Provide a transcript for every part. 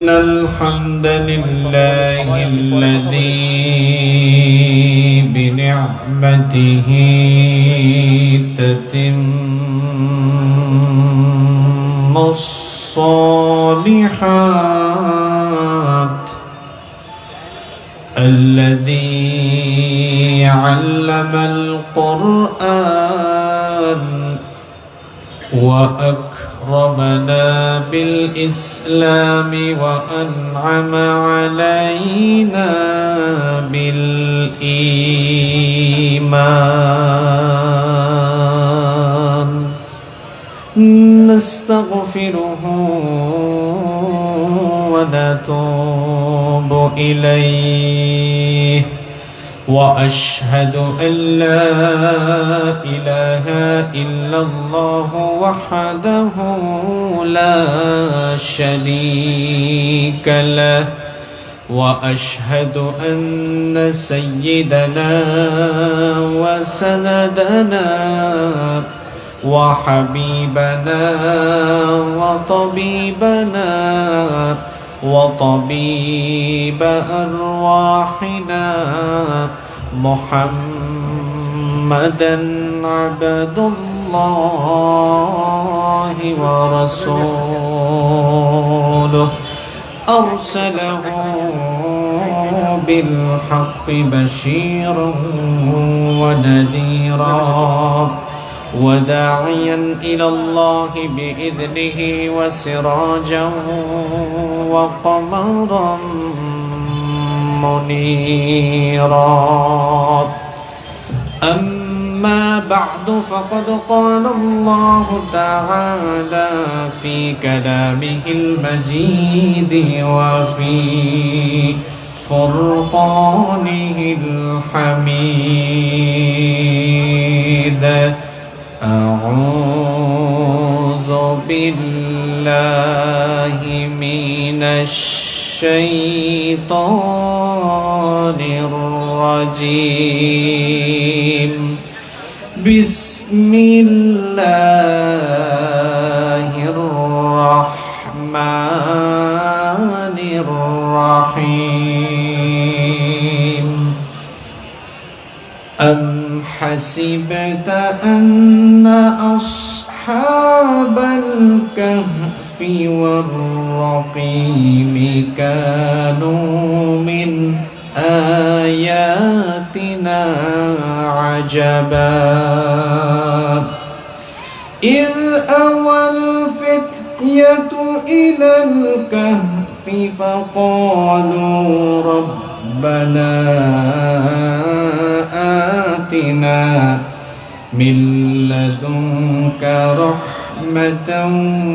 إن الحمد لله الذي بنعمته تتم الصالحات الذي علم القرآن وأكرمنا بالإسلام وأنعم علينا بالإيمان نستغفره ونتوب إليه وأشهد أن لا إله إلا الله وحده لا شريك له وأشهد أن سيدنا وسندنا وحبيبنا وطبيب أرواحنا محمدا عبد الله ورسوله أرسله بالحق بشيرا ونذيرا وداعيا إلى الله بإذنه وسراجا وقمرا منيرا أما بعد فقد قال الله تعالى في كلامه المجيد وفي فرقانه الحميد أعوذ بالله من الشيطان الرجيم بسم الله الرحمن الرحيم أم حسبت أن أصحاب الكهف والرقيم كانوا من آياتنا عجبا إذ أوى الفتية إلى الكهف فقالوا ربنا آتنا من لدنك رحمة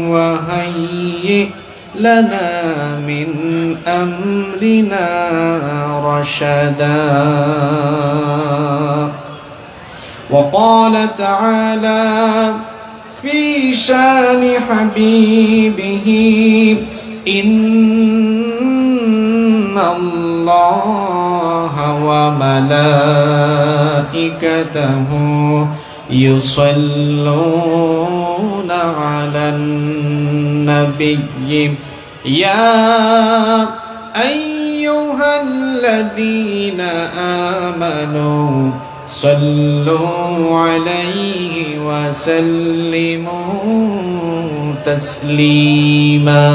وهيئ لنا من أمرنا رشدا وقال تعالى في شان حبيبه إن الله وملائكته يصلون على النبي يا أيها الذين آمنوا صلوا عليه وسلموا تسليما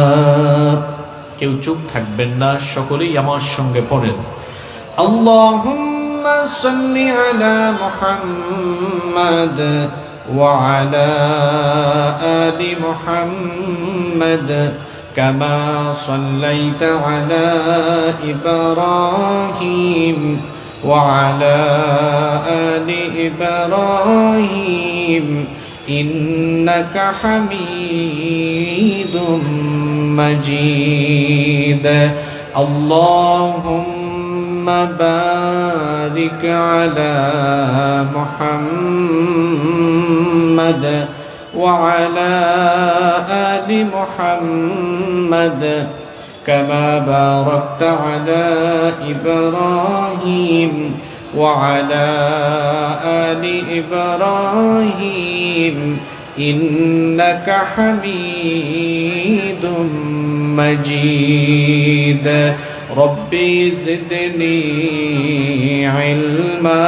কেউ চুপ থাকবেন না সকলেই আমার সঙ্গে পড়েন اللهم صل على محمد وعلى آل محمد كما صليت على إبراهيم وعلى آل إبراهيم إنك حميد مجيد اللهم بارك على محمد وعلى آل محمد كما باركت على إبراهيم وعلى آل إبراهيم إنك حميد مجيد ربي زدني علما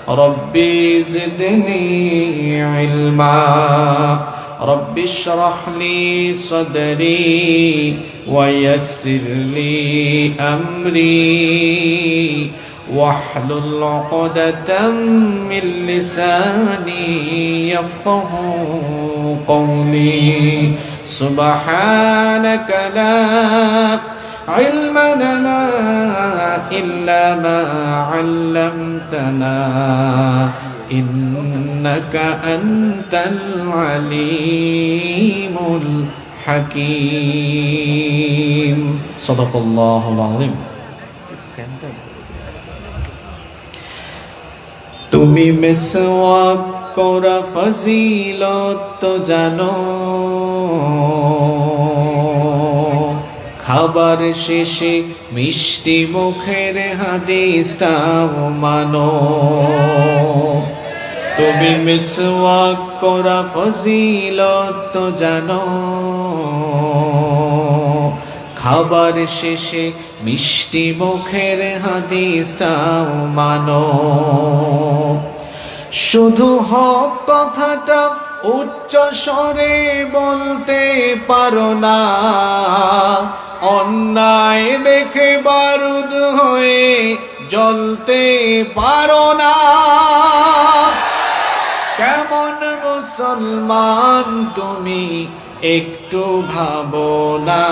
ربي زدني علما رب اشرح لي صدري ويسر لي أمري واحلل عقدة من لساني يفقه قولي سبحانك لا علم لنا إلا ما علمتنا إنك أنت العليم الحكيم صدق الله العظيم তুমি মিসওয়াক করা ফজিলত তো জানো খাবার শেষে মিষ্টি মুখের হাদিসটাও মানো তুমি মিসওয়াক করা ফজিলত তো জানো খাবার শেষে মিষ্টি মুখের হাদিসটাও মানো শুধু হক কথাটা উচ্চ স্বরে বলতে পারো না অন্যায় দেখে বারুদ হয়ে জ্বলতে পারো না কেমন মুসলমান তুমি একটু ভাবো না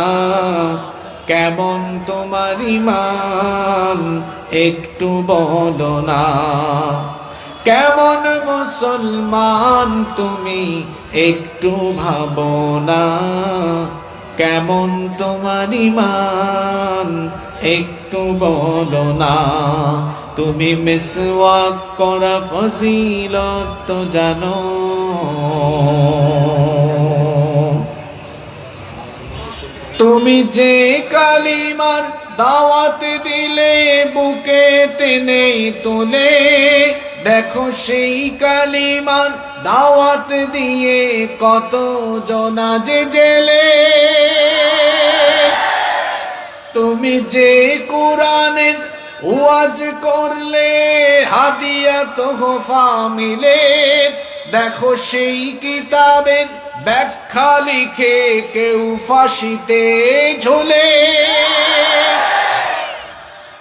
কেমন তোমার ঈমান একটু বলো না কেমন মুসলমান তুমি একটু ভাবো না কেমন তোমার ঈমান একটু বলো না তুমি মিসওয়াক করা ফজিলত তো জানো তুমি যে কালিমার দাওয়াত দিলে বুকে টেনে তুলে দেখো সেই কালিমার দাওয়াত দিয়ে কত জনা যে জেলে তুমি যে কোরআনের ওয়াজ করলে হাদিয়া তোহফা মিলে দেখো সেই কিতাবের ব্যাখ্যা লিখে কেউ ফাঁসিতে ঝোলে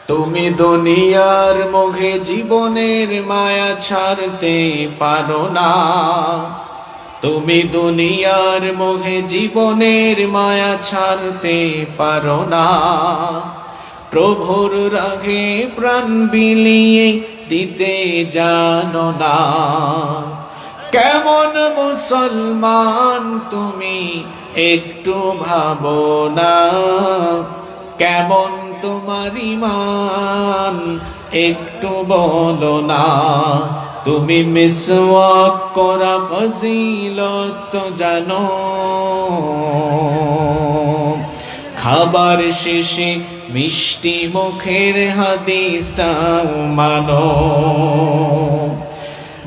তুমি দুনিয়ার মোহে জীবনের মায়া ছাড়তে পারো না তুমি দুনিয়ার মোহে জীবনের মায়া ছাড়তে পারো না প্রভুর রাগে প্রাণ বিলিয়ে দিতে জানো না কেমন মুসলমান তুমি একটু ভাবো না কেমন তোমার ঈমান একটু বলো না তুমি মিসওয়াক করা ফজিলত তো জানো খাবার শেষে মিষ্টি মুখের হাদিসটাও মানো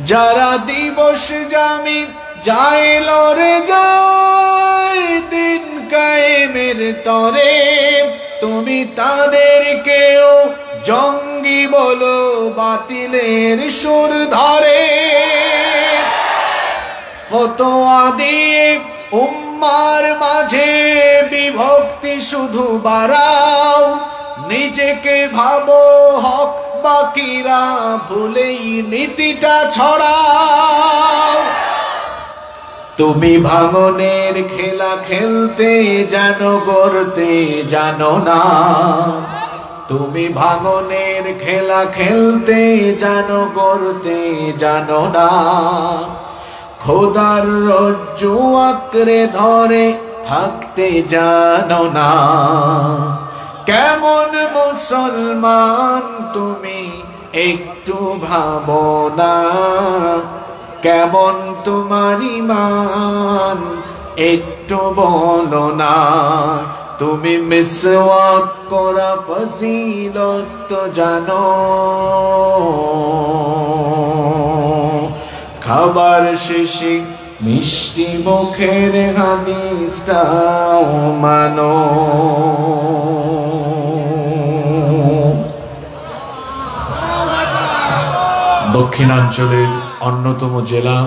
যারা দিবস জামি যায় লড়ে যায় দিন কায়েমের তরে তুমি তাদেরকেও জঙ্গি বলো বাতিলের সুর ধরে ফতোয়া দিয়ে উম্মার মাঝে বিভক্তি শুধু বাড়াও নিজেকে ভাবো হক বাকিরা ভুলেই নীতিটা ছড়াও তুমি ভাঙনের খেলা খেলতে জানো গড়তে জানো না তুমি ভাঙনের খেলা খেলতে জানো গড়তে জানো না খোদার রজ্জু আঁকড়ে ধরে থাকতে জানো না কেমন মুসলমান তুমি একটু ভাবো না কেমন তোমার ঈমান একটু বলো না তুমি মিসওয়াক করা ফজিলত তো জানো খাবার শেষে মিষ্টি মুখের হাদিসটাও মানো। দক্ষিণাঞ্চলের অন্যতম জেলা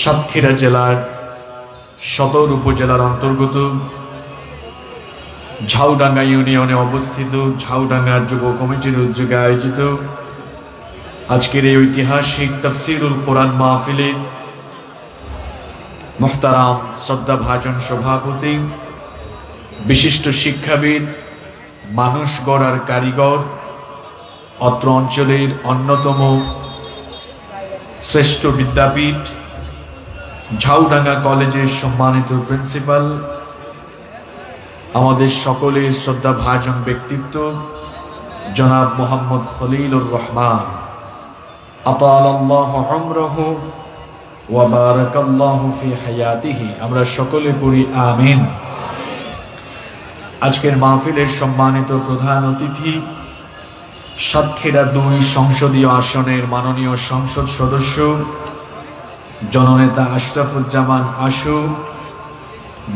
সাতক্ষীরা জেলার সদর উপজেলার অন্তর্গত ঝাউডাঙ্গা ইউনিয়নে অবস্থিত ঝাউডাঙ্গা যুব কমিটির উদ্যোগে আয়োজিত আজকের এই ঐতিহাসিক তাফসীরুল কোরআন মাহফিলে মুহতারাম শ্রদ্ধাভাজন সভাপতি, বিশিষ্ট শিক্ষাবিদ, মানুষ গড়ার কারিগর, অত্র অঞ্চলের অন্যতম শ্রেষ্ঠ বিদ্যাপীঠ ঝাউডাঙ্গা কলেজের সম্মানিত প্রিন্সিপাল, আমাদের সকলের শ্রদ্ধাভাজন ব্যক্তিত্ব জনাব মোহাম্মদ খলিলুর রহমান, আতালাল্লাহু উমরাহু ওয়া বারাকাল্লাহু ফি হায়াতিহি। আমরা সকলে পড়ি আমিন। আজকের মাহফিলের সম্মানিত প্রধান অতিথি সাতক্ষীরা ২ সংসদীয় আসনের মাননীয় সংসদ সদস্য জননেতা আশরাফুজ্জামান আশু,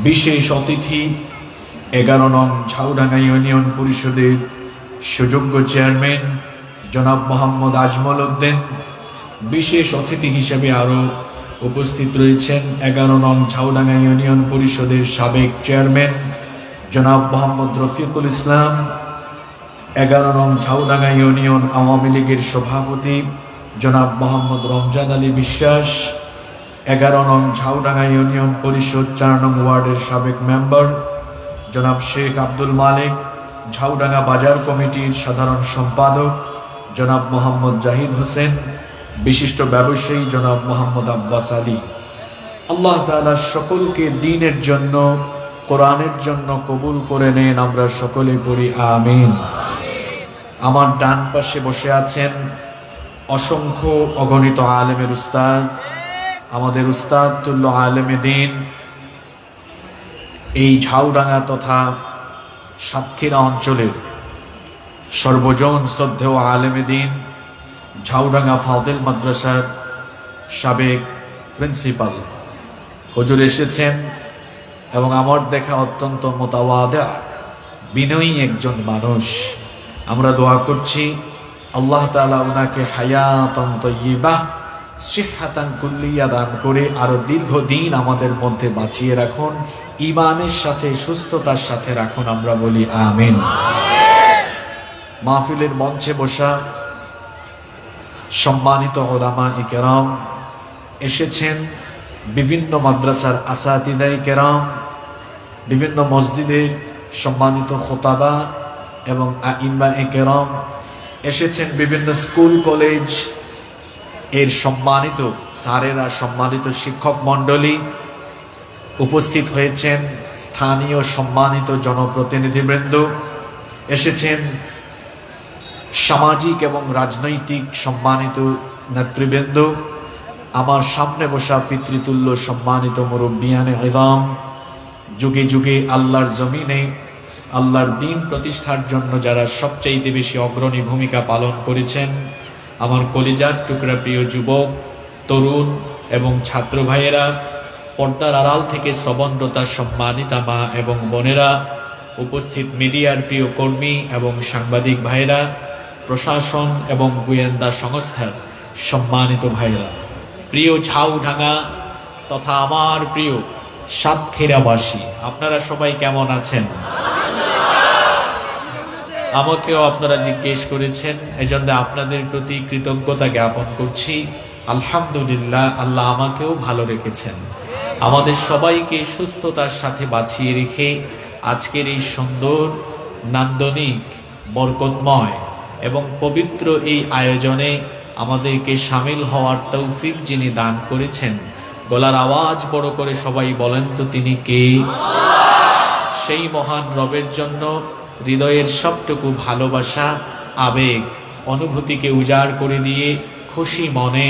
বিশেষ অতিথি ১১ নং ঝাউডাঙ্গা ইউনিয়ন পরিষদের সুযোগ্য চেয়ারম্যান জনাব মোহাম্মদ আজমল উদ্দিন, বিশেষ অতিথি হিসেবে আরও উপস্থিত রয়েছেন ১১ নং ঝাউডাঙ্গা ইউনিয়ন পরিষদের সাবেক চেয়ারম্যান জনাব মোহাম্মদ রফিকুল ইসলাম, ১১ নং ঝাউডাঙ্গা ইউনিয়ন আওয়ামী লীগের সভাপতি জনাব মোহাম্মদ রমজান আলী বিশ্বাস, ১১ নং ঝাউডাঙ্গা ইউনিয়ন পরিষদ ৪ নং ওয়ার্ডের সাবেক মেম্বার জনাব শেখ আব্দুল মালিক, ঝাউডাঙ্গা বাজার কমিটির সাধারণ সম্পাদক জনাব মোহাম্মদ জাহিদ হোসেন, বিশিষ্ট ব্যবসায়ী জনাব মোহাম্মদ আব্বাস আলী। আল্লাহ তাআলা সকলকে দ্বীনের জন্য, কোরআনের জন্য কবুল করে নেন। আমরা সকলে পড়ি আমিন। আমার ডান পাশে বসে আছেন অসংখ্য অগণিত আলেমের উস্তাদ, আমাদের উস্তাদ তুল্য আলেমে দ্বীন, এই ঝাউডাঙ্গা তথা সাতক্ষীরা অঞ্চলের সর্বজন শ্রদ্ধেয় আলেমে দ্বীন, ঝাউডাঙ্গা ফাউদেল মাদ্রাসার সাবেক প্রিন্সিপাল হুজুর এসেছেন এবং আমার দেখা অত্যন্ত মুতাওয়াদা, বিনয়ী একজন মানুষ। আমরা দোয়া করছি আল্লাহ তাআলা ওনাকে হায়াতান তাইয়্যিবাহ, সিহহাতান কুল্লিয়া দান করে আরো দীর্ঘদিন আমাদের মধ্যে বাঁচিয়ে রাখুন, ঈমানের সাথে সুস্থতার সাথে রাখুন। আমরা বলি আমিন। মাহফিলের মঞ্চে বসা সম্মানিত উলামায়ে কেরাম, এসেছেন বিভিন্ন মাদ্রাসার আসাতিদায়ে কেরাম, বিভিন্ন মসজিদের সম্মানিত খোতাবা এবং আইম্মায়ে কেরাম, এসেছেন বিভিন্ন স্কুল কলেজ এর সম্মানিত স্যারেরা, সম্মানিত শিক্ষক মণ্ডলী, উপস্থিত হয়েছেন স্থানীয় সম্মানিত জনপ্রতিনিধিবৃন্দ, এসেছেন সামাজিক এবং রাজনৈতিক সম্মানিত নেতৃবৃন্দ, আমার সামনে বসা পিতৃতুল্য সম্মানিত মুরব্বিয়ানে ইযাম, যুগে যুগে আল্লাহর জমিনে আল্লাহর দ্বীন প্রতিষ্ঠার জন্য যারা সবচাইতে বেশি অগ্রণী ভূমিকা পালন করেছেন, আমার কলিজার টুকরা প্রিয় যুবক, তরুণ এবং ছাত্র ভাইয়েরা, পর্দার আড়াল থেকে শ্রবণরতা সম্মানিতা মা এবং বোনেরা, উপস্থিত মিডিয়ার প্রিয় কর্মী এবং সাংবাদিক ভাইয়েরা, প্রশাসন এবং গোয়েন্দা সংস্থার সম্মানিত ভাইয়েরা, প্রিয় ঝাউডাঙ্গা তথা আমার প্রিয় সাতক্ষীরাবাসী, আপনারা সবাই কেমন আছেন? আমাকেও আপনারা জিজ্ঞেস করেছেন, এজন্য আপনাদের প্রতি কৃতজ্ঞতা জ্ঞাপন করছি। আলহামদুলিল্লাহ, আল্লাহ আমাকেও ভালো রেখেছেন, আমাদের সবাইকে সুস্থতার সাথে বাঁচিয়ে রেখে আজকের এই সুন্দর, নান্দনিক, বরকতময় এবং পবিত্র এই আয়োজনে আমাদেরকে শামিল হওয়ার তৌফিক যিনি দান করেছেন, গলার আওয়াজ বড় করে সবাই বলেন তো তিনি কে? সেই মহান রবের জন্য হৃদয়ের সবটুকু ভালোবাসা, আবেগ, অনুভূতিকে উজাড় করে দিয়ে খুশি মনে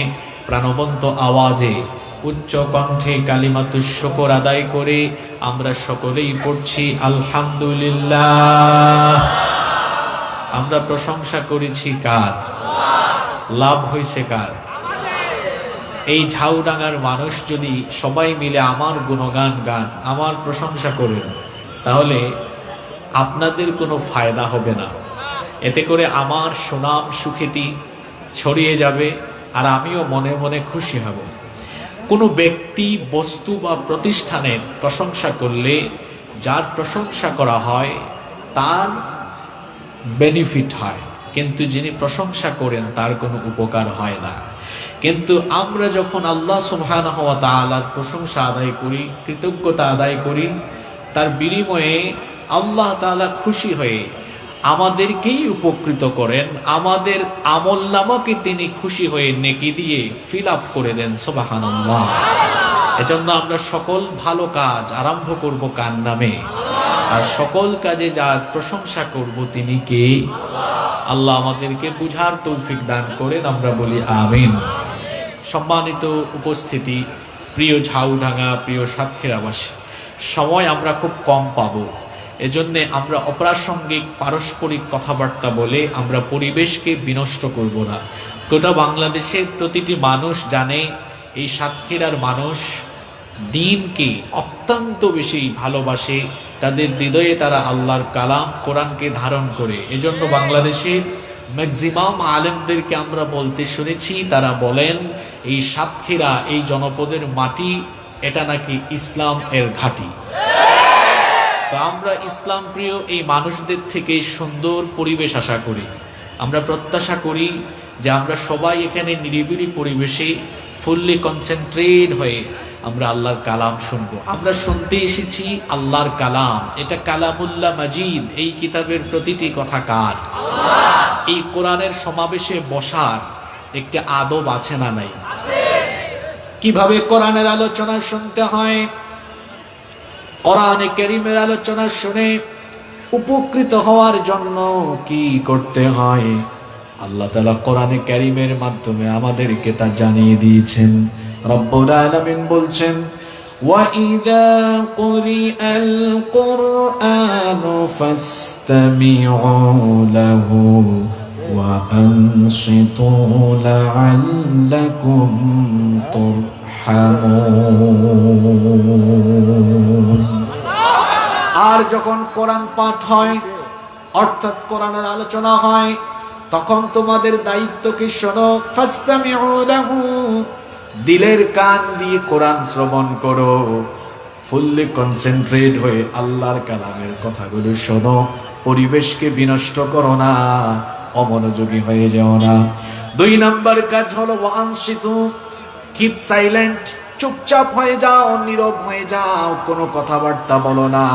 প্রাণবন্ত আওয়াজে উচ্চ কণ্ঠে কালিমাতুশ শুকর আদায় করে আমরা সকলেই পড়ছি আলহামদুলিল্লাহ। আমরা প্রশংসা করেছি কার? লাভ হয়েছে কার? এই ঝাউডাঙ্গার মানুষ যদি সবাই মিলে আমার গুণগান গান, আমার প্রশংসা করেন, তাহলে আপনাদের কোনো ফায়দা হবে না। এতে করে আমার সুনাম সুখ্যাতি ছড়িয়ে যাবে, আর আমিও মনে মনে খুশি হব। কোনো ব্যক্তি, বস্তু বা প্রতিষ্ঠানের প্রশংসা করলে যার প্রশংসা করা হয় তার বেনিফিট হয়, কিন্তু যিনি প্রশংসা করেন তার কোনো উপকার হয় না। কিন্তু আমরা যখন আল্লাহ সুবহানাহু ওয়া তাআলার প্রশংসা আদায় করি, কৃতজ্ঞতা আদায় করি, তার বিনিময়ে আল্লাহ তাআলা খুশি হয়ে আমাদেরকেই উপকৃত করেন, আমাদের আমলনামাকে তিনি খুশি হয়ে নেকি দিয়ে ফিল আপ করে দেন। সুবহানাল্লাহ। এজন্য আমরা সকল ভালো কাজ আরম্ভ করব কার নামে, আর সকল কাজে যার প্রশংসা করব তিনি কে? আল্লাহ আমাদেরকে বুঝার তৌফিক দান করেন, আমরা বলি আমিন। সম্মানিত উপস্থিতি, প্রিয় ঝাউডাঙ্গা, প্রিয় সাতক্ষীরাবাসী, সময় আমরা খুব কম পাবো। এজন্যে আমরা অপ্রাসঙ্গিক পারস্পরিক কথাবার্তা বলে আমরা পরিবেশকে বিনষ্ট করব না। গোটা বাংলাদেশের প্রতিটি মানুষ জানে এই সাতক্ষীরার মানুষ দ্বীনকে অত্যন্ত বেশি ভালোবাসে, তাদের হৃদয়ে তারা আল্লাহর কালাম কোরআনকে ধারণ করে। এজন্য বাংলাদেশের ম্যাক্সিমাম আলেমদেরকে আমরা বলতে শুনেছি, তারা বলেন এই সাতক্ষীরা, এই জনপদের মাটি, এটা নাকি ইসলাম এর ঘাঁটি। তো আমরা ইসলাম প্রিয় এই মানুষদের থেকে সুন্দর পরিবেশ আশা করি। আমরা প্রত্যাশা করি যে আমরা সবাই এখানে নিরিবিলি পরিবেশে ফুললি কনসেন্ট্রেট হয়ে আমরা আল্লাহর কালাম শুনবো। আমরা শুনতে এসেছি আল্লাহর কালাম, এটা কালামুল্লাহ মাজিদ। এই কিতাবের প্রতিটি কথা কার? এই কোরআনের সমাবেশে বসার একটা আদব আছে না নাই? কিভাবে কোরআনের আলোচনা শুনতে হয়, কোরআনে কারীমের আলোচনা শুনে উপকৃত হওয়ার জন্য কি করতে হয়, আল্লাহ তাআলা কোরআনে কারীমের মাধ্যমে আমাদেরকে তা জানিয়ে দিয়েছেন। রব্বুল আলামিন বলছেন, ওয়াইদা কুরিআল কুরআনু ফাসতামিউ লাহু ওয়া আনসিতু লাআল্লাকুম তুরহামুন। আর যখন কোরআন পাঠ হয়, অর্থাৎ কোরআনের আলোচনা হয়, তখন তোমাদের দায়িত্ব কি শোনো, ফাসতামিউ লাহু, দিলের কান দিয়ে কোরআন শ্রবণ করো, ফুললি কনসেন্ট্রেট হয়ে আল্লাহর কালামের কথাগুলো শোনো, পরিবেশকে বিনষ্ট করো না, অমনোযোগী হয়ে যাও না। 2 নাম্বার কাজ হলো ওয়ানসিতু, কিপ সাইলেন্ট, চুপচাপ হয়ে যাও, নীরব হয়ে যাও, কোনো কথাবার্তা বলো না।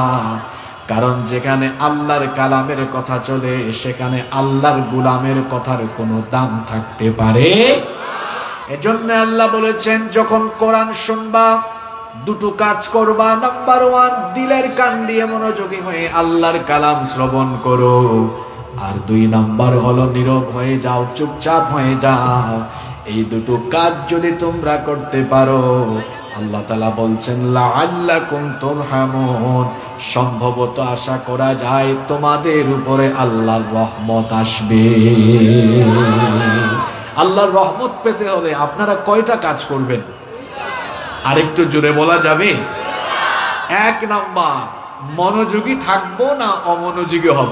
কারণ যেখানে আল্লাহর কালামের কথা চলে, সেখানে আল্লাহর গোলামের কথার কোনো দাম থাকতে পারে। এজন্য আল্লাহ বলেছেন, যখন কোরআন শুনবা 2টো কাজ করবা। নাম্বার 1, দিলের কান দিয়ে মনোযোগী হয়ে আল্লাহর কালাম শ্রবণ করো। আর 2 নাম্বার হলো নীরব হয়ে যাও, চুপচাপ হয়ে যাও। এই 2টো কাজ যদি তোমরা করতে পারো, আল্লাহ তাআলা বলছেন লাআল্লাকুম তুরহামুন, সম্ভবত আশা করা যায় তোমাদের উপরে আল্লাহর রহমত আসবে। আল্লাহর রহমত পেতে হলে আপনারা কয়টা কাজ করবেন? আরেকটু জোরে বলা যাবে? 1 নাম্বার, মনোযোগী থাকবো না অমনোযোগী হব।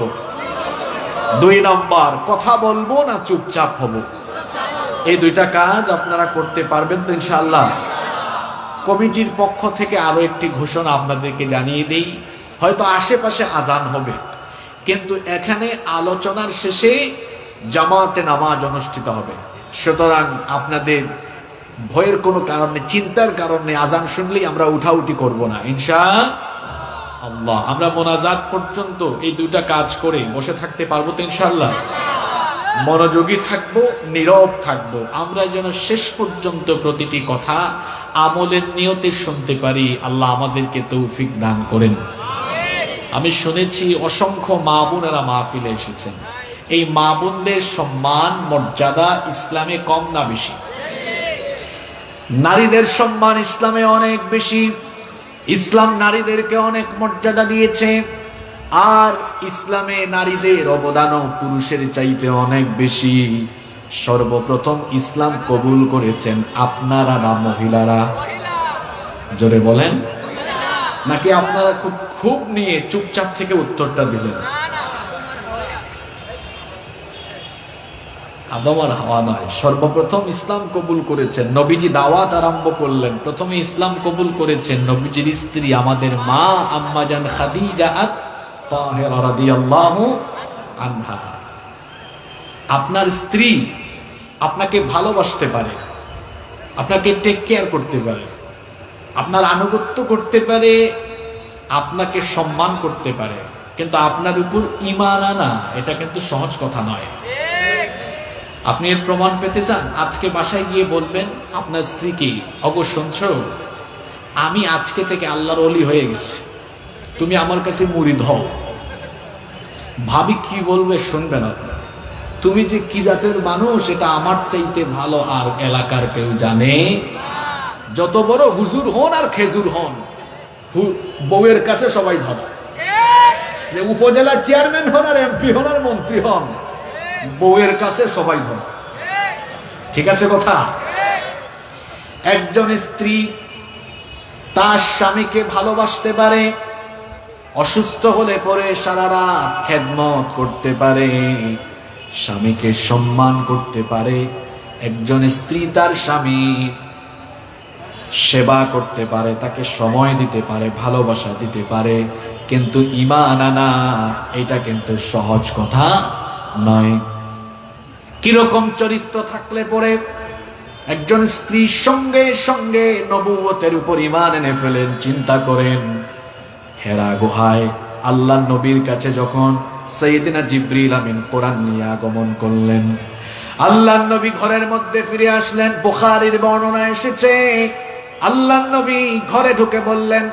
2 নাম্বার, কথা বলবো না চুপচাপ হব। এই 2টা কাজ আপনারা করতে পারবেন তো ইনশাআল্লাহ? কমিটির পক্ষ থেকে আরো একটি ঘোষণা আপনাদেরকে জানিয়ে দেই। হয়তো আশেপাশে আজান হবে, কিন্তু এখানে আলোচনার শেষে জামাতে নামাজ অনুষ্ঠিত হবে। সুতরাং আপনাদের ভয়ের কোনো কারণে, চিন্তার কারণে আজান শুনলেই আমরা উঠাউঠি করব না ইনশাআল্লাহ। আমরা মোনাজাত পর্যন্ত এই 2টা কাজ করে বসে থাকতে পারবো তো ইনশাআল্লাহ? মনোযোগী থাকবো, নীরব থাকবো, আমরা যেন শেষ পর্যন্ত প্রতিটি কথা আমলের নিয়তে শুনতে পারি। আল্লাহ আমাদেরকে তৌফিক দান করেন। আমি শুনেছি অসংখ্য মা বোনেরা মাহফিলে এসেছেন। এই মা বোনদের সম্মান মর্যাদা ইসলামে কম না বেশি? নারীদের সম্মান ইসলামে অনেক বেশি। ইসলাম নারীদেরকে অনেক মর্যাদা দিয়েছে, আর ইসলামে নারীদের অবদানও পুরুষের চাইতে অনেক বেশি। সর্বপ্রথম ইসলাম কবুল করেছেন আপনারা না মহিলারা? জোরে বলেন। নাকি আপনারা খুব খুব নিয়ে চুপচাপ থেকে উত্তরটা দিলেন? আদম আর হাওয়া নয়, সর্বপ্রথম ইসলাম কবুল করেছেন নবীজি। দাওয়াত আরম্ভ করলেন, প্রথমে ইসলাম কবুল করেছেন নবীজির স্ত্রী আমাদের মা আম্মা জান খাদিজা আত-তাহেরা রাদিয়াল্লাহু আনহা। আপনার স্ত্রী আপনাকে ভালোবাসতে পারে, আপনাকে টেক কেয়ার করতে পারে, আপনার আনুগত্য করতে পারে, আপনাকে সম্মান করতে পারে, কিন্তু আপনার উপর ঈমান আনা এটা কিন্তু সহজ কথা নয়। আপনি এর প্রমাণ পেতে চান? আজকে বাসায় গিয়ে বলবেন আপনার স্ত্রীকে, ওগো শুনছো, আমি আজকে থেকে আল্লাহর ওলি হয়ে গেছি, তুমি আমার কাছে মুরিদ হও। ভাবি কি বলবে শুনবেন আপনার? তুমি যে কি জাতের মানুষ এটা আমার চাইতে ভালো আর এলাকার কেউ জানে। যত বড় হুজুর হন আর খেজুর হন, বউয়ের কাছে সবাই ধরা। যে উপজেলা চেয়ারম্যান হন আর এমপি হন আর মন্ত্রী হন, বউয়ের কাছে সবাই ধরা। ঠিক আছে কথা? একজন স্ত্রী তার স্বামীকে ভালোবাসতে পারে, অসুস্থ হলে পরে সারা রাত খেদমত করতে পারে, স্বামীকে সম্মান করতে পারে। একজন স্ত্রী তার স্বামীর সেবা করতে পারে, তাকে সময় দিতে পারে, ভালোবাসা দিতে পারে, কিন্তু ঈমান আনা এটা কিন্তু সহজ কথা নয়। কিরকম চরিত্র থাকলে পরে একজন স্ত্রীর সঙ্গে সঙ্গে নবুয়তের উপর ঈমান এনে ফেলেন? চিন্তা করেন, হেরা গুহায় আল্লাহ নবীর কাছে যখন সাইয়েদিনা জিবরিল আমিন কোরআন নিয়ে আগমন করলেন, আল্লাহ নবী ঘরের মধ্যে ফিরে আসলেন। বুখারীর বর্ণনা এসেছে, আল্লাহ নবী ঘরে ঢুকে বললেন,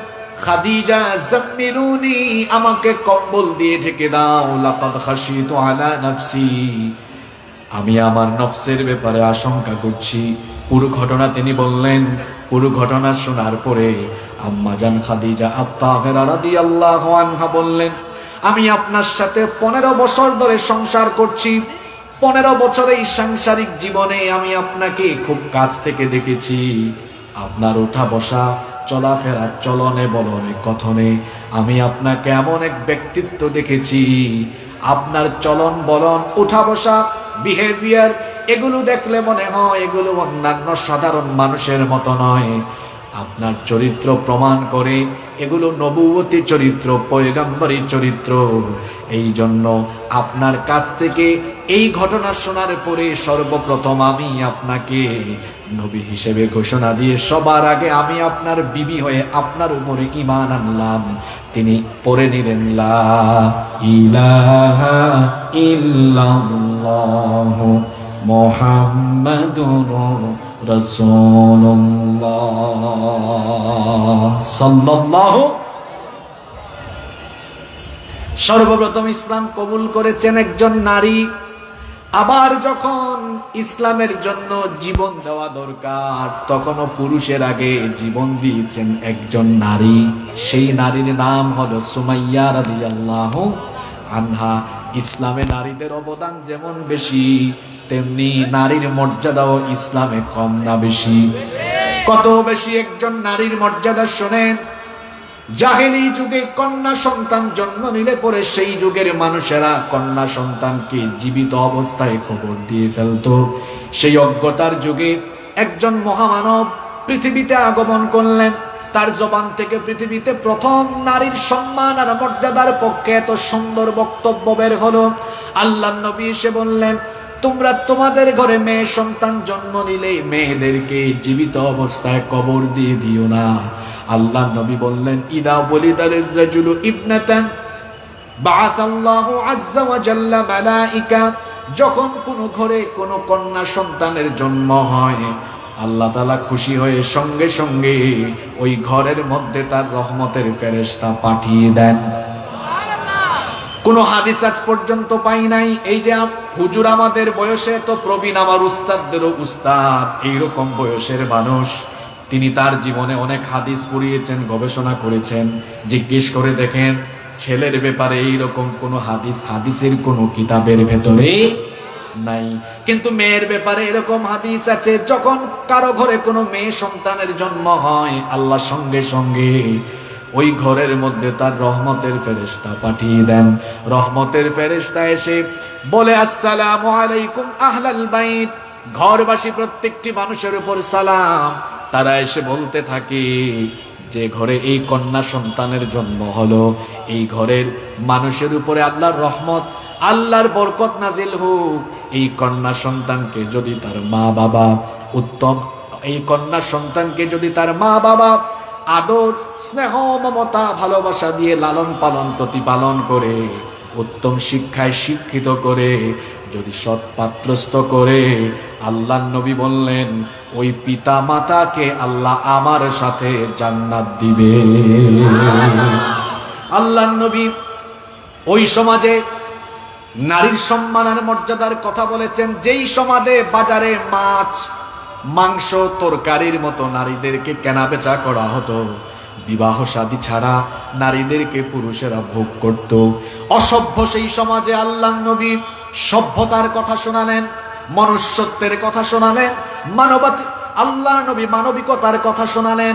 খাদিজা জাম্মিলুনি, আমাকে কম্বল দিয়ে ঢেকে দাও, লাকাদ খাশিতু আলা নাফসি, আমি আমার নফসের ব্যাপারে আশঙ্কা করছি। পুরো ঘটনা তিনি বললেন। পুরো ঘটনা শোনার পরে আম্মা জান খাদিজা আত-তাহেরা রাদিয়াল্লাহু আনহা বললেন, আমি আপনার সাথে 15 বছর ধরে সংসার করছি, 15 বছর এই সাংসারিক জীবনে আমি আপনাকে খুব কাছ থেকে দেখেছি। আপনার ওঠা বসা, চলাফেরা, চলনে বলনে কথনে আমি আপনাকে এমন এক ব্যক্তিত্ব দেখেছি, আপনার চলন বলন, উঠা বসা, বিহেভিয়ার, এগুলো দেখলে মনে হয় এগুলো অন্যান্য সাধারণ মানুষের মতো নয়। আপনার চরিত্র প্রমাণ করে এগুলো নবুয়তি চরিত্র, পয়গম্বরী চরিত্র। এই জন্য আপনার কাছ থেকে এই ঘটনা শোনার পরে সর্বপ্রথম আমি আপনাকে নবী হিসেবে ঘোষণা দিয়ে সবার আগে আমি আপনার বিবি হয়ে আপনার উপরে ঈমান আনলাম। তিনি পড়ে নিলেন, লা ইলাহা ইল্লাল্লাহু মুহাম্মাদুর রাসূলুল্লাহ সাল্লাল্লাহু। সর্বপ্রথম ইসলাম কবুল করেছেন একজন নারী। আবার যখন ইসলামের জন্য জীবন দেওয়া দরকার, তখনও পুরুষের আগে জীবন দিয়েছেন একজন নারী। সেই নারীর নাম হলো সুমাইয়া রাদিয়াল্লাহু আনহা। ইসলামে নারীদের অবদান যেমন বেশি, তেমনি নারীর মর্যাদাও ইসলামে কম না বেশি? কত বেশি একজন নারীর মর্যাদা শোনেন। জাহেলি যুগে কন্যা সন্তান জন্ম নিলে পরে সেই যুগের মানুষেরা কন্যা সন্তানকে জীবিত অবস্থায় কবর দিয়ে ফেলতো। সেই অজ্ঞতার যুগে একজন মহামানব পৃথিবীতে আগমন করলেন। তার জবান থেকে পৃথিবীতে প্রথম নারীর সম্মান আর মর্যাদার পক্ষে এত সুন্দর বক্তব্য বের হলো। আল্লাহর নবী এসে বললেন, তোমরা তোমাদের ঘরে মেয়ে সন্তান জন্ম নিলে মেয়েদেরকে জীবিত অবস্থায় কবর দিয়ে দিও না। আল্লাহ নবী বললেন, ইদা ওয়ালিদাল রাজুলু ইবনাতান বাআসাল্লাহু আযজা ওয়া জাল্লা মালাইকা, যখন কোন ঘরে কোন কন্যা সন্তানের জন্ম হয়, আল্লাহ তাআলা খুশি হয়ে সঙ্গে সঙ্গে ওই ঘরের মধ্যে তার রহমতের ফেরেশতা পাঠিয়ে দেন। কোন হাদিস আজ পর্যন্ত পাই নাই। এই যে হুজুর আমাদের বয়সে তো প্রবীণ, আমার উস্তাদদেরও উস্তাদ, এইরকম বয়সের মানুষ, তিনি তার জীবনে অনেক হাদিস পড়িয়েছেন, গবেষণা করেছেন। জিজ্ঞেস করে দেখেন ছেলের ব্যাপারে এইরকম কোন হাদিসের কোন কিতাবের ভেতরে নাই। কিন্তু মেয়ের ব্যাপারে এরকম হাদিস আছে, যখন কারো ঘরে কোনো মেয়ে সন্তানের জন্ম হয়, আল্লাহ সঙ্গে সঙ্গে ওই ঘরের মধ্যে তার রহমতের ফেরেশতা পাঠিয়ে দেন। রহমতের ফেরেশতা এসে বলে, আসসালামু আলাইকুম আহলাল বাইত, ঘরবাসী প্রত্যেকটি মানুষের উপর সালাম। তারা এসে বলতে থাকে, যে ঘরে এই কন্যা সন্তানের জন্ম হলো, এই ঘরের মানুষের উপরে আল্লাহর রহমত, আল্লাহর বরকত নাজিল হোক। এই কন্যা সন্তানকে যদি তার মা বাবা উত্তম, এই কন্যা সন্তানকে যদি তার মা বাবা আদর, স্নেহ, মমতা, ভালোবাসা দিয়ে লালন পালন, প্রতিপালন করে, উত্তম শিক্ষায় শিক্ষিত করে, যদি সৎ পাত্রস্থ করে, আল্লাহ নবী বললেন ওই পিতা মাতাকে আল্লাহ আমার সাথে জান্নাত দিবে। আল্লাহ নবী ওই সমাজে নারীর সম্মান আর মর্যাদার কথা বলেছেন, যেই সমাজে বাজারে মাছ, মাংস, তরকারির মতো নারীদেরকে কেনা বেচা করা হতো, বিবাহ শাদী ছাড়া নারীদেরকে পুরুষেরা ভোগ করত, অসভ্য সেই সমাজে আল্লাহ নবী সভ্যতার কথা শোনালেন, মনুষ্যত্বের কথা শোনালেন, আল্লাহ নবী মানবিকতার কথা শোনালেন,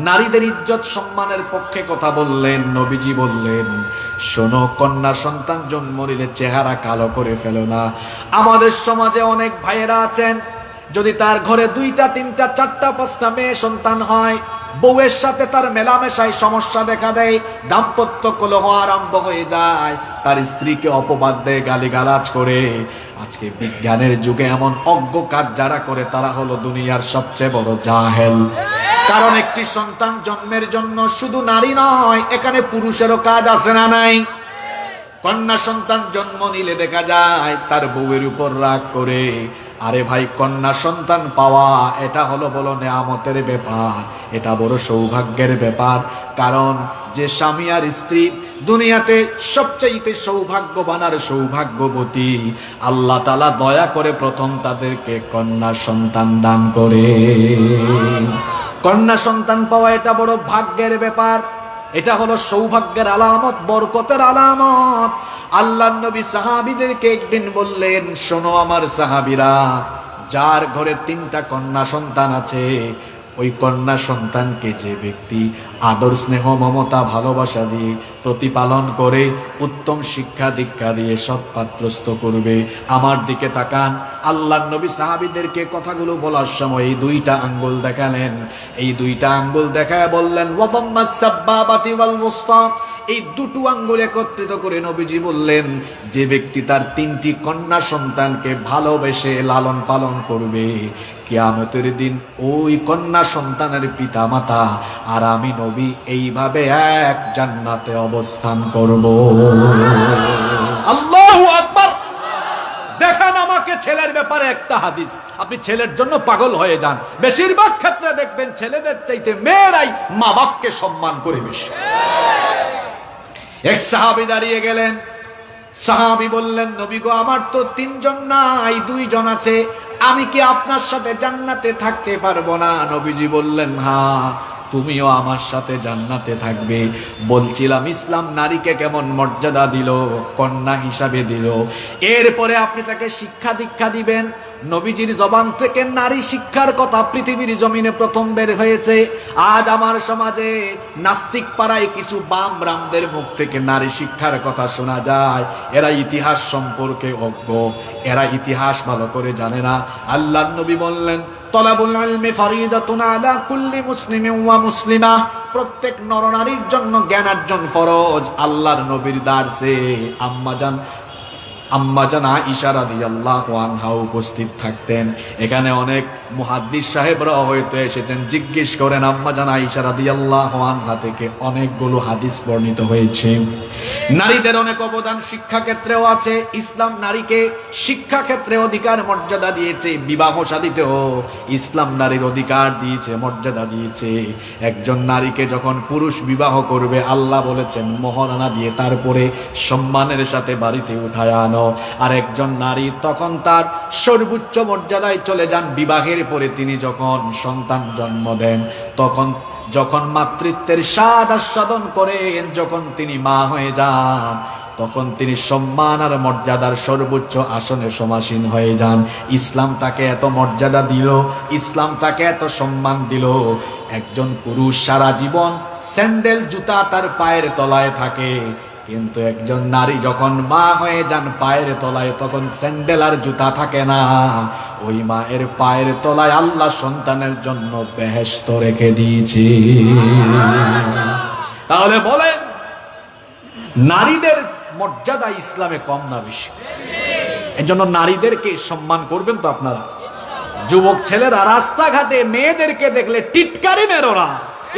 নারীদের ইজ্জত সম্মানের পক্ষে কথা বললেন। নবীজি বললেন, শোনো, কন্যা সন্তান জন্ম নিলে চেহারা কালো করে ফেলো না। আমাদের সমাজে অনেক ভাইয়েরা আছেন, যদি তার ঘরে 2টা 3টা 4টা 5টা মেয়ে সন্তান হয়, বউয়ের সাথে তার মেলামেশায় সমস্যা দেখা দেয়, দাম্পত্য কলহ আরম্ভ হয়ে যায়, তার স্ত্রীকে অপবাদ দেয়, গালিগালাজ করে। আজকে বিজ্ঞানের যুগে এমন অজ্ঞ কাজ যারা করে, তারা হলো দুনিয়ার সবচেয়ে বড় জাহেল। কারণ একটি সন্তান জন্মের জন্য শুধু নারী নয়, এখানে পুরুষেরও কাজ আছে না নাই? কন্যা সন্তান জন্ম নিলে দেখা যায় তার বউয়ের উপর রাগ করে। আরে ভাই, কন্যা সন্তান পাওয়া এটা হলো বলো নেয়ামতের ব্যাপার, এটা বড় সৌভাগ্যের ব্যাপার। কারণ যে স্বামী আর স্ত্রী দুনিয়াতে সবচাইতে সৌভাগ্যবান আর সৌভাগ্যবতী, আল্লাহ তাআলা দয়া করে প্রথম তাদেরকে কন্যা সন্তান দান করে। কন্যা সন্তান পাওয়া এটা বড় ভাগ্যের ব্যাপার, এটা হলো সৌভাগ্যের আলামত, বরকতের আলামত। আল্লাহর নবী সাহাবীদেরকে একদিন বললেন, শোনো আমার সাহাবীরা, যার ঘরে 3টা কন্যা সন্তান আছে, ওই কন্যা সন্তানকে যে ব্যক্তি আদর, স্নেহ, মমতা, ভালোবাসা দিয়ে প্রতিপালন করে, উত্তম শিক্ষা দীক্ষা দিয়ে সৎপাত্রস্থ করবে। আমার দিকে তাকান। আল্লাহর নবী সাহাবীদেরকে কথাগুলো বলার সময় এই 2টা আঙ্গুল দেখালেন। এই 2টা আঙ্গুল দেখায় বললেন, ওয়াদাম্মাস সাব্বাবাতি ওয়াল ওয়াসতা। এই 2টো আঙ্গুল একত্রিত করে নবীজি বললেন, যে ব্যক্তি তার 3টি কন্যা সন্তানকে ভালোবেসে লালন পালন করবে, কিয়ামতের দিন ওই কন্যা সন্তানের পিতা মাতা আর আমি নবী এইভাবে এক জান্নাতে অবস্থান করব। আল্লাহু আকবার। দেখেন, আমাকে ছেলের ব্যাপারে একটা হাদিস, আপনি ছেলের জন্য পাগল হয়ে যান। বেশিরভাগ ক্ষেত্রে দেখবেন ছেলেদের চাইতে মেয়েরাই মা বাপকে সম্মান করে বেশি। এক সাহাবী দাঁড়িয়ে গেলেন, সাহাবী বললেন, নবী গো, আমার তো 3 জন নাই, 2 জন আছে, আমি কি আপনার সাথে জান্নাতে থাকতে পারবো না? নবীজি বললেন, হ্যাঁ, তুমিও আমার সাথে জান্নাতে থাকবে। বলছিলাম ইসলাম নারীকে কেমন মর্যাদা দিল, কন্যা হিসাবে দিল, এরপরে আপনি তাকে শিক্ষা দীক্ষা দিবেন। নবীজির জবান থেকে নারী শিক্ষার কথা পৃথিবীর জমিনে প্রথম বের হয়েছে। আজ আমার সমাজে নাস্তিক পাড়ায় কিছু বাম রামদের মুখ থেকে নারী শিক্ষার কথা শোনা যায়। এরা ইতিহাস সম্পর্কে অজ্ঞ, এরা ইতিহাস ভালো করে জানে না। আল্লাহর নবী বললেন, তলাবুল ইলমি ফরিদাতুন আলা কুল্লি মুসলিমিন ওয়া মুসলিমা। প্রত্যেক নরনারীর জন্য জ্ঞানার্জন ফরজ। আল্লাহর নবীর দারসে আম্মাজান আয়েশা রাদিয়াল্লাহু আনহা উপস্থিত থাকতেন। এখানে অনেক মুহাদ্দিস সাহেবরা হয়তো এসেছেন, জিজ্ঞেস করেন আম্মাজান আয়েশা রাদিয়াল্লাহু আনহা থেকে অনেকগুলো হাদিস বর্ণিত হয়েছে। নারীদের অনেক অবদান শিক্ষা ক্ষেত্রেও আছে। ইসলাম নারীকে শিক্ষা ক্ষেত্রে অধিকার মর্যাদা দিয়েছে, বিবাহ শাদীতেও ইসলাম নারীর অধিকার দিয়েছে, মর্যাদা দিয়েছে। একজন নারীকে যখন পুরুষ বিবাহ করবে, আল্লাহ বলেছেন মহরানা দিয়ে তারপরে সম্মানের সাথে বাড়িতে উঠায় আনো। আর একজন নারী তখন তার সর্বোচ্চ মর্যাদায় চলে যান বিবাহের পরে। তিনি যখন সন্তান জন্ম দেন, যখন মাতৃত্বের স্বাদ আস্বাদন করেন, যখন তিনি মা হয়ে যান, তখন তিনি সম্মান আর মর্যাদার সর্বোচ্চ আসনে সমাসীন হয়ে যান। ইসলাম তাকে এত মর্যাদা দিল, ইসলাম তাকে এত সম্মান দিল। একজন পুরুষ সারা জীবন স্যান্ডেল জুতা তার পায়ের তলায় থাকে, কিন্তু একজন নারী যখন মা হয়ে যান পায়ের তলায়, তখন স্যান্ডেল আর জুতা থাকে না। ওই মায়ের পায়ের তলায় আল্লাহ সন্তানের জন্য বেহেশত রেখে দিয়েছে। তাহলে বলেন, নারীদের মর্যাদা ইসলামে কম না বেশি? এই জন্য নারীদেরকে সম্মান করবেন তো আপনারা। যুবক ছেলেরা রাস্তাঘাটে মেয়েদেরকে দেখলে টিটকারি মেরো না,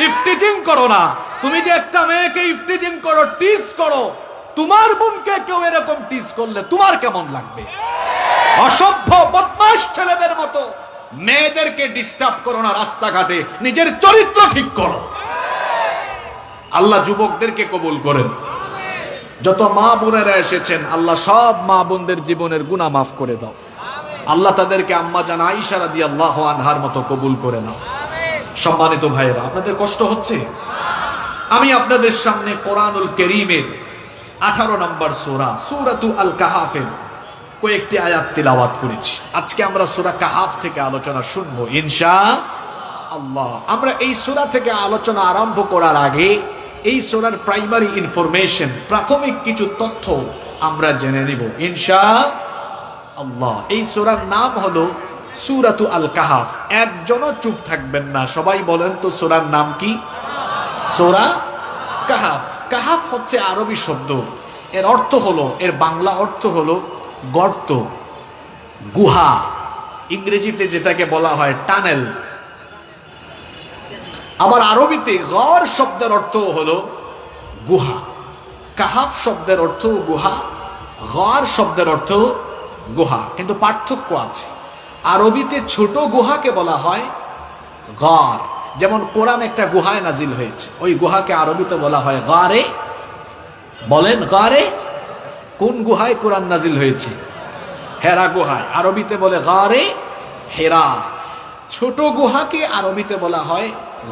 ইফটিজিং করো না। তুমি যে একটা মেয়েকে ইফটিজিং করো, টিজ করো, তোমার বোনকে কেউ এরকম টিজ করলে তোমার কেমন লাগবে? অসভ্য বদমাশ ছেলেদের মতো মেয়েদেরকে ডিস্টার্ব করো না রাস্তাঘাটে, নিজের চরিত্র ঠিক করো। আল্লাহ যুবকদেরকে কবুল করেন। যত মা বোনেরা এসেছেন, আল্লাহ সব মা বোনদের জীবনের গুনাহ মাফ করে দাও। আল্লাহ তাদেরকে আম্মা জান আয়েশা রাদিয়াল্লাহু আনহার মতো কবুল করে নাও। সম্মানিত ভাইয়েরা, আপনাদের কষ্ট হচ্ছে? আমি আপনাদের সামনে কোরআনুল কারীমের 18 নম্বর সূরা সূরাতু আল কাহাফের কয়েকটি আয়াত তিলাওয়াত করেছি। আজকে আমরা সূরা কাহাফ থেকে আলোচনা শুনবো ইনশাআল্লাহ। আমরা এই সূরা থেকে আলোচনা আরম্ভ করার আগে এই সূরার প্রাইমারি ইনফরমেশন, প্রাথমিক কিছু তথ্য আমরা জেনে নিব ইনশাআল্লাহ। এই সূরার নাম হলো সূরাতু আল কাহাফ। একজনও চুপ থাকবেন না, সবাই বলেন তো সূরার নাম কি? সূরা কাহাফ। কাহাফ হচ্ছে আরবি শব্দ, এর অর্থ হলো, এর বাংলা অর্থ হলো গর্ত, গুহা। ইংরেজিতে যেটাকে বলা হয় টানেল। আবার আরবিতে গর শব্দের অর্থ হলো গুহা। কাহাফ শব্দের অর্থ গুহা, গর শব্দের অর্থ গুহা, কিন্তু পার্থক্য আছে। আরবিতে ছোট গুহাকে বলা হয় গর। যেমন কোরআন একটা গুহায় নাজিল হয়েছে, ওই গুহাকে আরবিতে বলা হয় গারে। বলেন গারে। কোন গুহায় কোরআন নাজিল হয়েছে? হেরা গুহায়। আরবিতে বলে গারে হেরা। ছোট গুহাকে আরবিতে বলা হয়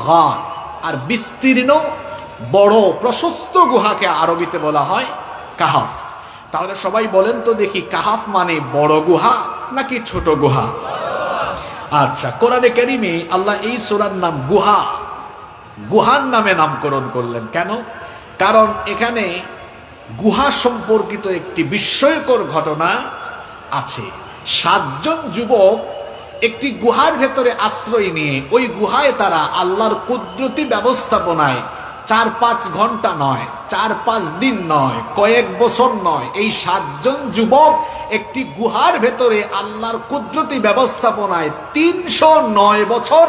গার। আর বিস্তীর্ণ বড় প্রশস্ত গুহাকে আরবিতে বলা হয় কাহাফ। তাহলে সবাই বলেন তো দেখি, কাহাফ মানে বড় গুহা নাকি ছোট গুহা? আচ্ছা, কোরআনে কারীমে আল্লাহ এই সূরার নাম গুহা, গুহার নামে নামকরণ করলেন কেন? কারণ এখানে গুহা সম্পর্কিত একটি বিস্ময়কর ঘটনা আছে। 7 জন যুবক একটি গুহার ভেতরে আশ্রয় নিয়ে, ওই গুহায় তারা আল্লাহর কুদরতি ব্যবস্থাপনায় 4-5 ঘন্টা নয়, 4-5 দিন নয়, কয়েক বছর নয়, এই 7 জন যুবক একটি গুহার ভেতরে আল্লাহর কুদরতি ব্যবস্থাপনায় 309 বছর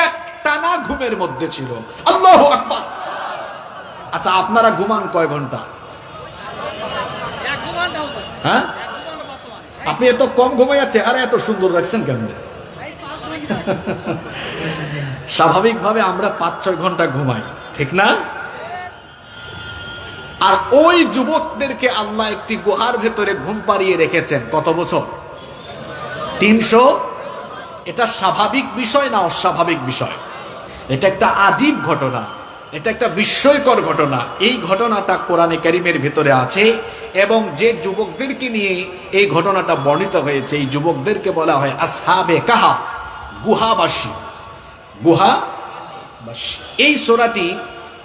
একটানা ঘুমের মধ্যে ছিল। আল্লাহু আকবার। আচ্ছা, আপনারা ঘুমান কয় ঘন্টা? হ্যাঁ, আপনি এত কম ঘুমাইয়াছে আর এত সুন্দর রাখছেন কেন? স্বাভাবিকভাবে আমরা 5-6 ঘন্টা ঘুমাই, ঠিক না? আর ওই যুবকদেরকে আল্লাহ একটি গুহার ভেতরে ঘুম পাড়িয়ে রেখেছেন কত বছর? 300। এটা স্বাভাবিক বিষয় না অস্বাভাবিক বিষয়? এটা একটা আজীব ঘটনা, এটা একটা বিস্ময়কর ঘটনা। এই ঘটনাটা কোরআনে কারীমের ভিতরে আছে, এবং যে যুবকদেরকে নিয়ে এই ঘটনাটা বর্ণিত হয়েছে, এই যুবকদেরকে বলা হয় আসহাবে কাহাফ, গুহাবাসী। গুহাবাসী। এই সূরাটি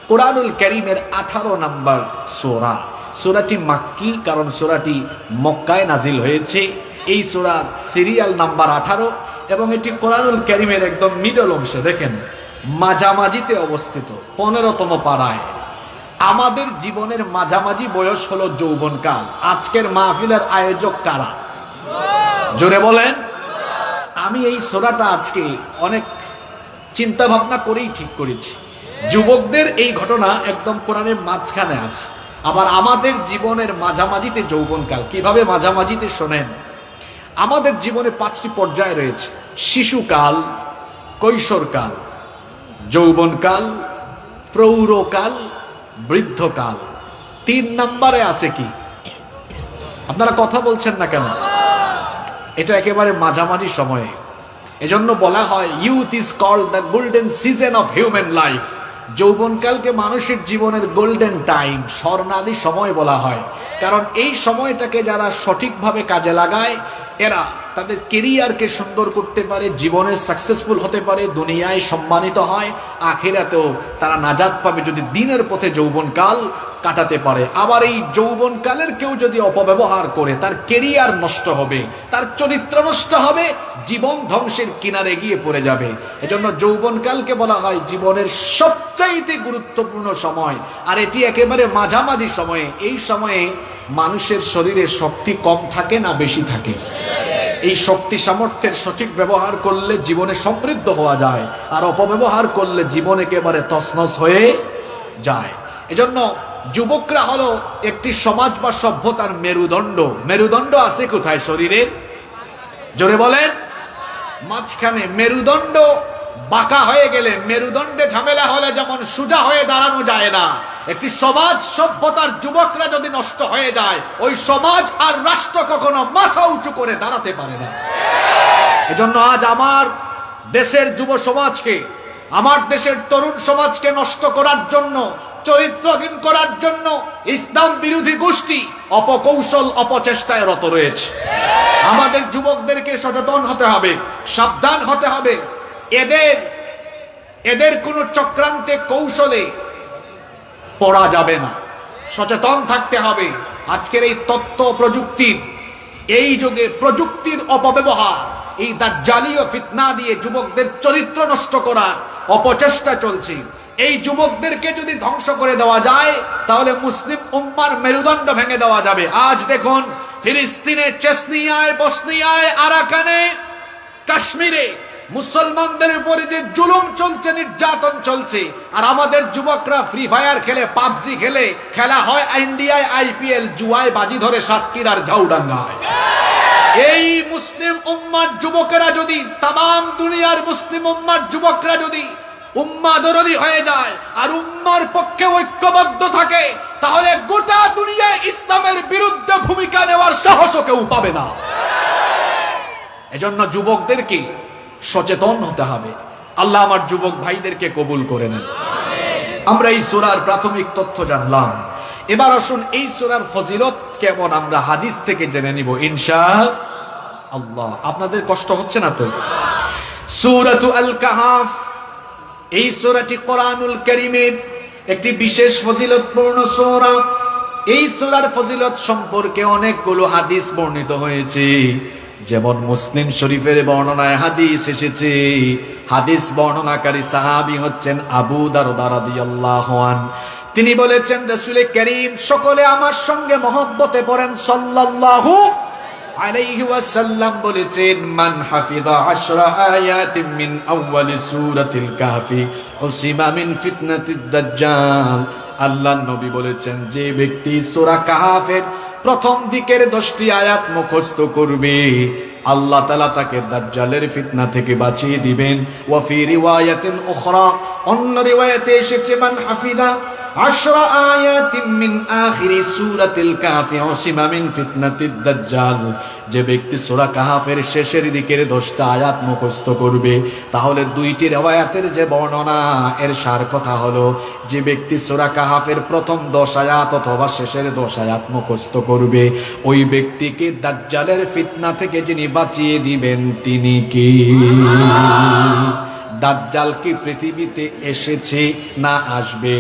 কোরআনুল কারীমের 18 নম্বর সূরা। সূরাটি মাক্কি, কারণ সূরাটি মক্কায় নাজিল হয়েছে। এই সূরার সিরিয়াল নাম্বার 18, এবং এটি কোরআনুল কারীমের একদম মিডল অংশে, দেখেন মাঝামাঝিতে অবস্থিত, 15তম পারায়। আমাদের জীবনের মাঝামাঝি বয়স হলো যৌবনকাল। আজকের মাহফিলের আয়োজক কারা? জোরে বলেন। আমি এই সূরাটা আজকে অনেক চিন্তা ভাবনা করেই ঠিক করেছি। যুবকদের এই ঘটনা একদম কোরআনের মাঝখানে আছে, আবার আমাদের জীবনের মাঝামাঝিতে যৌবনকাল। কিভাবে মাঝামাঝিতে? শোনেন, আমাদের জীবনে 5টি পর্যায় রয়েছে: শিশুকাল, কৈশোরকাল, যৌবনকাল, প্রৌঢ়কাল, বৃদ্ধকাল। 3 নম্বরে আছে কি? আপনারা কথা বলছেন না কেন? এটা একেবারে মাঝামাঝি সময়ে। এজন্য বলা হয় youth is called the golden season of human life. যৌবনকালকে মানুষের জীবনের গোল্ডেন টাইম, স্বর্ণালী সময় বলা হয়। কারণ এই সময়টাকে যারা সঠিকভাবে কাজে লাগায় এরা তাদের কেরিয়ারকে সুন্দর করতে পারে, জীবনে সাকসেসফুল হতে পারে, দুনিয়ায় সম্মানিত হয়, আখিরাতেও তারা নাজাত পাবে যদি দিনের পথে যৌবনকাল কাটাতে পারে। আবার এই যৌবনকালের কেউ যদি অপব্যবহার করে তার কেরিয়ার নষ্ট হবে, তার চরিত্র নষ্ট হবে, জীবন ধ্বংসের কিনারে গিয়ে পড়ে যাবে। এজন্য যৌবনকালকে বলা হয় জীবনের সবচাইতে গুরুত্বপূর্ণ সময়, আর এটি একেবারে মাঝামাঝি সময়ে। এই সময়ে মানুষের শরীরে শক্তি কম থাকে না বেশি থাকে। এই শক্তি সামর্থ্যের সঠিক ব্যবহার করলে জীবনে সমৃদ্ধ হওয়া যায়, আর অপব্যবহার করলে জীবন একেবারে তছনছ হয়ে যায়। এজন্য যুবকরা হলো একটি সমাজ বা সভ্যতার মেরুদণ্ড। মেরুদণ্ড আছে কোথায় শরীরের? জোরে বলেন। মাঝখানে। মেরুদণ্ড বাঁকা হয়ে গেলে, মেরুদণ্ডে ঝামেলা হলে যেমন সোজা হয়ে দাঁড়ানো যায় না, একটি সমাজ সভ্যতার যুবকরা যদি নষ্ট হয়ে যায়, ওই সমাজ আর রাষ্ট্র কখনো মাথা উঁচু করে দাঁড়াতে পারে না। এজন্য আজ আমার দেশের যুব সমাজকে, আমার দেশের তরুণ সমাজকে নষ্ট করার জন্য, চরিত্রহীন করার জন্য ইসলাম বিরোধী গোষ্ঠী অপকৌশল অপচেষ্টায় রত রয়েছে। আমাদের যুবকদেরকে সচেতন হতে হবে, সাবধান হতে হবে। এদের কোনো চক্রান্তে কৌশলে পড়া যাবে না, সচেতন থাকতে হবে। আজকের এই তথ্য প্রযুক্তির এই যুগে প্রযুক্তির অপব্যবহার, এই দাজ্জালীয় ফিতনা দিয়ে যুবকদের চরিত্র নষ্ট করার অপচেষ্টা চলছে। এই যুবকদেরকে যদি ধ্বংস করে দেওয়া যায় তাহলে মুসলিম উম্মার মেরুদণ্ড ভেঙে দেওয়া যাবে। আজ দেখুন ফিলিস্তিনে, চেচনিয়ায়, বসনিয়ায়, আরাকানে, কাশ্মীরে মুসলমানদের উপরে যে জুলুম চলছে, নির্যাতন চলছে, আর আমাদের যুবকরা ফ্রি ফায়ার খেলে, পাবজি খেলে, খেলা হয় ইন্ডিয়ায় IPL, জুয়ায় বাজি ধরে সাতক্ষীরার ঝাউডাঙ্গায়। এই মুসলিম উম্মার যুবকেরা যদি, তাম দুনিয়ার মুসলিম উম্মার যুবকরা যদি উম্মা দরদি হয়ে যায় আর উম্মার পক্ষে ঐক্যবদ্ধ থাকে, তাহলে গোটা দুনিয়ায় ইসলামের বিরুদ্ধে ভূমিকা নেওয়ার সাহসও কেউ পাবে না। এজন্য যুবকদেরকে সচেতন হতে হবে। আল্লাহ আমার যুবক ভাইদেরকে কবুল করে নেন। আমরা এই সূরার প্রাথমিক তথ্য জানলাম। এবার আসুন এই সূরার ফজিলত কেমন আমরা হাদিস থেকে জেনে নিব ইনশাআল্লাহ। আপনাদের কষ্ট হচ্ছে না তো? সূরাতু আল কাহাফ, এই সূরাটি কোরআনুল কারীমের একটি বিশেষ ফজিলতপূর্ণ সূরা। এই সূরার ফজিলত সম্পর্কে অনেকগুলো হাদিস বর্ণিত হয়েছে। যেমন মুসলিম শরীফের বর্ণনায় হাদিস এসেছে, হাদিস বর্ণনাকারী সাহাবী হচ্ছেন আবু দারদা রাদিয়াল্লাহু আনহু। তিনি বলেছেন, রাসূল করিম সকলে আমার সঙ্গে মহব্বতে পড়েন, সাল্লাল্লাহু আলাইহি ওয়াসাল্লাম বলেছেন, মান হাফিযা 10 আয়াতিন মিন আউয়ালি সূরাতিল কাহফি উসিমা মিন ফিতনাতিদ দাজ্জাল। আল্লাহর নবী বলেছেন, যে ব্যক্তি সূরা কাহফের প্রথম দিকের 10টি আয়াত মুখস্থ করবে, আল্লাহ তাআলা তাকে দাজ্জালের ফিতনা থেকে বাঁচিয়ে দিবেন। ওয়া ফি রিওয়ায়াতিন উখরা, অন্য রিওয়ায়াতে এসেছে, মান হাফিযা 10 আয়াতিন মিন আখিরি সূরাতিল কাহফি উসিমা মিন ফিতনাতিদ দাজ্জাল। যে ব্যক্তি সূরা কাহফের শেষের দিকের 10টা আয়াত মুখস্থ করবে, তাহলে দুইটি রিওয়ায়াতের যে বর্ণনা, এর সার কথা হলো, যে ব্যক্তি সূরা কাহফের প্রথম 10 আয়াত অথবা শেষের 10 আয়াত মুখস্থ করবে, ওই ব্যক্তিকে দাজ্জালের ফিতনা থেকে যিনি বাঁচিয়ে দিবেন তিনি কি? দাজ্জাল কি পৃথিবীতে এসেছে না আসবে?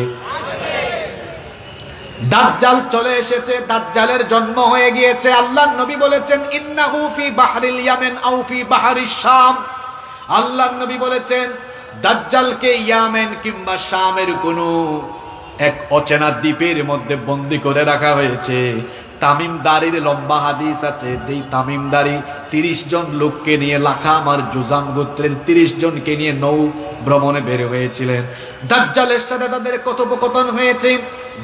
দাজ্জাল চলে এসেছে, দাজ্জালের জন্ম হয়ে গিয়েছে। আল্লাহর নবী বলেছেন, ইন্নাহু ফি বাহরিল ইয়ামেন আও ফি বাহরিশ শাম। আল্লাহর নবী বলেছেন, দাজ্জালকে ইয়ামেন কিংবা শামের কোনো এক অচেনা দ্বীপের মধ্যে বন্দী করে রাখা হয়েছে। তামিমদারির লম্বা হাদিস আছে, যেই তামিমদারি 30 জন লোককে নিয়ে, লাখাম আর জুজাম গোত্রের 30 জনকে নিয়ে নৌ ভ্রমণে বের হয়েছিলেন। দাজ্জালের সাথে তাদের কথোপকথন হয়েছে।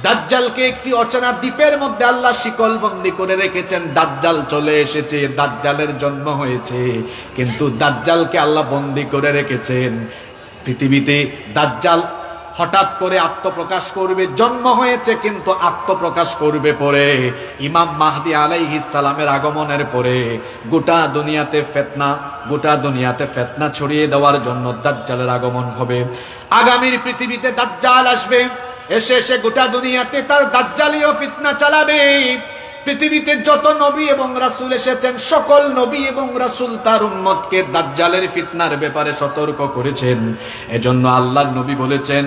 দাজ্জালকে একটি অচেনা দ্বীপের মধ্যে আল্লাহ শিকল বন্দী করে রেখেছেন। দাজ্জাল চলে এসেছে, দাজ্জালের জন্ম হয়েছে, কিন্তু দাজ্জালকে আল্লাহ বন্দী করে রেখেছেন পৃথিবীতে। দাজ্জাল হঠাৎ করে আত্মপ্রকাশ করবে, জন্ম হয়েছে কিন্তু আত্মপ্রকাশ করবে পরে। ইমাম মাহদি আলাইহিস সালামের আগমনের পরে গোটা দুনিয়াতে ফিতনা ছড়িয়ে দেওয়ার জন্য দাজ্জালের আগমন হবে। আগামীর পৃথিবীতে দাজ্জাল আসবে, এসে গোটা দুনিয়াতে তার দাজ্জালীয় ফিতনা চালাবে। পৃথিবীতে যত নবী এবং রাসূল এসেছেন সকল নবী এবং রাসূল তার উম্মতকে দাজ্জালের ফিতনার ব্যাপারে সতর্ক করেছেন। এজন্য আল্লাহর নবী বলেছেন,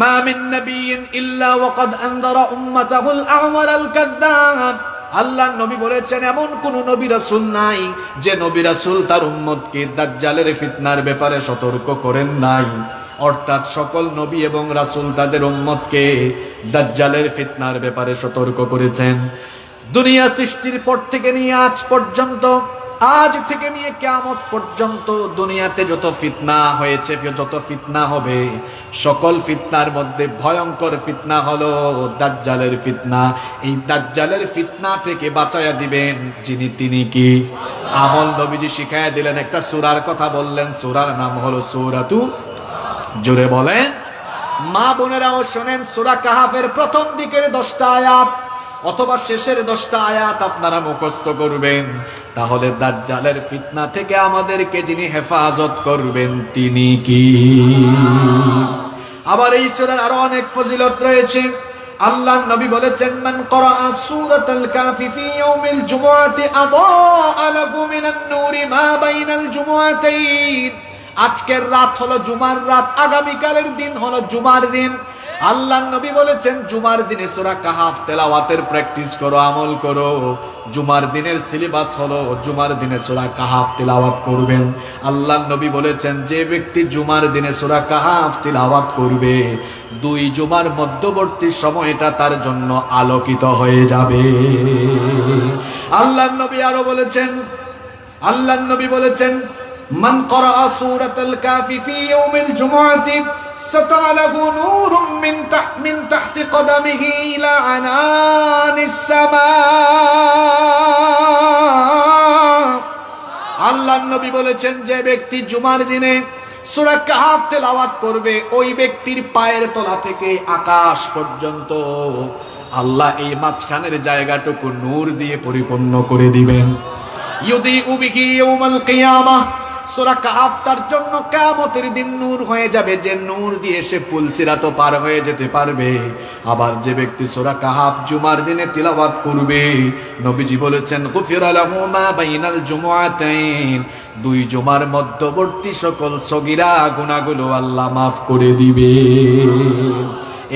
মা মিন নাবিয়্যিন ইল্লা ওয়াকাদ আনযারা উম্মাতাহুল আ'ওয়ারাল কাযযাব। আল্লাহর নবী বলেছেন, এমন কোন নবী রাসূল নাই যে নবী রাসূল তার উম্মতকে দাজ্জালের ফিতনার ব্যাপারে সতর্ক করেন নাই। অর্থাৎ সকল নবী এবং রাসূল তাদের উম্মতকে দাজ্জালের ফিতনার ব্যাপারে সতর্ক করেছেন। দুনিয়া সৃষ্টির পর থেকে নিয়ে আজ পর্যন্ত, আজ থেকে নিয়ে কিয়ামত পর্যন্ত দুনিয়াতে যত ফিতনা হয়েছে, যত ফিতনা হবে, সকল ফিতনার মধ্যে ভয়ঙ্কর ফিতনা হলো দাজ্জালের ফিতনা। এই দাজ্জালের ফিতনা থেকে বাঁচায়া দিবেন যিনি, তিনি কি? আমল নবীজি শিখায়া দিলেন। একটা সূরার কথা বললেন, সূরার নাম হলো সূরাতু, জোরে বলেন মা বোনেরাও শোনেন, সূরা কাহাফের প্রথম দিকের 10টা আয়াত অথবা শেষের 10টা আয়াত আপনারা মুখস্থ করবেন, তাহলে দাজ্জালের ফিতনা থেকে আমাদেরকে যিনি হেফাজত করবেন তিনি কি? আবার এই সূরার আরো অনেক ফজিলত রয়েছে। আল্লাহর নবী বলেছেন, মান ক্বরাআ সূরাতাল কাফি ফি ইয়াউমিল জুমআতি আদাআ লাহু মিনান নূরি মা বাইনাল জুমআতাইন। আজকের রাত হলো জুমার রাত, আগামীকালের দিন হলো জুমার দিন। আল্লাহর নবী বলেছেন, জুমার দিনে সূরা কাহাফ তেলাওয়াতের প্র্যাকটিস করো, আমল করো। জুমার দিনের সিলেবাস হলো জুমার দিনে সূরা কাহাফ তেলাওয়াত করবেন। আল্লাহর নবী বলেছেন, যে ব্যক্তি জুমার দিনে সূরা কাহাফ তেলাওয়াত করবে, 2 জুমার মধ্যবর্তী সময়টা তার জন্য আলোকিত হয়ে যাবে। আল্লাহর নবী আরো বলেছেন, আল্লাহর নবী বলেছেন, মান ক্বরাআ সূরাতাল কাফি ফি ইয়াউমিল জুমআতি সাতাআ লাহু নূরুম মিন তাহতি কদামিহি ইলা আনানিস সামা। আল্লাহর নবী বলেছেন, যে ব্যক্তি জুমার দিনে সূরা কাহাফ তেলাওয়াত করবে, ওই ব্যক্তির পায়ের তলা থেকে আকাশ পর্যন্ত আল্লাহ এই মাঝখানের জায়গাটুকু নূর দিয়ে পরিপূর্ণ করে দিবেন। ইউদিউ বিহি ইয়াউমাল কিয়ামাহ। সূরা কাহাফ তার জন্য কিয়ামতের দিন নূর হয়ে যাবে, যে নূর দিয়ে সে পুলসিরাত পার হয়ে যেতে পারবে। আবার যে ব্যক্তি সূরা কাহাফ জুমার দিনে তিলাওয়াত করবে, নবীজি বলেছেন, গুফিরা লাহু মা বাইনাল জুমআতাইন। 2 জুমার মধ্যবর্তী সকল সগীরা গুনাহগুলো আল্লাহ মাফ করে দিবে।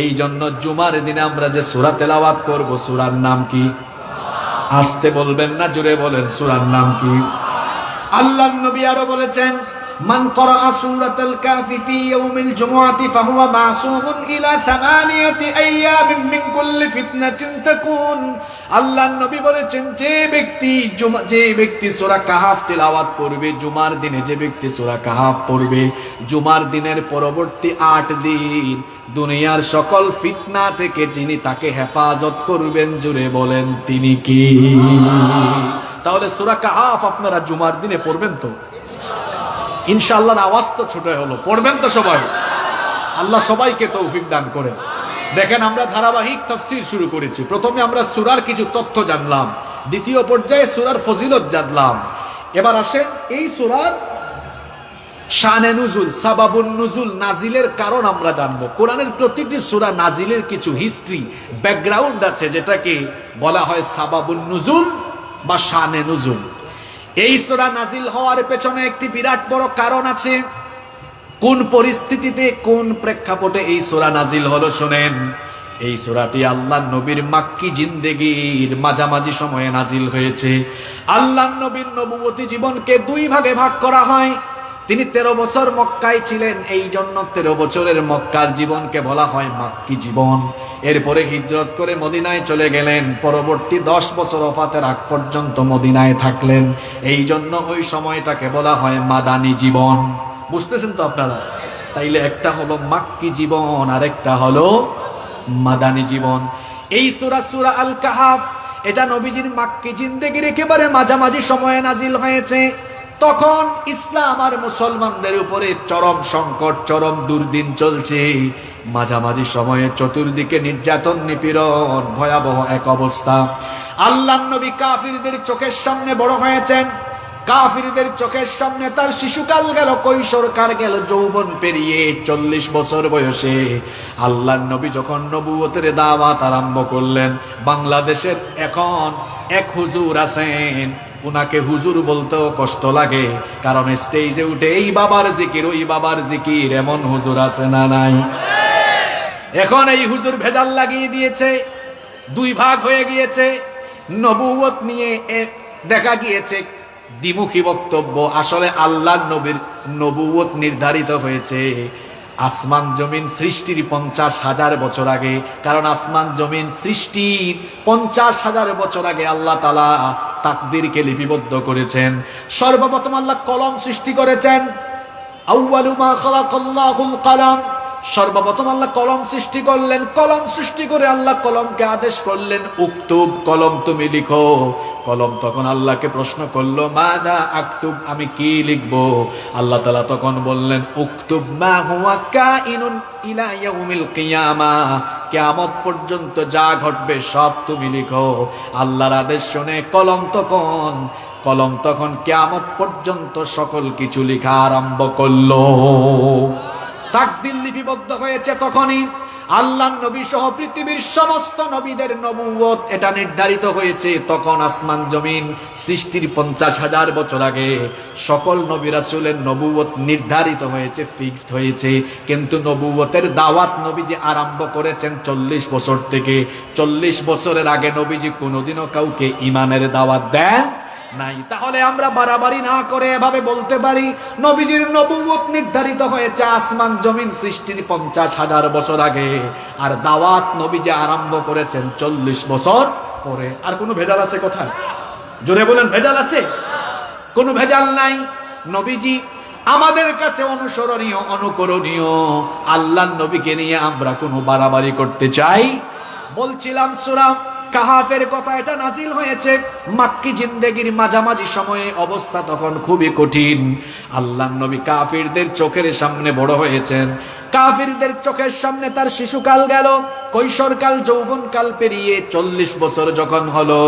এই জন্য জুমার দিনে আমরা যে সূরা তেলাওয়াত করব, সূরার নাম কি? আস্তে বলবেন না, জোরে বলেন, সূরার নাম কি? আল্লাহর নবী আরো বলেছেন, মান ক্বরাআ সূরাতাল কাফি ফি ইয়াউমিল জুমআতি ফাহুয়া মাসুমুন ইলা 8 আইয়ামিন মিন কুল্লি ফিতনাতিন তাকুন। আল্লাহর নবী বলেছেন, যে ব্যক্তি সূরা কাহাফ তেলাওয়াত করবে জুমার দিনে, যে ব্যক্তি সূরা কাহাফ পড়বে জুমার দিনের পরবর্তী 8 দিন দুনিয়ার সকল ফিতনা থেকে যিনি তাকে হেফাজত করবেন, জুড়ে বলেন তিনি কি? তাহলে সূরা কাহাফ আপনারা জুমার দিনে পড়বেন তো ইনশাআল্লাহ। আওয়াজ তো ছোট হলো, পড়বেন তো সবাই? আল্লাহ সবাইকে তৌফিক দান করেন। দেখেন, আমরা ধারাবাহিক তাফসীর শুরু করেছি। প্রথমে আমরা সূরার কিছু তথ্য জানলাম, দ্বিতীয় পর্যায়ে সূরার ফজিলত জানলাম। এবার আসেন এই সূরার শানে নুজুল, সাবাবুন নুজুল, নাজিলের কারণ আমরা জানবো। কোরআনের প্রতিটি সূরা নাজিলের কিছু হিস্ট্রি, ব্যাকগ্রাউন্ড আছে, যেটাকে বলা হয় সাবাবুন নুজুল বা শানে নুজুল। এই সূরা নাজিল হওয়ার পেছনে একটি বিরাট বড় কারণ আছে। কোন পরিস্থিতিতে, কোন প্রেক্ষাপটে এই সূরা নাজিল হলো শুনেন। এই সূরাটি আল্লাহর নবীর মাক্কি জিন্দেগীর মাঝামাঝি সময়ে নাজিল হয়েছে। আল্লাহর নবীর নবুয়তি জীবনকে 2 ভাগে ভাগ করা হয়। তিনি 13 বছর মক্কায় ছিলেন, এই জন্য 13 বছরের মক্কার জীবনকে বলা হয় মাক্কি জীবন। এরপরে হিজরত করে মদিনায় চলে গেলেন, পরবর্তী 10 বছর ওফাতের আগ পর্যন্ত মদিনায় থাকলেন, এই জন্য ওই সময়টাকে বলা হয় মাদানী জীবন। বুঝতেছেন তো আপনারা? তাইলে একটা হলো মাক্কি জীবন আর একটা হলো মাদানী জীবন। এই সূরা আল কাহাফ, এটা নবীজির মাক্কি জিন্দেগির একেবারে মাঝামাঝি সময়ে নাজিল হয়েছে। তখন ইসলাম আর মুসলমানদের উপরে চরম সংকট, চরম দুর্দিন চলছে। মাঝামাঝি সময়ে চতুর্দিকে নির্যাতন, নিপীড়ন, ভয়াবহ এক অবস্থা। আল্লাহর নবী কাফিরদের চোখের সামনে বড় হয়েছেন, কাফিরদের চোখের সামনে তার শিশুকাল গেল, কৈশোরকাল গেল, যৌবন পেরিয়ে 40 বছর বয়সে আল্লাহর নবী যখন নবুয়তের দাওয়াত আরম্ভ করলেন। বাংলাদেশের এখন এক হুজুর আছেন, উনাকে হুজুর বলতেও কষ্ট লাগে, কারণ স্টেজে উঠে এই বাবার জিকির ওই বাবার জিকির, এমন হুজুর আছে না নাই? এখন এই হুজুর ভেজাল লাগিয়ে দিয়েছে, দুই ভাগ হয়ে গিয়েছে। নবুয়ত নিয়ে দেখা গিয়েছে দ্বিমুখী বক্তব্য। আসলে আল্লাহর নবীর নবুয়ত নির্ধারিত হয়েছে আসমান জমিন সৃষ্টির 50,000 বছর আগে, কারণ আসমান জমিন সৃষ্টির 50,000 বছর আগে আল্লাহ তাআলা তাকদীরকে লিপিবদ্ধ করেছেন। সর্বপ্রথম আল্লাহ কলম সৃষ্টি করেছেন। আউয়ালু মা খালাকাল্লাহুল কলম, সর্বপ্রথম আল্লাহ কলম সৃষ্টি করলেন। কলম সৃষ্টি করে আল্লাহ কলমকে আদেশ করলেন, উক্তুব, কলম তুমি লিখো। কলম তখন আল্লাহকে প্রশ্ন করলো, মাযা আকতুব, আমি কি লিখবো? আল্লাহ তাআলা তখন বললেন, উক্তুব মা হুয়া কাইনুন ইলা ইয়াউমিল কিয়ামাহ, কিয়ামত পর্যন্ত যা ঘটবে সব তুমি লিখো। আল্লাহর আদেশ শুনে কলম তখন কিয়ামত পর্যন্ত সকল কিছু লেখা আরম্ভ করলো। তাকদীর লিপিবদ্ধ হয়েছে তখনই। আল্লাহর নবী সহ পৃথিবীর সমস্ত নবীদের নবুয়ত এটা নির্ধারিত হয়েছে তখন আসমান জমিন সৃষ্টির 50,000 বছর আগে। সকল নবী রাসূলের নবুয়ত নির্ধারিত হয়েছে, ফিক্সড হয়েছে। কিন্তু নবুয়তের দাওয়াত নবীজি আরম্ভ করেছেন 40 বছর থেকে। 40 বছরের আগে নবীজি কোনোদিনও কাউকে ঈমানের দাওয়াত দেন নাই। তাহলে আমরা বাড়াবাড়ি না করে এভাবে বলতে পারি, নবীজির নবুয়ত নির্ধারিত হয়েছে আসমান জমিন সৃষ্টির 50,000 বছর আগে, আর দাওয়াত নবীজি আরম্ভ করেছেন 40 বছর পরে। আর কোনো ভেজাল আছে কোথায়? জোরে বলেন, ভেজাল আছে? কোনো ভেজাল নাই। নবীজি আমাদের কাছে অনুসরণীয়, অনুকরণীয়। আল্লাহর নবীকে নিয়ে আমরা কোনো বাড়াবাড়ি করতে চাই? বলছিলাম সূরা কাহাফের কথা, এটা নাজিল হয়েছে মাক্কি জিন্দেগির মাঝামাঝি সময়ে। অবস্থা তখন খুবই কঠিন। আল্লাহর নবী কাফিরদের চোখের সামনে বড় হয়েছেন। কাফিরদের চোখের সামনে তার শিশুকাল গেল, কৈশোরকাল, যৌবনকাল পেরিয়ে 40 বছর যখন হলো,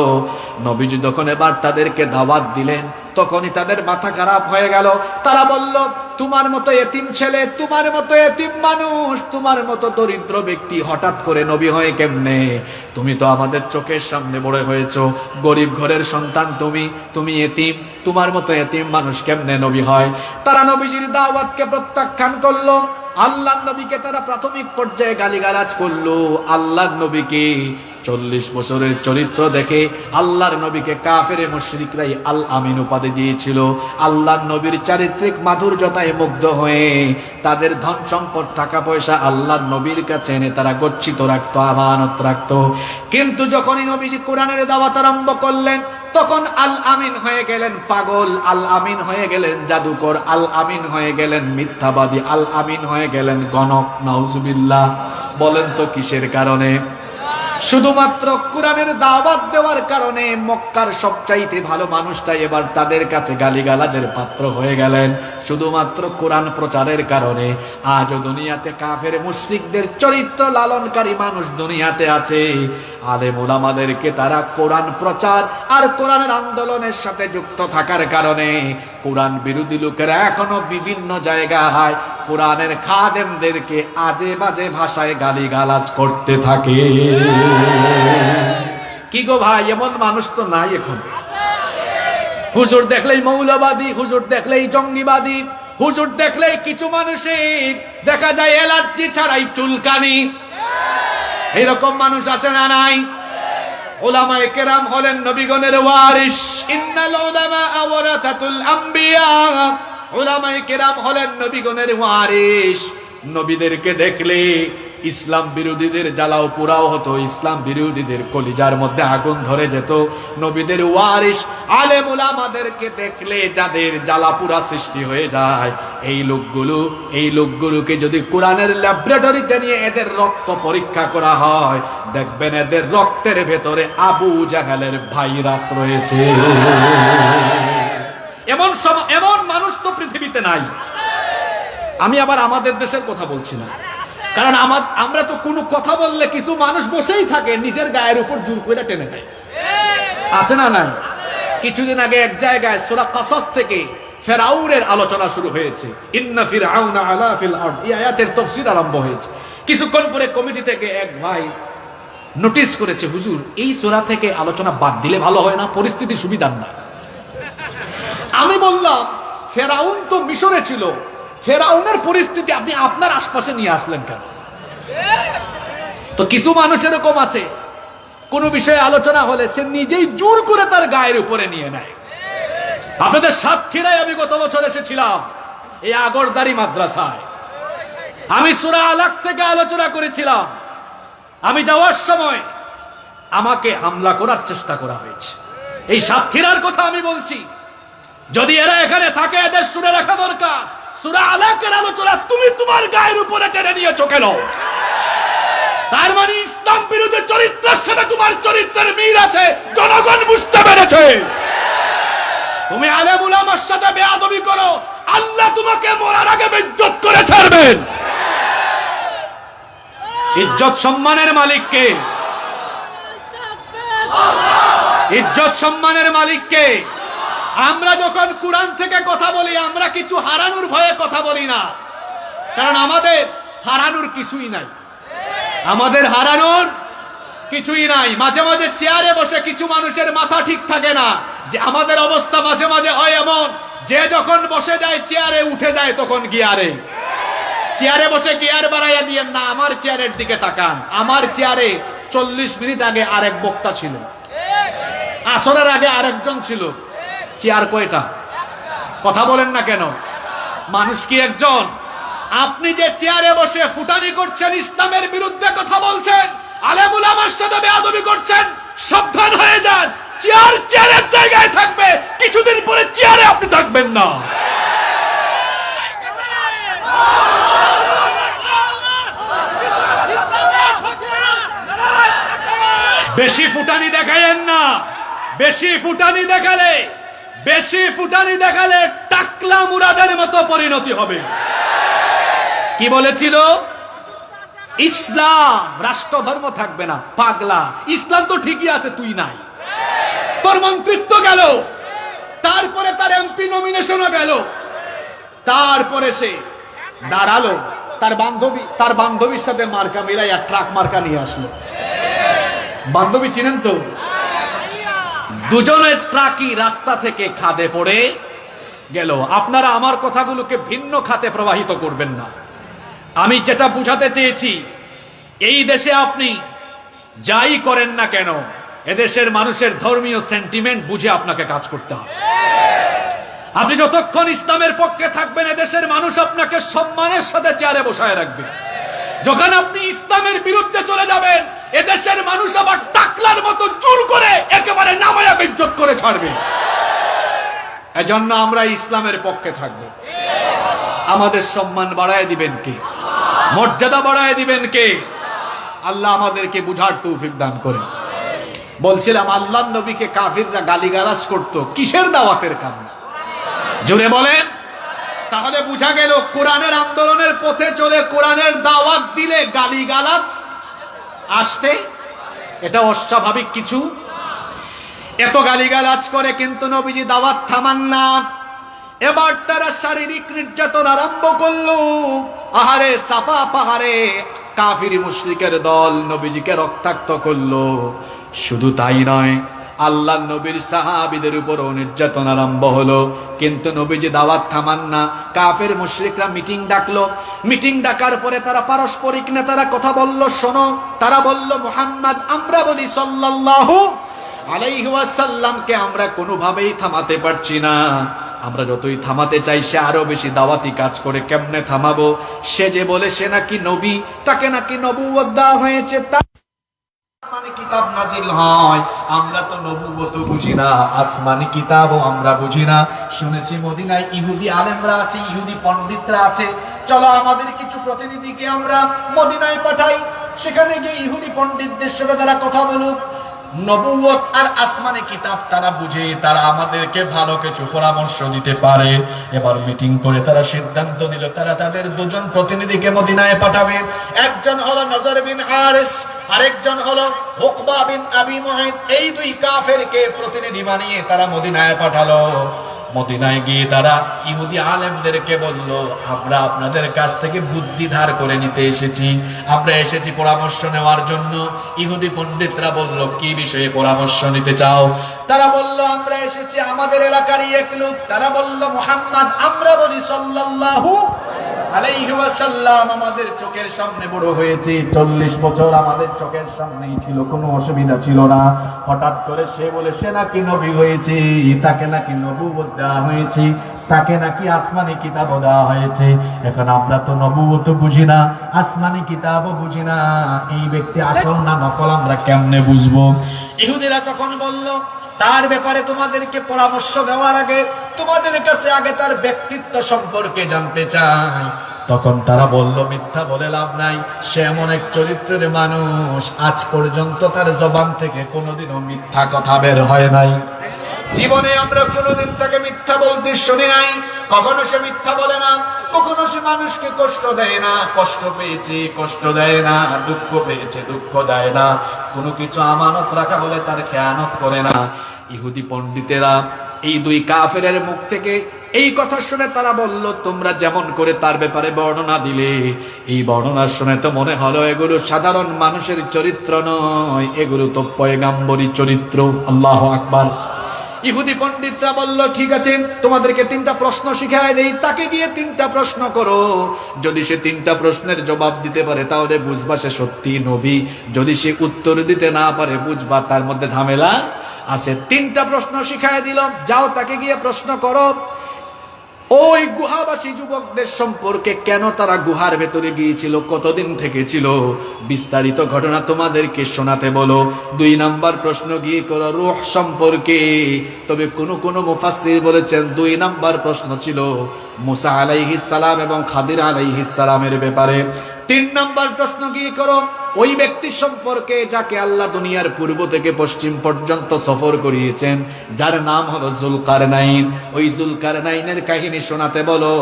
নবীজি যখন এবার তাদেরকে দাওয়াত দিলেন, তখনই তাদের মাথা খারাপ হয়ে গেল। তারা বলল, তোমার মতো এতিম ছেলে, তোমার মতো এতিম মানুষ, তোমার মতো দরিদ্র ব্যক্তি হঠাৎ করে নবী হয় কেমনে? তুমি তো আমাদের চোখের সামনে বড় হয়েছো, গরিব ঘরের সন্তান, তুমি এতিম, তোমার মতো এতিম মানুষ কেমনে নবী হয়? তারা নবীজির দাওয়াতকে প্রত্যাখ্যান করলো। আল্লাহর নবীকে তারা প্রাথমিক পর্যায়ে গালিগালাজ করলো। আল্লাহর নবীকে 40 বছরের চরিত্র দেখে আল্লাহর নবীকে কাফের মুশরিকরাই আল আমিন উপাধি দিয়েছিল। আল্লাহর নবীর চারিত্রিক মাধুর্যতায় মুগ্ধ হয়ে তাদের ধন সম্পদ, টাকা পয়সা আল্লাহর নবীর কাছে এনে তারা গচ্ছিত রাখতো, আমানত রাখতো। কিন্তু যখনই নবীজি কোরআনের দাওয়াত আরম্ভ করলেন, তখন আল আমিন হয়ে গেলেন পাগল, আল আমিন হয়ে গেলেন জাদুকর, আল আমিন হয়ে গেলেন মিথ্যাবাদী, আল আমিন হয়ে গেলেন গণক। নাউজুবিল্লাহ। বলেন তো কিসের কারণে? শুধুমাত্র কোরআনের দাওয়াত দেওয়ার কারণে মক্কার সবচাইতে ভালো মানুষটাই এবার তাদের কাছে গালিগালাজের পাত্র হয়ে গেলেন। শুধুমাত্র কোরআন প্রচারের কারণে আজও দুনিয়াতে কাফের মুশরিকদের চরিত্র লালনকারী মানুষ দুনিয়াতে আছে। আলেম উলামাদেরকে তারা কোরআন প্রচার আর কোরআনের আন্দোলনের সাথে যুক্ত থাকার কারণে কোরআন বিরোধী লোকেরা এখনো বিভিন্ন জায়গায় কোরআনের খাদেমদেরকে আজে বাজে ভাষায় গালিগালাজ করতে থাকে। কি গো ভাই, এমন মানুষ তো নাই এখন। হুজুর দেখলেই মৌলবাদী, হুজুর দেখলেই জঙ্গিবাদী, হুজুর দেখলেই কিছু মানুষের দেখা যায় অ্যালার্জি ছাড়াই চুলকানি। এরকম মানুষ আছে না নাই? উলামায়ে কেরাম হলেন নবীগণের ওয়ারিস। ইন্নাল উলামা ওয়ারাসাতুল আম্বিয়া। উলামায়ে কেরাম হলেন নবীগণের ওয়ারিস। নবীদেরকে দেখলে ইসলাম বিরোধীদের জ্বালাও পোড়াও হতো, ইসলাম বিরোধীদের কলিজার মধ্যে আগুন ধরে যেত। নবীদের ওয়ারিস আলেম উলামাদেরকে দেখলে যাদের জ্বালা পোড়া সৃষ্টি হয়ে যায়, এই লোকগুলোকে যদি কোরআনের ল্যাবরেটরিতে নিয়ে এদের রক্ত পরীক্ষা করা হয়, দেখবেন এদের রক্তের ভেতরে আবু জাহেলের ভাইরাস রয়েছে। এমন মানুষ তো পৃথিবীতে নাই। আমি আবার আমাদের দেশের কথা বলছি না, কারণ আমরা তো কোনো কথা বললে কিছু মানুষ বসেই থাকে, নিজের গায়ের উপর জোর করে টেনে নেয়। আছে না নাই? কিছুদিন আগে এক জায়গায় সূরা কাসাস থেকে ফেরাউনের আলোচনা শুরু হয়েছে। ইন্না ফিরআউনা আলা ফিল আরদ, এই আয়াতের তাফসীর আরম্ভ হয়েছে। কিছুক্ষণ পরে কমিটি থেকে এক ভাই নোটিস করেছে, হুজুর এই সূরা থেকে আলোচনা বাদ দিলে ভালো হয় না, পরিস্থিতি সুবিধার না। আমি বললাম ফেরাউন তো মিশরে ছিল, ফেরাউনের পরিস্থিতি আপনি আপনার আশপাশে নিয়ে আসলেন কেন? তো কিছু মানুষ এরকম আছে, কোন বিষয়ে আলোচনা হলে সে নিজেই জোর করে তার গায়ের উপরে নিয়ে নেয়। আপনাদের সাতক্ষীরায় আমি গত বছর এসেছিলাম, এই আগরদারি মাদ্রাসায় আমি সূরা আলাক থেকে আলোচনা করেছিলাম। আমি যাওয়ার সময় আমাকে হামলা করার চেষ্টা করা হয়েছে। এই সাতক্ষীরার কথা আমি বলছি, যদি এরা এখানে থাকে এদের শুনে রাখা দরকার, সূরা আলাকের আলোচনা তুমি তোমার গায়ের উপরে টেনে নিয়েছো কেন? তার মানে ইসলাম বিরোধী চরিত্রের সাথে তোমার চরিত্রের মিল আছে, জনগণ বুঝতে পেরেছে। তুমি আলেম উলামার সাথে বেয়াদবি করো, আল্লাহ তোমাকে মরার আগে বেইজ্জত করে ছাড়বেন। ইজ্জত সম্মানের মালিক কে? ইজ্জত সম্মানের মালিক কে? আমরা যখন কোরআন থেকে কথা বলি, আমরা কিছু হারানোর ভয়ে কথা বলি না, কারণ আমাদের হারানোর কিছুই নাই। আমাদের হারানোর কিছুই নাই। মাঝে মাঝে চেয়ারে বসে কিছু মানুষের মাথা ঠিক থাকে না, যে আমাদের অবস্থা মাঝে মাঝে হয় এমন, যে যখন বসে যায় চেয়ারে উঠে যায় তখন গিয়ারে। চেয়ারে বসে গিয়ার বাড়াইয়া দিয়েন না, আমার চেয়ারের দিকে তাকান। আমার চেয়ারে 40 মিনিট আগে আরেক বক্তা ছিল, আসরের আগে আরেকজন ছিল। চেয়ার কয়টা? কথা বলেন না কেন? মানুষ কি একজন? আপনি যে চেয়ারে বসে ফুটানি করছেন, ইসলামের বিরুদ্ধে কথা বলছেন, আলেম উলামার সাথে বেয়াদবি করছেন, সাবধান হয়ে যান। চেয়ার চেয়ারের জায়গায় থাকবে, কিছুদিন পরে চেয়ারে আপনি থাকবেন না। বেশি ফুটানি দেখায়েন না। বেশি ফুটানি দেখালে টাকলা মুরাদের মতো পরিণতি হবে। কি বলেছিল? ইসলাম রাষ্ট্র ধর্ম থাকবে না। পাগলা, ইসলাম তো ঠিকই আছে, তুই নাই। তোর মন্ত্রিত্ব গেল, তারপরে তার এমপি নমিনেশনও গেল, তারপরে সে দাঁড়ালো, তার বান্ধবীর সাথে মার্কা মিলাইয়া ট্রাক মার্কা নিয়ে আসলো। বান্ধবী চিনেন তো? দুজনের ট্রাকই রাস্তা থেকে খাদে পড়ে গেল। আপনারা আমার কথাগুলোকে ভিন্ন খাতে প্রবাহিত করবেন না। আমি যেটা বুঝাতে চেয়েছি, এই দেশে আপনি যাই করেন না কেন, এদেশের মানুষের ধর্মীয় সেন্টিমেন্ট বুঝে আপনাকে কাজ করতে হবে। আপনি যতক্ষণ ইসলামের পক্ষে থাকবেন, এদেশের মানুষ আপনাকে সম্মানের সাথে চেয়ারে বসায় রাখবে। যখন আপনি ইসলামের বিরুদ্ধে চলে যাবেন, এদেশের মানুষ আবার টাকলার মতো জোর করে একেবারে নামায়া বেইজ্জত করে ছাড়বে। এজন্য আমরা ইসলামের পক্ষে থাকব। আমাদের সম্মান বাড়ায় দিবেন কে? মর্যাদা বাড়ায় দিবেন কে? আল্লাহ আমাদেরকে বুঝার তৌফিক দান করেন। বলছিলাম, আল্লাহর নবীকে কাফিররা গালিগালাজ করত, কিসের দাওয়াতের কারণে? জোরে বলেন। তাহলে বুঝা গেল, কোরআনের আন্দোলনের পথে চলে কোরআনের দাওয়াত দিলে গালিগালাজ আসতে এটা অস্বাভাবিক কিছু। এত গালিগালাজ করে কিন্তু নবীজি দাওয়াত থামান না। এবার তারা শারীরিক নির্যাতন আরম্ভ করলো। আহারে সাফা পাহাড়ে কাফির মুশরিকের দল নবীজিকে রক্তাক্ত করলো। শুধু তাই নয়, আল্লাহ নবীর সাহাবীদের উপরও নির্যাতন আরম্ভ হলো, কিন্তু নবীজি দাওয়াত থামান না। কাফের মুশরিকরা মিটিং ডাকলো। মিটিং ডাকার পরে তারা পারস্পরিক নেতারা কথা বলল, শোনো। তারা বলল, মুহাম্মদ, আমরা বলি সাল্লাল্লাহু আলাইহি ওয়াসাল্লামকে আমরা কোনোভাবেই থামাতে পারছি না। আমরা যতই থামাতে চাই, সে আরো বেশি দাওয়াতি কাজ করে। কেমনে থামাবো? সে যে বলে সে নাকি নবী, তাকে নাকি নবুয়ত দেওয়া হয়েছে, আসমানি কিতাব নাজিল হয়। আমরা তো নবুয়ত বুঝি না, আসমানি কিতাবও আমরা বুঝি না। শুনেছি মদিনায় ইহুদি আলেমরা আছে, ইহুদি পণ্ডিতরা আছে। চলো আমাদের কিছু প্রতিনিধিকে আমরা মদিনায় পাঠাই, সেখানে গিয়ে ইহুদি পণ্ডিতদের সাথে তারা কথা বলুক। নবুয়ত আর আসমানি কিতাব তারা বুঝে, তারা আমাদেরকে ভালো কিছু পরামর্শ দিতে পারে। এবার মিটিং করে তারা সিদ্ধান্ত নিল তারা তাদের দুজন প্রতিনিধিকে মদিনায় পাঠাবে। একজন হলো নজর বিন হারিস, আরেকজন হলো উকবা বিন আবি মুআইত। এই দুই কাফেরকে প্রতিনিধি বানিয়ে তারা মদিনায় পাঠালো। মদিনায় গিয়ে তারা ইহুদি আলেমদেরকে বলল, আমরা আপনাদের কাছ থেকে বুদ্ধি ধার করে নিতে এসেছি, আমরা এসেছি পরামর্শ নেওয়ার জন্য। ইহুদি পণ্ডিতরা বলল, কি বিষয়ে পরামর্শ নিতে চাও? তারা বলল, আমরা এসেছি আমাদের এলাকারই এক লোক। তারা বলল, মুহাম্মদ। আমরা বলি সাল্লাল্লাহু আলাইহি ওয়াসাল্লাম আমাদের চোখের সামনে বড় হয়েছে, 40 বছর আমাদের চোখের সামনেই ছিল, কোনো অসুবিধা ছিল না। হঠাৎ করে সে বলে সে নাকি নবী হয়েছে, তাকে নাকি নবুয়ত দেওয়া হয়েছে, তাকে নাকি আসমানি কিতাব দেওয়া হয়েছে। এখন আমরা তো নবুয়ত বুঝি না, আসমানি কিতাবও বুঝি না, এই ব্যক্তি আসল না নকল আমরা কেমনে বুঝবো? ইহুদিরা তখন বলল, তার ব্যাপারে তোমাদেরকে পরামর্শ দেওয়ার আগে তোমাদের কাছে আগে তার ব্যক্তিত্ব সম্পর্কে জানতে চাই। তখন তারা বলল, মিথ্যা বলে লাভ নাই, সে এমন এক চরিত্রের মানুষ, আজ পর্যন্ত তার জবান থেকে কোনোদিনও মিথ্যা কথা বের হয় নাই। জীবনে আমরা কোনোদিন তাকে মিথ্যা বলতে শুনি নাই। কখনো সে মিথ্যা বলে না, কখনো সে মানুষকে কষ্ট দেয় না, কষ্ট পেয়েছে কষ্ট দেয় না, দুঃখ পেয়েছে দুঃখ দেয় না, কোনো কিছু আমানত রাখা হলে তার খেয়ানত করে না। ইহুদি পণ্ডিতেরা এই দুই কাফেরের মুখ থেকে এই কথা শুনে তারা বলল, তোমরা যেমন করে তার ব্যাপারে বর্ণনা দিলে, এই বর্ণনা শুনে তো মনে হলো এগুলো সাধারণ মানুষের চরিত্র নয়, এগুলো তো পয়গাম্বরী চরিত্র। আল্লাহু আকবার। ইহুদি পণ্ডিতরা বলল, ঠিক আছে, তোমাদেরকে 3টা প্রশ্ন শিখায় দেই, তাকে গিয়ে 3টা প্রশ্ন করো। যদি সে 3টা প্রশ্নের জবাব দিতে পারে তাহলে বুঝবা সে সত্যি নবী, যদি সে উত্তর দিতে না পারে বুঝবা তার মধ্যে ঝামেলা আছে। 3টা প্রশ্ন শিখায় দিল, যাও তাকে গিয়ে প্রশ্ন করো ওই গুহাবাসী যুবকদের সম্পর্কে, কেন তারা গুহার ভেতরে গিয়েছিল, কতদিন থেকে ছিল, বিস্তারিত ঘটনা তোমাদেরকে শোনাতে বলো। 2 নাম্বার প্রশ্ন গিয়ে করো রূহ সম্পর্কে, তবে কোন মুফাসসির বলেছেন 2 নাম্বার প্রশ্ন ছিল মুসা আলাইহিস সালাম এবং খাদির আলাইহিস সালামের ব্যাপারে। 3 নাম্বার প্রশ্ন গিয়ে করো ওই ব্যক্তি সম্পর্কে যাকে আল্লাহ দুনিয়ার পূর্ব থেকে পশ্চিম পর্যন্ত সফর করিয়েছেন, যার নাম হলো যুলকারনাইন। ওই যুলকারনাইনের কাহিনী শোনাতে বলো।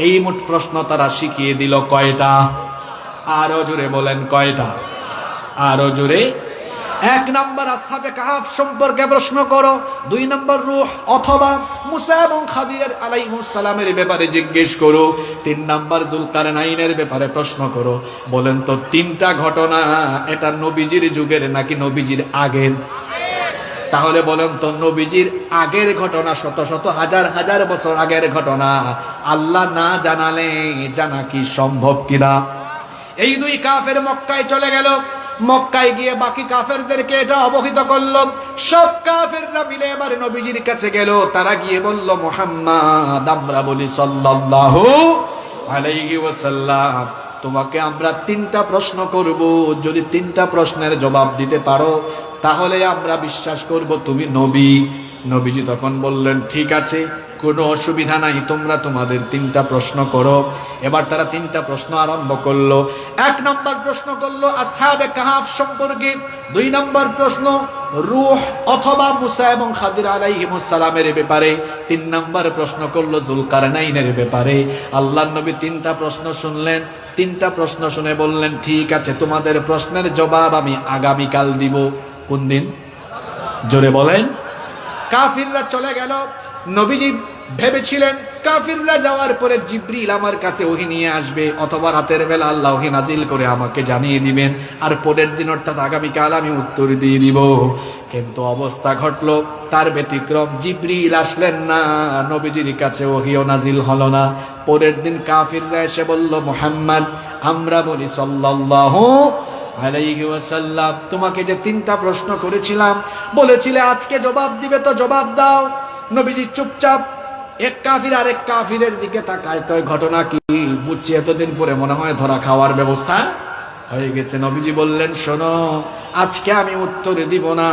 এই মোট প্রশ্ন তারা শিখিয়ে দিল কয়টা? আরো জোরে বলেন কয়টা? আরো জোরে। 1 নাম্বার আসহাবে কাহাফ সম্পর্কে প্রশ্ন করো, 2 নাম্বার রূহ অথবা মুসা এবং খাদির আলাইহিস সালামের ব্যাপারে জিজ্ঞেস করো, 3 নাম্বার যুলকারনাইনের ব্যাপারে প্রশ্ন করো। বলেন তো 3টা ঘটনা এটা নবীজির যুগের নাকি নবীজির আগের? তাহলে বলেন তো নবীজির আগের ঘটনা, শত শত হাজার হাজার বছর আগের ঘটনা আল্লাহ না জানালে জানা কি সম্ভব কিনা? এই 2 কাফের মক্কায় চলে গেল। মক্কায় গিয়ে বাকি কাফেরদেরকে এটা অবহিত করলো। সব কাফেররা মিলে এবার নবীজির কাছে গেল। তারা গিয়ে বলল, মুহাম্মদ, আমরা বলি সাল্লাল্লাহু আলাইহি ওয়াসাল্লাম, তোমাকে আমরা 3টা প্রশ্ন করব, যদি 3টা প্রশ্নের জবাব দিতে পারো তাহলে আমরা বিশ্বাস করব তুমি নবী। নবীজি তখন বললেন, ঠিক আছে, কোনো অসুবিধা নাই, তোমরা তোমাদের 3টা প্রশ্ন করো। এবার তারা 3টা প্রশ্ন আরম্ভ করলো। 1 নাম্বার প্রশ্ন করলো আসহাবে কাহাফ সম্পর্কে, 2 নাম্বার প্রশ্ন রূহ অথবা মুসা এবং খাদির আলাইহিস সালামের ব্যাপারে, 3 নাম্বার প্রশ্ন করলো যুলকারনাইনের ব্যাপারে। আল্লাহর নবী 3টা প্রশ্ন শুনলেন। 3টা প্রশ্ন শুনে বললেন, ঠিক আছে, তোমাদের প্রশ্নের জবাব আমি আগামীকাল দিব। কোন দিন? জোরে বলেন। কাফিররা চলে গেল। নবীজি ভেবেছিলেন কাফিররা যাওয়ার পরে জিবরিল আমার কাছে ওহী নিয়ে আসবে, অথবা রাতের বেলা আল্লাহ ওহী নাজিল করে আমাকে জানিয়ে দিবেন, আর পরের দিন অর্থাৎ আগামীকাল আমি উত্তর দিয়ে দিব। কিন্তু অবস্থা ঘটলো তার ব্যতিক্রম, জিবরিল আসলেন না, নবীজির কাছে ওহীও নাজিল হলো না। পরের দিন কাফিররা এসে বলল, মুহাম্মদ, আমরা বলি সাল্লাল্লাহু আলাইহি ওয়াসাল্লাম, তোমাকে যে 3টা প্রশ্ন করেছিলাম, বলেছিলে আজকে জবাব দিবে, তো জবাব দাও। নবীজি চুপচাপ। এক কাফির আরেক কাফিরের দিকে তাকায়, কয় ঘটনা কি? বুঝছি এতদিন পরে মনে হয় ধরা খাওয়ার ব্যবস্থা হয়ে গেছে। নবীজি বললেন, শোনো, আজকে আমি উত্তর দিব না,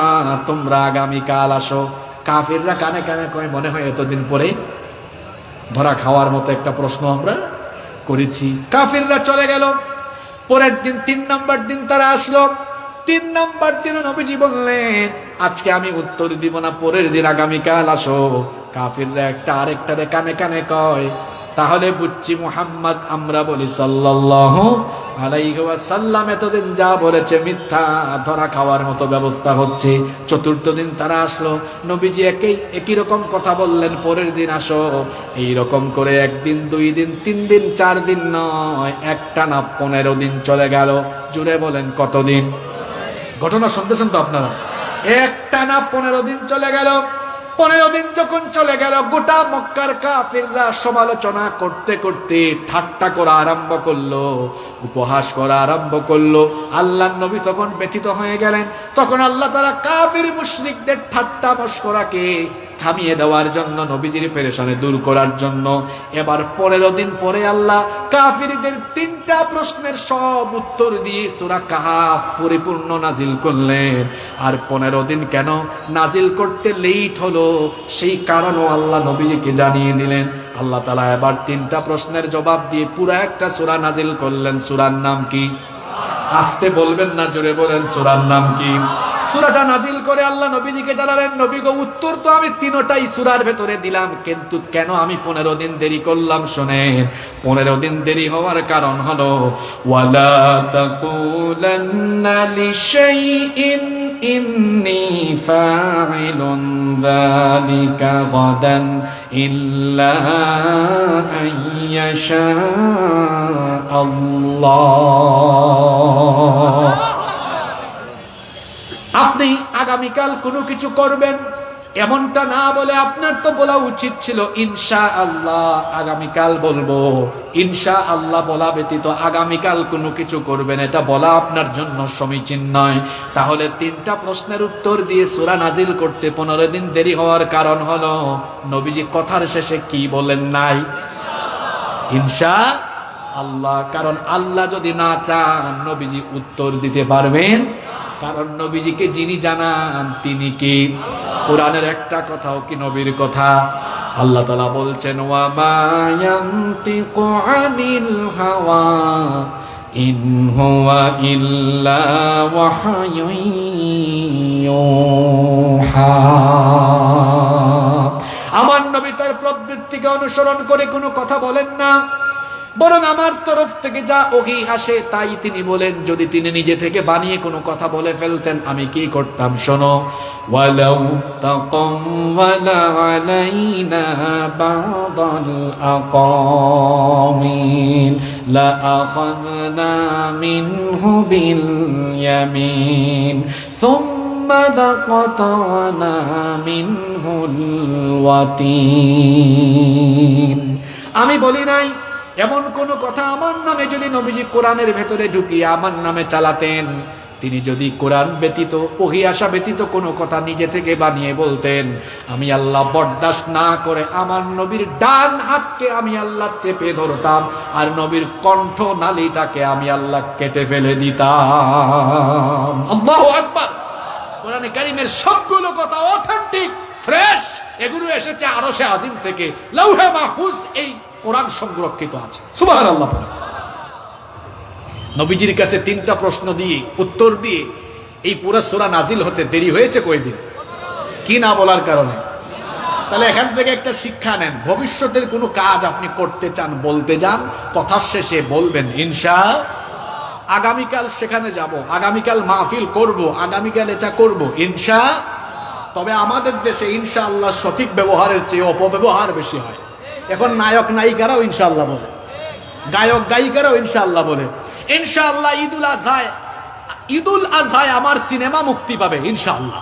তোমরা আগামীকাল আসো। কাফিররা কানে কানে কয়, মনে হয় এতদিন পরে ধরা খাওয়ার মতো একটা প্রশ্ন আমরা করেছি। কাফিররা চলে গেল। পরের দিন 3 নাম্বার দিন তারা আসলো। 3 নাম্বার দিন নবীজি বললেন, আজকে আমি উত্তর দিব না, পরের দিন আগামীকাল আসো। কাফিররা একটা আরেকটারে কানে কানে কয়, তাহলে বুঝছি মুহাম্মদ, আমরা বলি সাল্লাল্লাহু আলাইহি ওয়াসাল্লাম এতদিন যা বলেছে মিথ্যা, ধরা খাওয়ার মতো ব্যবস্থা হচ্ছে। চতুর্থ দিন তারা আসলো, নবীজি একই রকম কথা বললেন, পরের দিন আসো। এই রকম করে একদিন, 2 দিন, 3 দিন, 4 দিন নয়, একটানা 15 দিন চলে গেল। জুড়ে বলেন কতদিন? ঘটনা শুনতেছেন তো আপনারা? একটানা 15 দিন চলে গেল। 15 দিন যখন চলে গেল, গোটা মক্কার কাফিররা সমালোচনা করতে করতে ঠাট্টা করা আরম্ভ করলো, উপহাস করা আরম্ভ করলো। আল্লাহর নবী তখন ব্যথিত হয়ে গেলেন। তখন আল্লাহ তাআলা কাফির মুশরিকদের ঠাট্টা মশকরাকে থামিয়ে দেওয়ার জন্য, নবীজির পেরেশানি দূর করার জন্য এবার 15 দিন পরে আল্লাহ কাফিরদের 3টা প্রশ্নের সব উত্তর দিয়ে সূরা কাহাফ পরিপূর্ণ নাজিল করলেন। আর 15 দিন কেন নাজিল করতে লেট হলো, সেই কারণও আল্লাহ নবীজিকে জানিয়ে দিলেন। আল্লাহ তাআলা এবার 3টা প্রশ্নের জবাব দিয়ে পুরো একটা সূরা নাজিল করলেন। সূরার নাম কি? আসতে বলবেন না, জোরে বলেন, সূরার নাম কি? সূরাটা নাজিল করে আল্লাহ নবীজিকে জানালেন, নবী গো, উত্তর তো আমি 3টাই সূরার ভেতরে দিলাম, কিন্তু কেন আমি 15 দিন দেরি করলাম শোনেন। 15 দিন দেরি হওয়ার কারণ হলো, ওয়ালা তাকুলান্না লিশাইইন ইন্নী ফাইলুন যালিকা গাদান ইল্লা আইয়াশা আল্লাহ। আপনি আগামীকাল কোনো কিছু করবেন এমনটা না বলে আপনার তো বলা উচিত ছিল ইনশাআল্লাহ আগামীকাল বলবো। ইনশাআল্লাহ বলা ব্যতীত আগামীকাল কোনো কিছু করবেন, এটা বলা আপনার জন্য সমীচীন নয়। তাহলে 3টা প্রশ্নের উত্তর দিয়ে সূরা নাজিল করতে 15 দিন দেরি হওয়ার কারণ হলো, নবীজি কথার শেষে কি বলেন নাই? ইনশাআল্লাহ। কারণ আল্লাহ যদি না চান নবীজি উত্তর দিতে পারবেন, কারণ নবীজিকে যিনি জানান তিনি কি? কোরআনের একটা কথাও কি নবীর কথা? আল্লাহ তাআলা বলছেন, ওয়া মা ইয়ানতিকু আনিল হাওয়া ইন হুয়া ইল্লা ওয়াহয়ুন ইউহা। আমার নবী তার প্রবৃত্তিকে অনুসরণ করে কোনো কথা বলেন না, বরং আমার তরফ থেকে যা ওহী আসে তাই তিনি বলেন। যদি তিনি নিজে থেকে বানিয়ে কোনো কথা বলে ফেলতেন, আমি কি করতাম শোনো। ওয়ালাউ তাকাওয়ালা আলাইনা বা'দাল আকামিল লা আখাযনা মিনহু বিল ইয়ামিন সুম্মা লাকাতানা মিনহুল ওয়াতিন। আমি বলি নাই এমন কোন কথা আমার নামে যদি নবীজি কোরআনের ভেতরে ঢুকিয়ে আমার নামে চালাতেন, তিনি যদি কোরআন ব্যতীত, ওহী আসা ব্যতীত কোনো কথা নিজে থেকে বানিয়ে বলতেন, আমি আল্লাহ বরদাস্ত না করে আমার নবীর ডান হাতকে আমি আল্লাহ চেপে ধরতাম, আর নবীর কণ্ঠ নালীটাকে আমি আল্লাহ কেটে ফেলে দিতাম। আল্লাহু আকবার। কোরআনে কারীমের সবগুলো কথা অথেন্টিক, ফ্রেশ। এগুলো এসেছে আরশে আজিম থেকে, লৌহে মাহফুজ এই কোরআন সংরক্ষিত আছে। সুবহানাল্লাহ। নবীজির কাছে 3টা প্রশ্ন দিয়ে উত্তর দিয়ে এই পুরো সূরা নাজিল হতে দেরি হয়েছে কয়দিন? কি না বলার কারণে? তাহলে এখান থেকে একটা শিক্ষা নেন, ভবিষ্যতের কোনো কাজ আপনি করতে চান, বলতে যান, কথার শেষে বলবেন আগামীকাল সেখানে যাব, আগামীকাল মাহফিল করব, আগামীকাল এটা করব, তবে আমাদের দেশে ইনশাআল্লাহ সঠিক ব্যবহারের চেয়ে অপব্যবহার বেশি হয়। এখন নায়ক নায়িকারাও ইনশাআল্লাহ বলে, গায়ক গায়িকারাও ইনশাআল্লাহ বলে। ইনশাআল্লাহ ঈদুল আজহায় আমার সিনেমা মুক্তি পাবে ইনশাআল্লাহ।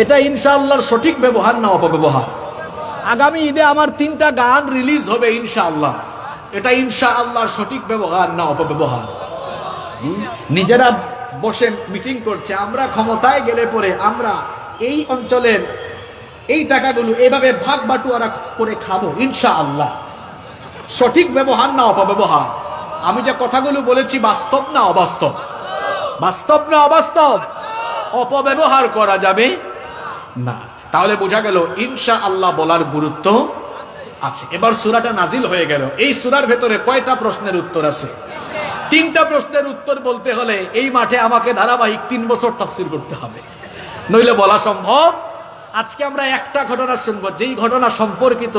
এটা ইনশাআল্লাহর সঠিক ব্যবহার না অপব্যবহার? আগামী ঈদে আমার 3টা গান রিলিজ হবে ইনশাআল্লাহ, এটা ইনশাআল্লাহর সঠিক ব্যবহার না অপব্যবহার? নিজেরা বসে মিটিং করছে, আমরা ক্ষমতায় গেলে পরে আমরা এই অঞ্চলের এই টাকাগুলো এইভাবে ভাগ বাটুয়ারা করে খাবো ইনশাআল্লাহ। সঠিক ব্যবহার না অপব্যবহার? আমি যে কথাগুলো বলেছি বাস্তব না অবাস্তব? বাস্তব না অবাস্তব? অপব্যবহার করা যাবে না। তাহলে বোঝা গেল ইনশাআল্লাহ বলার গুরুত্ব আছে। এবার সূরাটা নাজিল হয়ে গেল। এই সূরার ভেতরে কয়টা প্রশ্নের উত্তর আছে? 3টা প্রশ্নের উত্তর বলতে হলে এই মাঠে আমাকে ধারাবাহিক 3 বছর তাফসীর করতে হবে, নইলে বলা সম্ভব? আজকে আমরা একটা ঘটনা শুনবো, যেই ঘটনা সম্পর্কিত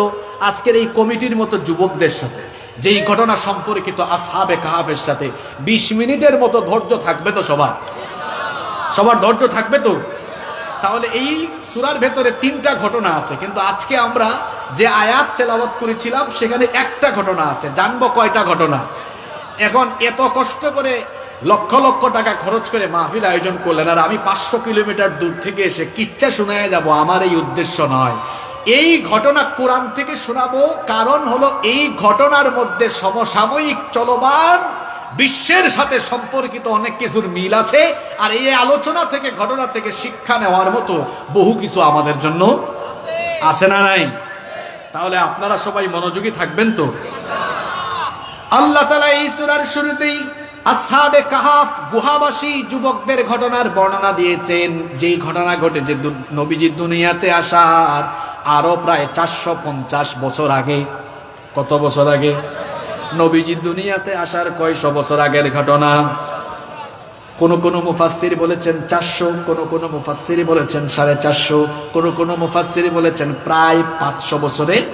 আজকের এই কমিটির মতো যুবকদের সাথে, যেই ঘটনা সম্পর্কিত আসহাবে কাহাফের সাথে। 20 মিনিটের মতো ধৈর্য থাকবে তো সবার? সবার ধৈর্য থাকবে তো? তাহলে এই সূরার ভেতরে 3টা ঘটনা আছে, কিন্তু আজকে আমরা যে আয়াত তেলাওয়াত করেছিলাম সেখানে একটা ঘটনা আছে। জানবো কয়টা ঘটনা? এখন এত কষ্ট করে লক্ষ লক্ষ টাকা খরচ করে মাহফিল আয়োজন করলেন, আর আমি 500 কিলোমিটার দূর থেকে এসে কিচ্ছা শোনায় যাব, আমার এই উদ্দেশ্য নয়। এই ঘটনা কোরআন থেকে শোনাবো, কারণ হলো এই ঘটনার মধ্যে সমসাময়িক চলমান বিশ্বের সাথে সম্পর্কিত অনেক কিছুর মিল আছে, আর এই আলোচনা থেকে, ঘটনা থেকে শিক্ষা নেওয়ার মতো বহু কিছু আমাদের জন্য আছে না নাই? তাহলে আপনারা সবাই মনোযোগী থাকবেন তো? আল্লাহ তাআলা এই সূরার শুরুতেই আসহাবে কাহাফ গুহাবাসী যুবকদের ঘটনার বর্ণনা দিয়েছেন। যেই ঘটনা ঘটেছে নবীজি দুনিয়াতে আসার আরো প্রায় 450 বছর আগে। কত বছর আগে? নবীজি দুনিয়াতে আসার কয়শো বছর আগের ঘটনা। কোন কোন মুফাসসির বলেছেন 400, কোন মুফাসসির বলেছেন 450, কোন মুফাসসির বলেছেন প্রায় 500 বছরের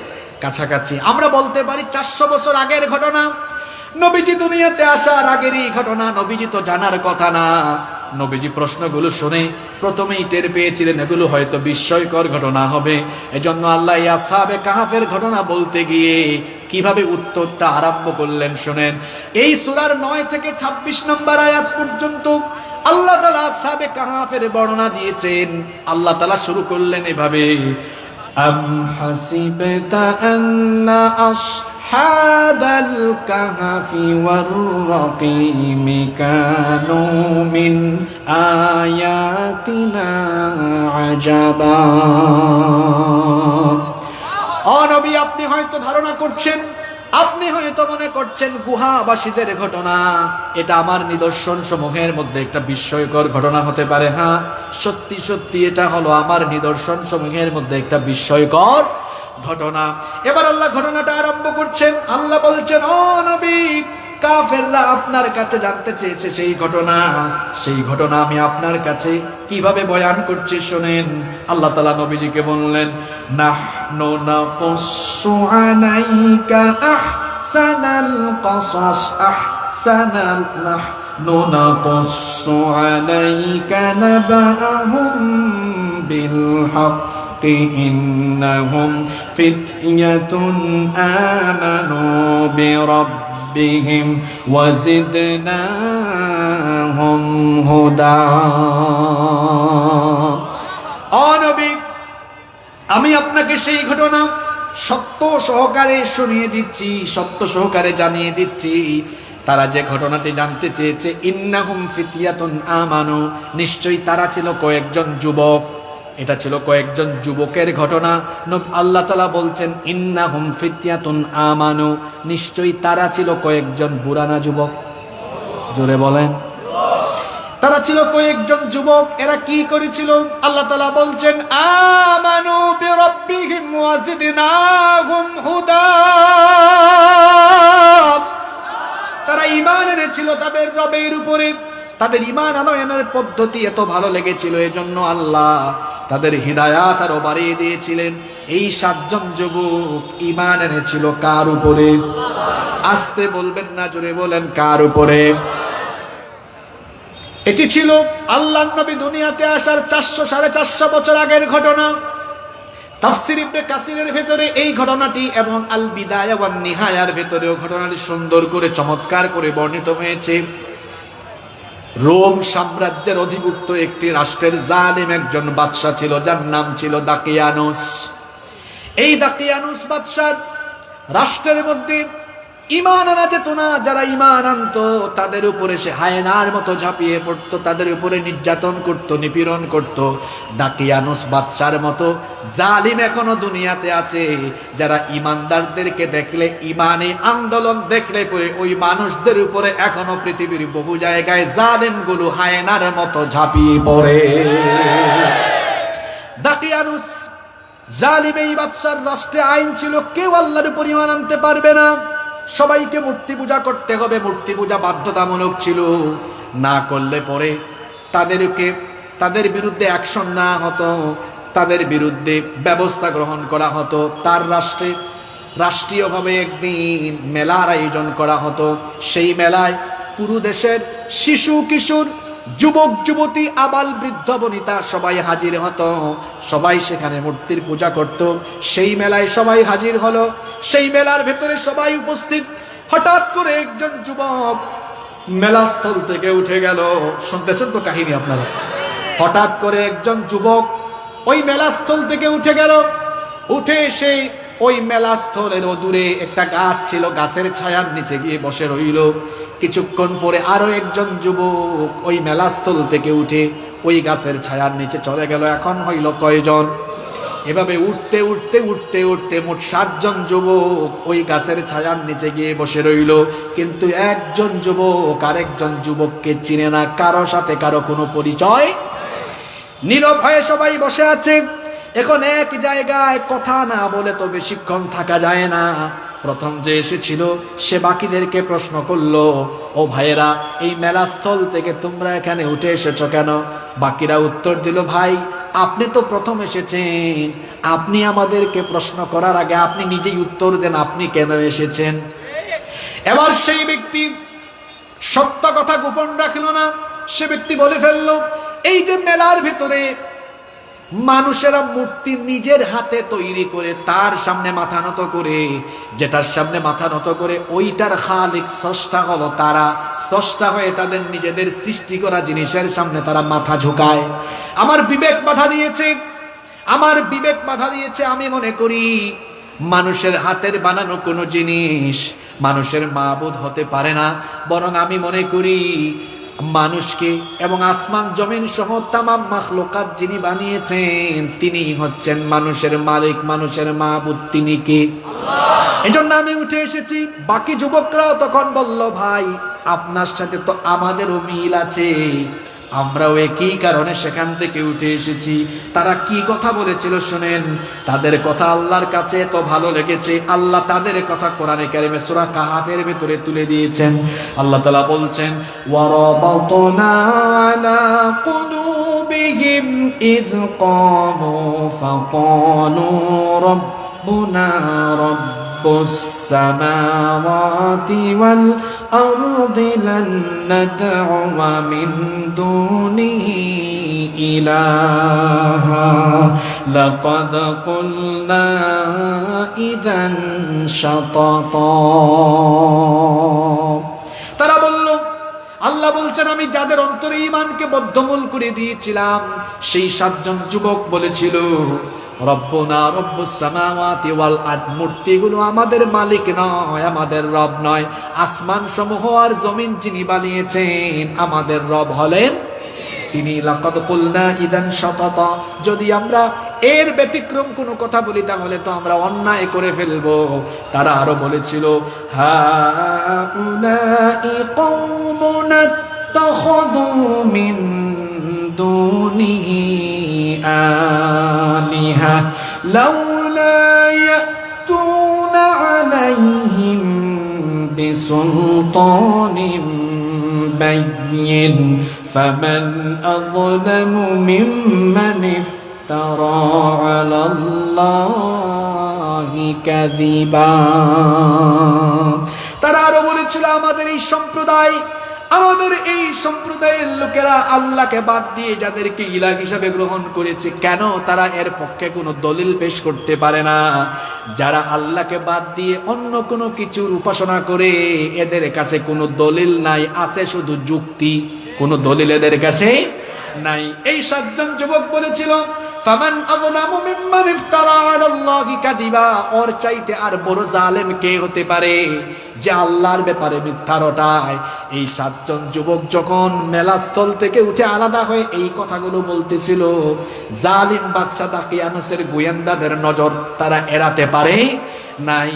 কাছাকাছি। আমরা বলতে পারি 400 বছর আগের ঘটনা। নবীজি দুনিয়াতে আসার আগেরই ঘটনা। নবীজি তো জানার কথা না। নবীজি প্রশ্নগুলো শুনে প্রথমেই টের পেয়েছিলেন এগুলো হয়তো বিস্ময়কর ঘটনা হবে। এজন্য আল্লাহ আসহাবে কাহাফের ঘটনা বলতে গিয়ে কিভাবে উত্তরটা আরম্ভ করলেন শুনেন। এই সূরার 9 থেকে 26 নম্বর আয়াত পর্যন্ত আল্লাহ তাআলা আসহাবে কাহাফের বর্ণনা দিয়েছেন। আল্লাহ তাআলা শুরু করলেন এভাবে, আম হাসিবতা আন্না আসহাবাল কাহফি ওয়ার রাকিম কানু মিন আয়াতিনা আজাবা। ও নবী, আপনি হয়তো ধারণা করছেন, আপনি হয়তো মনে করছেন গুহাবাসীদের ঘটনা এটা আমার নিদর্শন সমূহের মধ্যে একটা বিস্ময়কর ঘটনা হতে পারে। হ্যাঁ, সত্যি সত্যি এটা হলো আমার নিদর্শন সমূহের মধ্যে একটা বিস্ময়কর ঘটনা। এবার আল্লাহ ঘটনাটা আরম্ভ করছেন। আল্লাহ বলছেন, ও নবী, কাফেররা আপনার কাছে জানতে চেয়েছে সেই ঘটনা আমি আপনার কাছে কিভাবে বয়ান করছি শুনেন। আল্লাহ তাআলা নবীজিকে বললেন, নাহনু নাকুসসু আলাইকা আহসানাল কসাস নাহনু নাকুসসু আলাইকা নাবাহুম বিল হাক্কি ইন্নাহুম ফিতয়াতুন আমানু বিরাব্বিহিম ওয়াজিদনাহুম হুদা। ও নবী, আমি আপনাকে সেই ঘটনা সত্য সহকারে শুনিয়ে দিচ্ছি, সত্য সহকারে জানিয়ে দিচ্ছি। তারা যে ঘটনাটি জানতে চেয়েছে, ইন্নাহুম ফিতয়াতুন আমানু, নিশ্চয়ই তারা ছিল কয়েকজন যুবক। এটা ছিল কয়েকজন যুবকের ঘটনা। আল্লাহ তাআলা বলছেন, ইন্নাহুম ফিতয়াতুন আমানু, নিশ্চয়ই তারা ছিল কয়েকজন বুরানা যুবক। জোরে বলেন। তারা ছিল কয়েকজন যুবক। এরা কি করেছিল? আল্লাহ তাআলা বলছেন, আমানু বিরাব্বিহিম ওয়াজিদনাহুম হুদা। তারা ঈমান এনেছিল তাদের রবের উপরে। তাদের ঈমান আনয়নের পদ্ধতি এত ভালো লেগেছিল, এজন্য আল্লাহ তাদের হিদায়াত আরো বাড়িয়ে দিয়েছিলেন। এই 7 জন যুবক ঈমান এনেছিল কার উপরে? আস্তে বলবেন না, জোরে বলেন, কার উপরে? এটি ছিল আল্লাহর নবী দুনিয়াতে আসার 400-450 বছর আগের ঘটনা। তাফসীর ইবনে কাসিরের ভেতরে এই ঘটনাটি এবং আল বিদায়া ওয়ান নিহায়ার ভেতরেও ঘটনাটি সুন্দর করে চমৎকার করে বর্ণিত হয়েছে। রোম সাম্রাজ্যের অধিভুক্ত একটি রাষ্ট্রের জালিম একজন বাদশা ছিল, যার নাম ছিল দাকিয়ানুস। এই দাকিয়ানুস বাদশার রাষ্ট্রের মধ্যে ঈমান আনা যেত না। যারা ঈমান আনতো তাদের উপরে সে হায়নার মতো ঝাঁপিয়ে পড়তো, তাদের উপরে নির্যাতন করত, নিপীড়ন করত। দাকিয়ানুস বাদশার মতো জালিম এখনো দুনিয়াতে আছে, যারা ঈমানদারদেরকে দেখলে, ঈমানি আন্দোলন দেখলে পরে ওই মানুষদের উপরে এখনো পৃথিবীর বহু জায়গায় জালিমগুলো হায়নার মতো ঝাঁপিয়ে পড়ে। দাকিয়ানুস জালিম এই বাদশার রাষ্ট্রে আইন ছিল, কেউ আল্লাহর উপর ঈমান আনতে পারবে না, সবাইকে মূর্তি পূজা করতে হবে। মূর্তি পূজা বাধ্যতামূলক ছিল, না করলে পরে তাদেরকে তাদের বিরুদ্ধে অ্যাকশন না হতো, তাদের বিরুদ্ধে ব্যবস্থা গ্রহণ করা হতো, তার রাষ্ট্রে রাষ্ট্রীয়ভাবে একদিন মেলার আয়োজন করা হতো। সেই মেলায় পুরো দেশের শিশু কিশোর, যুবক যুবতী, আবাল বৃদ্ধ বনিতা সবাই হাজির হতো। সবাই সেখানে মূর্তির পূজা করত। সেই মেলায় সবাই হাজির হলো, সেই মেলার ভেতরে সবাই উপস্থিত। হঠাৎ করে একজন যুবক মেলাস্থল থেকে উঠে গেল। শুনতেছেন তো কাহিনী আপনারা? হঠাৎ করে একজন যুবক ওই মেলাস্থল থেকে উঠে গেল। উঠে এসে ওই মেলাস্থলের দূরে একটা গাছ ছিল, গাছের ছায়ার নিচে গিয়ে বসে রইল। কিছুক্ষণ পরে আরো একজন যুবক ওই মেলাস্থল থেকে উঠে ওই গাছের ছায়ার নিচে চলে গেল। এখন হইল কয়জন? এভাবে উঠতে উঠতে উঠতে উঠতে মোট 7 জন যুবক ওই গাছের ছায়ার নিচে গিয়ে বসে রইল। কিন্তু একজন যুবক আরেকজন যুবককে চিনে না, কারো সাথে কারো কোনো পরিচয়। নীরব হয়ে সবাই বসে আছে। এখন এক জায়গায় কথা না বলে তো বেশিক্ষণ থাকা যায় না। প্রথম যে এসেছিল সে বাকিদেরকে প্রশ্ন করলো, ও ভাইয়েরা, এই মেলাস্থল থেকে তোমরা এখানে উঠে এসেছো কেন? বাকিরা উত্তর দিল, ভাই আপনি তো প্রথম এসেছেন, আপনি আমাদেরকে প্রশ্ন করার আগে আপনি নিজেই উত্তর দেন, আপনি কেন এসেছেন? এবার সেই ব্যক্তি সত্য কথা গোপন রাখলো না। সে ব্যক্তি বলে ফেললো, এই যে মেলার ভিতরে মানুষেরা মূর্তি নিজের হাতে তৈরি করে তার সামনে মাথা নত করে, যেটার সামনে মাথা নত করে ওইটার খালিক স্রষ্টা হলো তারা। স্রষ্টা হয়ে তাদের নিজেদের সৃষ্টি করা জিনিসের সামনে তারা মাথা ঝুঁকায়। আমার বিবেক বাধা দিয়েছে, আমার বিবেক বাধা দিয়েছে। আমি মনে করি মানুষের হাতের বানানো কোনো জিনিস মানুষের মাবুদ হতে পারে না, বরং আমি মনে করি মানুষকে এবং আসমান জমিন সহ তামাম মাখলুকাত যিনি বানিয়েছেন তিনি হচ্ছেন মানুষের মালিক, মানুষের মাবুদ তিনি কে? আল্লাহ। এজন্য আমি উঠে এসেছি। বাকি যুবকরাও তখন বলল, ভাই আপনার সাথে তো আমাদেরও মিল আছে, আমরাও একই কারণে সেখান থেকে উঠে এসেছি। তারা কি কথা বলেছিল শুনেন। তাদের কথা আল্লাহর কাছে তো ভালো লেগেছে, আল্লাহ তাদের কথা কোরআনে কারিমে সূরা কাহাফের ভিতরে তুলে দিয়েছেন। আল্লাহ তাআলা বলছেন, ওয়ারাবাতনা আলা কুলুবিহিম ইয ক্বামু ফাকালু রাব্বুনা রাব্বুস সামাওয়াতি ওয়াল আরদি লান নাদ'উয়া মিন দুনিহি ইলাহা লাকাদ কুলনা ইযান শাতাতা। তারা বলল, আল্লাহ বলছেন, আমি যাদের অন্তরে ঈমানকে বদ্ধমূল করে দিয়েছিলাম সেই 7 জন যুবক বলেছিল, রব্বুনা রব্বুস সামাওয়াতি ওয়াল আরদ, মূর্তিগুলো আমাদের মালিক নয়, আমাদের রব নয়। আসমান সমূহ আর জমিন যিনি বানিয়েছেন আমাদের রব হলেন তিনি। লাকাদ কুলনা ইযান শাতাতা, যদি আমরা এর ব্যতিক্রম কোনো কথা বলি তাহলে তো আমরা অন্যায় করে ফেলবো। তারা আরো বলেছিল, হাউলাই কওমুন ইত্তাখাযু মিন দুনিহি আলিহা লাউলা ইয়াতুনা আলাইহিম বিসুলতানিন বাইয়িন ফামান আযলামু মিম্মান ইফতারা আলাল্লাহি কাযিবা। তারা আরো বলেছিল, আমাদের এই সম্প্রদায়ের লোকেরা আল্লাহকে বাদ দিয়ে যাদেরকে ইলাহ হিসাবে গ্রহণ করেছে, কেন তারা এর পক্ষে কোনো দলিল পেশ করতে পারে না? যারা আল্লাহকে বাদ দিয়ে অন্য কোনো কিছুর উপাসনা করে এদের কাছে কোনো দলিল নাই, আছে শুধু যুক্তি, কোনো দলিল এদের কাছে নাই। এই 7 জন যুবক বলেছিল, ফামান আযলামু মিম্মান ইফতারা আলাল্লাহি কাযিবা, ওর চাইতে আর বড় জালেম কে হতে পারে যে আল্লাহর ব্যাপারে মিথ্যা রটায়। এই 7 জন যুবক যখন মেলাস্থল থেকে উঠে আলাদা হয়ে এই কথাগুলো বলতেছিল, জালিম বাদশা দাকিয়ানুসের গোয়েন্দাদের নজর তারা এড়াতে পারে নাই।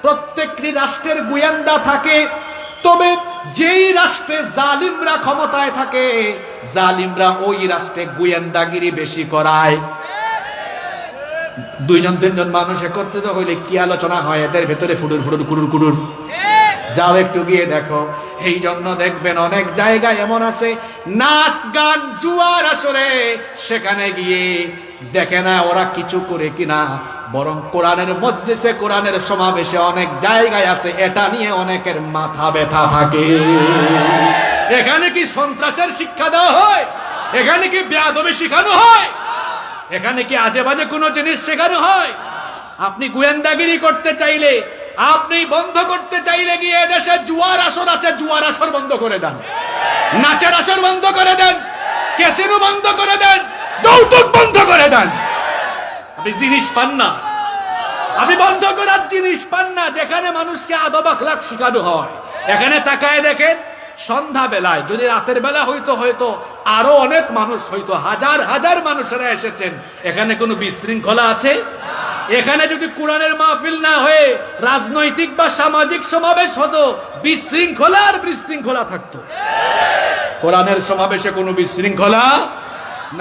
প্রত্যেকটি রাষ্ট্রের গোয়েন্দা থাকে, তবে যেই রাষ্ট্রে জালিমরা ক্ষমতায় থাকে জালিমরা ওই রাষ্ট্রে গোয়েন্দাগিরি বেশি করায়। 2 জন 3 জন মানুষ একত্রিত হইলে কি আলোচনা হয় এদের ভেতরে? ফুডুর ফুডুর কুড়ুর কুড়ুর। যাও একটু গিয়ে দেখো। এই জন্য দেখবেন অনেক জায়গায় এমন আছে নাচ গান জুয়ার আসরে, সেখানে গিয়ে দেখে না ওরা কিছু করে কিনা, বরং কোরআনের মজলিসে কোরআনের সমাবেশে অনেক জায়গায় আছে এটা নিয়ে অনেকের মাথা ব্যথা থাকে। এখানে কি সন্ত্রাসের শিক্ষা দেওয়া হয়? এখানে কি বেয়াদবি শেখানো হয়? এখানে কি আজে বাজে কোনো জিনিস শেখানো হয়? আপনি গোয়েন্দাগিরি করতে চাইলে, আপনি বন্ধ করতে চাইলে গিয়ে দেশে জুয়ার আসর আছে, জুয়ার আসর বন্ধ করে দেন, নাচের আসর বন্ধ করে দেন, ক্যাসিনো বন্ধ করে দেন, যৌতুক বন্ধ করে দেন। আপনি জিনিস পান না, আপনি বন্ধ করার জিনিস পান না যেখানে মানুষকে আদব আখলাক শেখানো হয়। এখানে তাকায় দেখেন, সন্ধ্যা বেলায় যদি রাতের বেলা হয়তো আরো অনেক মানুষ, হয়তো হাজার হাজার মানুষেরা এসেছেন, এখানে কোনো বিশৃঙ্খলা আছে? এখানে যদি কোরআনের মাহফিল না হয়ে রাজনৈতিক বা সামাজিক সমাবেশ হতো, বিশৃঙ্খলা আর বিশৃঙ্খলা থাকতো। কোরআনের সমাবেশে কোনো বিশৃঙ্খলা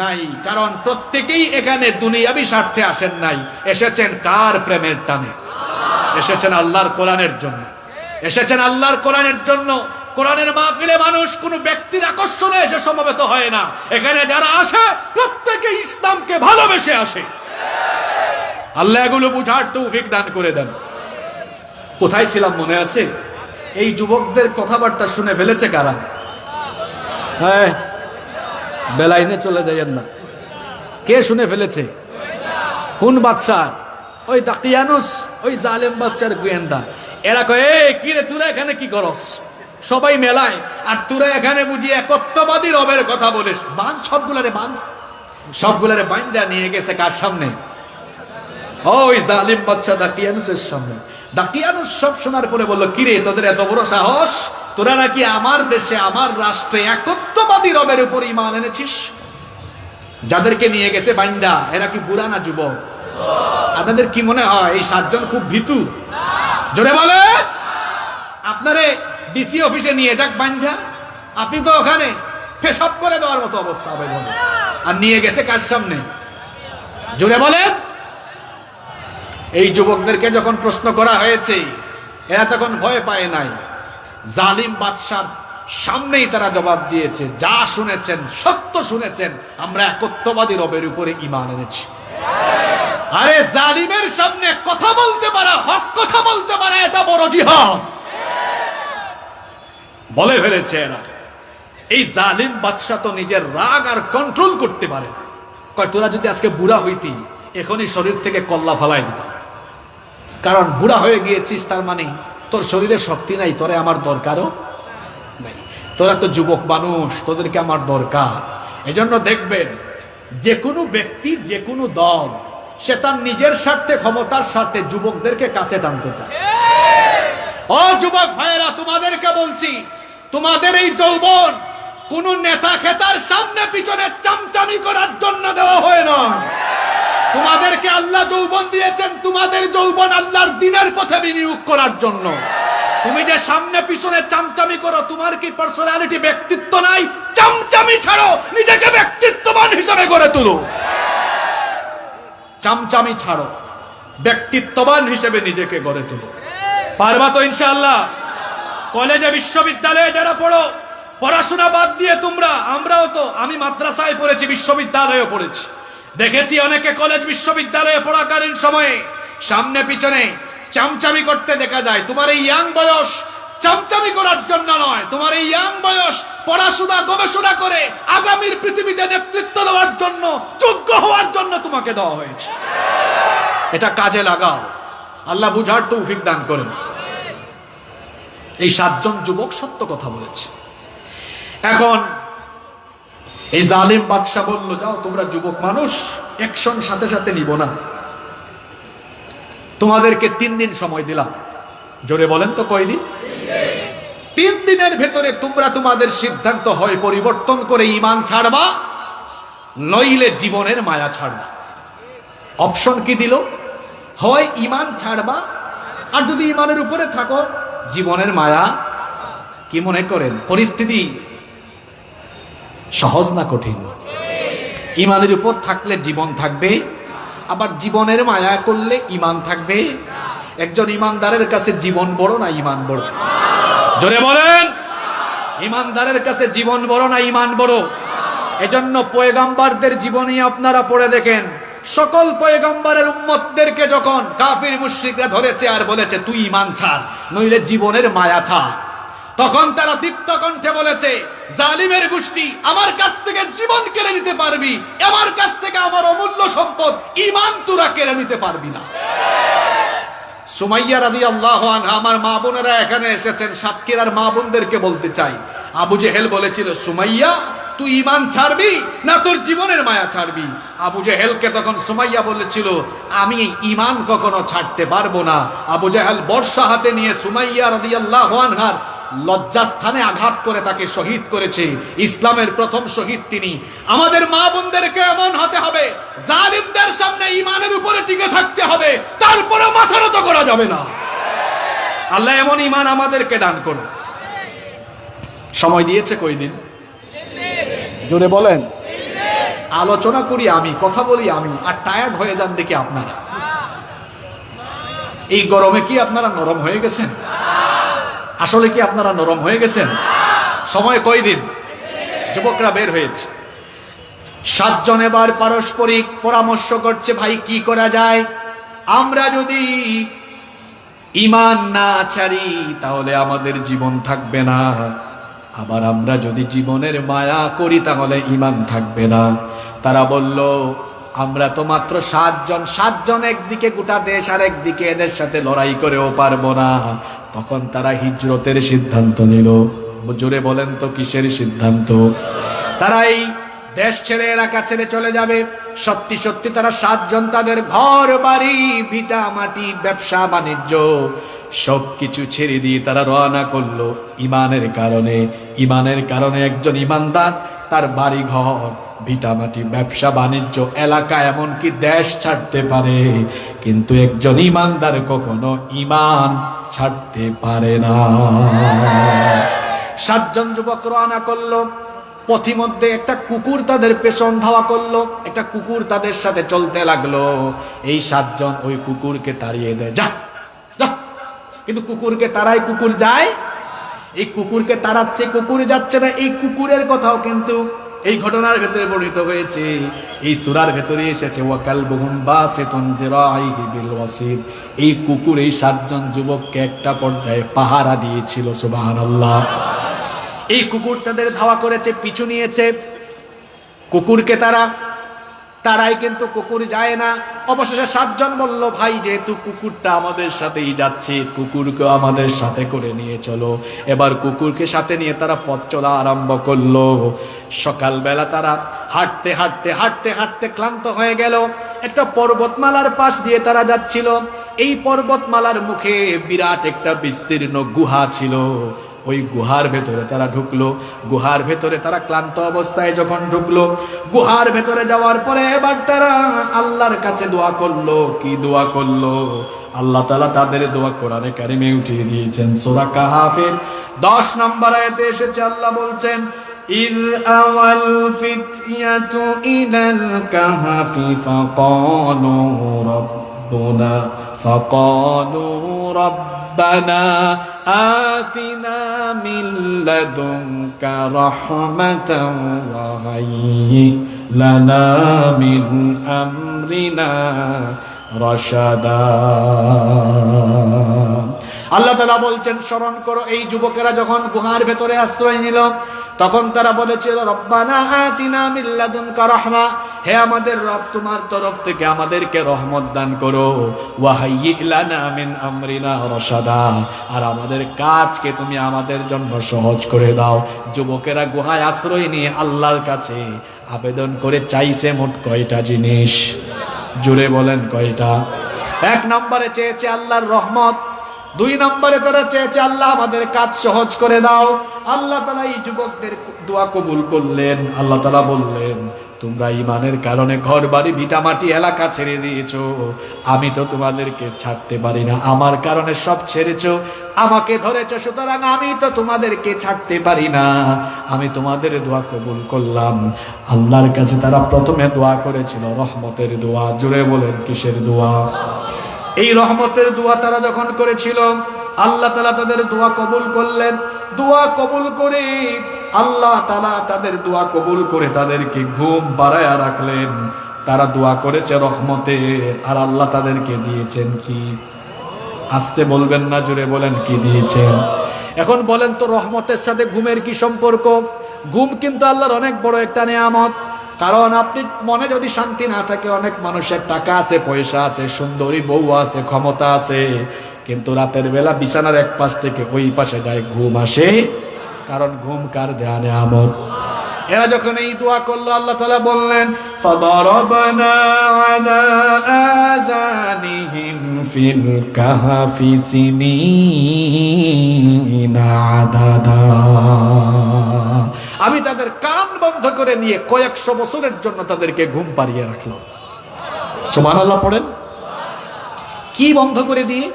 নাই, কারণ প্রত্যেকেই এখানে দুনিয়াবি স্বার্থে আসেন নাই, এসেছেন কার প্রেমের টানে? এসেছেন আল্লাহর কোরআনের জন্য, এসেছেন আল্লাহর কোরআনের জন্য। কোরআনের মাহফিলে মানুষ কোন ব্যক্তির আকর্ষণে এসে সমবেত হয় না, এখানে যারা আসে প্রত্যেকে ইসলামকে ভালোবেসে আসে। আল্লাহ এগুলো বুঝার তৌফিক দান করে দেন। কোথায় ছিলাম মনে আছে? এই যুবকদের কথাবার্তা শুনে ফেলেছে কারা? হ্যাঁ, বেলাইনে চলে যাইয়েন না। কে শুনে ফেলেছে? কোন বাদশা? ওই দাকিয়ানুস, ওই জালেম বাদশার গোয়েন্দা। এরা কয়ে, কি রে তোরা এখানে কি করস? সবাই মেলায়, আর তোরা এখানে বুঝি একত্ববাদী রবের কথা বলিস। বাঁধ সবগুলারে, বাঁধ সবগুলারে, বাইন্দা নিয়ে গেছে কার সামনে? ওই জালিম বাদশা দাকিয়ানুসের সামনে। দাকিয়ানুস সব শোনার পরে বলল, কি রে তোদের এত বড় সাহস, তোরা নাকি আমার দেশে আমার রাষ্ট্রে একত্ববাদী রবের উপর ঈমান এনেছিস? যাদেরকে নিয়ে গেছে বাইন্দা, এরা কি বুড়া না যুবক? আপনাদের কি মনে হয় এই 7 জন খুব ভীতু? জোরে বলে। আপনারে ডিসি অফিসে নিয়ে যাক বাইন্দা, আপনি তো ওখানে পেশাব করে দেওয়ার মতো অবস্থা হবে। আর নিয়ে গেছে কার সামনে? জোরে বলে। এই যুবকদেরকে যখন প্রশ্ন করা হয়েছে, এরা তখন ভয় পায় নাই। জালিম বাদশার সামনেই তারা জবাব দিয়েছে, যা শুনেছেন সত্য শুনেছেন, আমরা একত্ববাদী রবের উপরে ঈমান এনেছি। আরে জালিমের সামনে কথা বলতে পারা, হক কথা বলতে পারা, এটা বড় জিহাদ। বলে ফেলেছে এরা। এই জালিম বাদশা তো নিজের রাগ আর কন্ট্রোল করতে পারে না। কয়, তোরা যদি আজকে বুড়া হইতি, এখনই শরীর থেকে কল্লা ফালাই দিতাম। কারণ বুড়া হয়ে গিয়েছিস, তার মানে তোর শরীরে শক্তি নাই, তোরে আমার দরকারও নাই। তোরা তো যুবক মানুষ, তোদেরকে আমার দরকার। এজন্য দেখবেন, যে কোনো ব্যক্তি, যে কোনো দল, সে তার নিজের স্বার্থে, ক্ষমতার স্বার্থে যুবকদেরকে কাছে টানতে চায়। ও যুবক ভাইয়েরা, তোমাদেরকে বলছি, তোমাদের এই যৌবন কোন নেতা খেতার সামনে পিছনে চামচামি করার জন্য দেওয়া হয় না। তোমাদেরকে আল্লাহ যৌবন দিয়েছেন, তোমাদের যৌবন আল্লাহর দ্বীনের পথে বিনিয়োগ করার জন্য। তুমি যে সামনে পিছনে চামচামি করো, তোমার কি পার্সোনালিটি, ব্যক্তিত্ব নাই? চামচামি ছাড়ো, নিজেকে ব্যক্তিত্ববান হিসেবে গড়ে তুলো। চামচামি ছাড়ো, ব্যক্তিত্ববান হিসেবে নিজেকে গড়ে তুলো। পারবা তো ইনশাআল্লাহ? কলেজে বিশ্ববিদ্যালয়ে যারা পড়ো, পড়াশোনা বাদ দিয়ে তোমরা, আমরাও তো, আমি মাদ্রাসায় পড়েছি, বিশ্ববিদ্যালয়ে পড়েছি, দেখেছি অনেকে কলেজ বিশ্ববিদ্যালয়ে পড়াকালীন সময়ে সামনে পিছনে চামচামি করতে দেখা যায়। তোমার এই ইয়াং বয়স চামচামি করার জন্য নয়, তোমার এই ইয়াং বয়স পড়াশোনা গবেষণা করে আগামীর পৃথিবীতে নেতৃত্ব দেওয়ার জন্য, যোগ্য হওয়ার জন্য তোমাকে দেওয়া হয়েছে। এটা কাজে লাগাও, আল্লাহ বুঝার তৌফিক দান করেন। এই 7 জন যুবক সত্য কথা বলেছে। এখন এই জালিম বাদশা বলল, যাও তোমরা যুবক মানুষ, অ্যাকশন সাথে সাথে নিব না, তোমাদেরকে 3 দিন সময় দিলাম। জোরে বলেন তো কয়দিন? 3 দিনের ভেতরে তোমরা তোমাদের সিদ্ধান্ত হয় পরিবর্তন করে ঈমান ছাড়বা, নইলে জীবনের মায়া ছাড়বা। অপশন কি দিল? হয় ঈমান ছাড়বা, আর যদি ঈমানের উপরে থাকো, জীবনের মায়া। কি মনে করেন পরিস্থিতি সহজ না কঠিন? ঈমানের উপর থাকলে জীবন থাকবে, আবার জীবনের মায়া করলে ঈমান থাকবে। একজন ঈমানদারের কাছে জীবন বড় না ঈমান বড়? জোরে বলেন। ইমানদারের কাছে জীবন বড় না ইমান বড়? এজন্য পয়গম্বরদের জীবনী আপনারা পড়ে দেখেন, সকল পয়গম্বরের উম্মতদেরকে যখন কাফির মুশরিকরা ধরেছে আর বলেছে তুই ঈমান ছাড় নইলে জীবনের মায়া ছাড়, তখন তারা দীপ্ত কণ্ঠে বলেছে জালিমের গোষ্ঠী, আমার কাছ থেকে জীবন কেড়ে নিতে পারবি, আমার কাছ থেকে আমার অমূল্য সম্পদ ঈমান তোরা কেড়ে নিতে পারবি না। সুমাইয়া রাদিয়াল্লাহু আনহা, আমার মা বোনেরা এখানে এসেছেন, সাতক্ষীরার মা বোনদেরকে বলতে চাই, আবু জেহেল বলেছিল সুমাইয়া তুই ঈমান ছাড়বি না তোর জীবনের মায়া ছাড়বি? আবু জেহেলকে তখন সুমাইয়া বলেছিল আমি ঈমান কখনো ছাড়তে পারবো না। আবু জেহেল বর্ষা হাতে নিয়ে সুমাইয়া রাদিয়াল্লাহু আনহার লজ্জাস্থানে আঘাত করে তাকে শহীদ করেছে। ইসলামের প্রথম শহীদ তিনি। আমাদের মা বোনদেরকে এমন হতে হবে, জালিমদের সামনে ঈমানের উপরে টিকে থাকতে হবে, তারপরে মাথা নত করা যাবে না। আল্লাহ এমন ঈমান আমাদেরকে দান করুন। সময় দিয়েছে কয়দিন? জোরে বলেন। আলোচনা করি আমি, কথা বলি আমি, আর টায়ার্ড হয়ে যান দেখি আপনারা। এই গরমে কি আপনারা নরম হয়ে গেছেন? আসলে কি আপনারা নরম হয়ে গেছেন? সময় কয়দিন? যুবকরা বের হয়েছে, 7 জন এবার পারস্পরিক পরামর্শ করছে, ভাই কি করা যায়? আমরা যদি ঈমান না ছাড়ি তাহলে আমাদের জীবন থাকবে না, আবার আমরা যদি জীবনের মায়া করি তাহলে ঈমান থাকবে না। তারা বলল আমরা তো মাত্র 7 জন, 7 জন একদিকে গোটা দেশ আর একদিকে এদের সাথে লড়াই করেও পারবো না। তখন তারা হিজরতের সিদ্ধান্ত নিল। জোরে বলেন তো কিসের সিদ্ধান্ত? তারা এই দেশ ছেড়ে এলাকা ছেড়ে চলে যাবে। সত্যি সত্যি তারা 7 জন তাদের ঘর বাড়ি ভিটা মাটি ব্যবসা বাণিজ্য সবকিছু ছেড়ে দিয়ে তারা রওনা করলো ঈমানের কারণে। ঈমানের কারণে একজন ঈমানদার তার বাড়ি ঘর ভিটামাটি ব্যবসা বাণিজ্য এলাকা এমনকি দেশ ছাড়তে পারে, কিন্তু একজন ঈমানদার কখনো ঈমান ছাড়তে পারে না। 7 জন যুবক রওনা করলো। পথিমধ্যে একটা কুকুর তাদের পেছন ধাওয়া করলো, একটা কুকুর তাদের সাথে চলতে লাগলো। এই 7 জন ওই কুকুরকে তাড়িয়ে দেয়, যা যা। কিন্তু কুকুরকে তাড়ায়, কুকুর যায়। এই কুকুরকে তাড়াচ্ছে, কুকুর যাচ্ছে না। এই কুকুরের কথাও কিন্তু এই ঘটনার ভেতরে বর্ণিত হয়েছে, এই সূরার ভেতরে এসেছে ওয়াকালবুহুম বাসিতুন যিরাইহি বিল ওয়াসিদ। এই কুকুর এই 7 জন যুবককে একটা পর্যায়ে পাহারা দিয়েছিল। সুবহানাল্লাহ। এই কুকুর তাদের ধাওয়া করেছে, পিছু নিয়েছে। কুকুরকে তারাই কিন্তু কুকুর যায় না। অবশেষে 7 জন বলল, ভাই যেহেতু কুকুরটা আমাদের সাথেই যাচ্ছে, কুকুরকে আমাদের সাথে করে নিয়ে চলো। এবার কুকুরকে সাথে নিয়ে তারা পথ চলা আরম্ভ করলো। সকালবেলা তারা হাঁটতে হাঁটতে হাঁটতে হাঁটতে ক্লান্ত হয়ে গেল। একটা পর্বতমালার পাশ দিয়ে তারা যাচ্ছিল। এই পর্বতমালার মুখে বিরাট একটা বিস্তীর্ণ গুহা ছিল। ওই গুহার ভেতরে তারা ঢুকলো। গুহার ভেতরে তারা ক্লান্ত অবস্থায় যখন ঢুকলো, গুহার ভেতরে যাওয়ার পরে এবার তারা আল্লাহর কাছে দোয়া করলো। কি দোয়া করলো? আল্লাহ তাআলা তাদের দোয়া কোরআনে কারিমে উঠিয়ে দিয়েছেন। সূরা কাহাফের 10 নম্বর আয়াতে এসেছে, আল্লাহ বলছেন إذ أوى الفتية إلى الكهف فقالوا ربنا آتنا من لدنك رحمة وهيئ لنا من أمرنا رشدا। আল্লাহ তাআলা বলছেন, স্মরণ করো এই যুবকেরা যখন গুহার ভেতরে আশ্রয় নিল, তখন তারা বলেছিল রব্বানা আতিনা মিন লাদুনকা রাহমা, হে আমাদের রব তোমার তরফ থেকে আমাদেরকে রহমত দান করো। ওয়াহাইয়্যি লানা মিন আমরিনা রাশাদা, আর আমাদের কাজকে তুমি আমাদের জন্য সহজ করে দাও। যুবকেরা গুহায় আশ্রয় নিয়ে আল্লাহর কাছে আবেদন করে চাইছে মোট কয়টা জিনিস? জোরে বলেন কয়টা? 1 নম্বরে চেয়েছে আল্লাহর রহমত, 2 নম্বরে তারা চেয়েছে আল্লাহ আমাদের কাজ সহজ করে দাও। আল্লাহ তাআলা এই যুবকদের দোয়া কবুল করলেন। আল্লাহ তাআলা বললেন, তোমরা ঈমানের কারণে ঘর বাড়ি ভিটামাটি এলাকা ছেড়ে দিয়েছো, আমি তো তোমাদেরকে ছাড়তে পারি না। আমার কারণে সব ছেড়েছো, আমাকে ধরেছো, সুতরাং আমি তো তোমাদেরকে ছাড়তে পারি না। আমি তোমাদের দোয়া কবুল করলাম। আল্লাহর কাছে তারা প্রথমে দোয়া করেছিল রহমতের দোয়া। জুড়ে বলেন কিসের দোয়া? এই রহমতের দোয়া তারা যখন করেছিল, আল্লাহ তাআলা তাদের দোয়া কবুল করলেন। দোয়া কবুল করে আল্লাহ তাআলা তাদের দোয়া কবুল করে তাদেরকে ঘুম বাড়ায়া রাখলেন। তারা দোয়া করেছে রহমতের, আর আল্লাহ তাদেরকে দিয়েছেন কি? আসতে বলবেন না, জোরে বলেন কি দিয়েছেন। এখন বলেন তো রহমতের সাথে ঘুমের কি সম্পর্ক? ঘুম কিন্তু আল্লাহর অনেক বড় একটা নিয়ামত। কারণ আপনি মনে যদি শান্তি না থাকে, অনেক মানুষের টাকা আছে, পয়সা আছে, সুন্দরী বউ আছে, ক্ষমতা আছে, কিন্তু রাতের বেলা বিছানার এক পাশ থেকে ওই পাশে যায়, ঘুম আসে। কারণ ঘুম কার দেয়া নিয়ামত। এরা যখন এই দোয়া করলো, আল্লাহ তাআলা বললেন ফাদারাবনা আলা আযানিহিম ফিল কাহফি সিনিনা আদাদা। আমি তাদের কান বন্ধ করে নিয়ে কয়েকশো বছরের জন্য তাদেরকে ঘুম পাড়িয়ে রাখলাম। সুবহানাল্লাহ পড়েন। কি বন্ধ করে দিয়ে?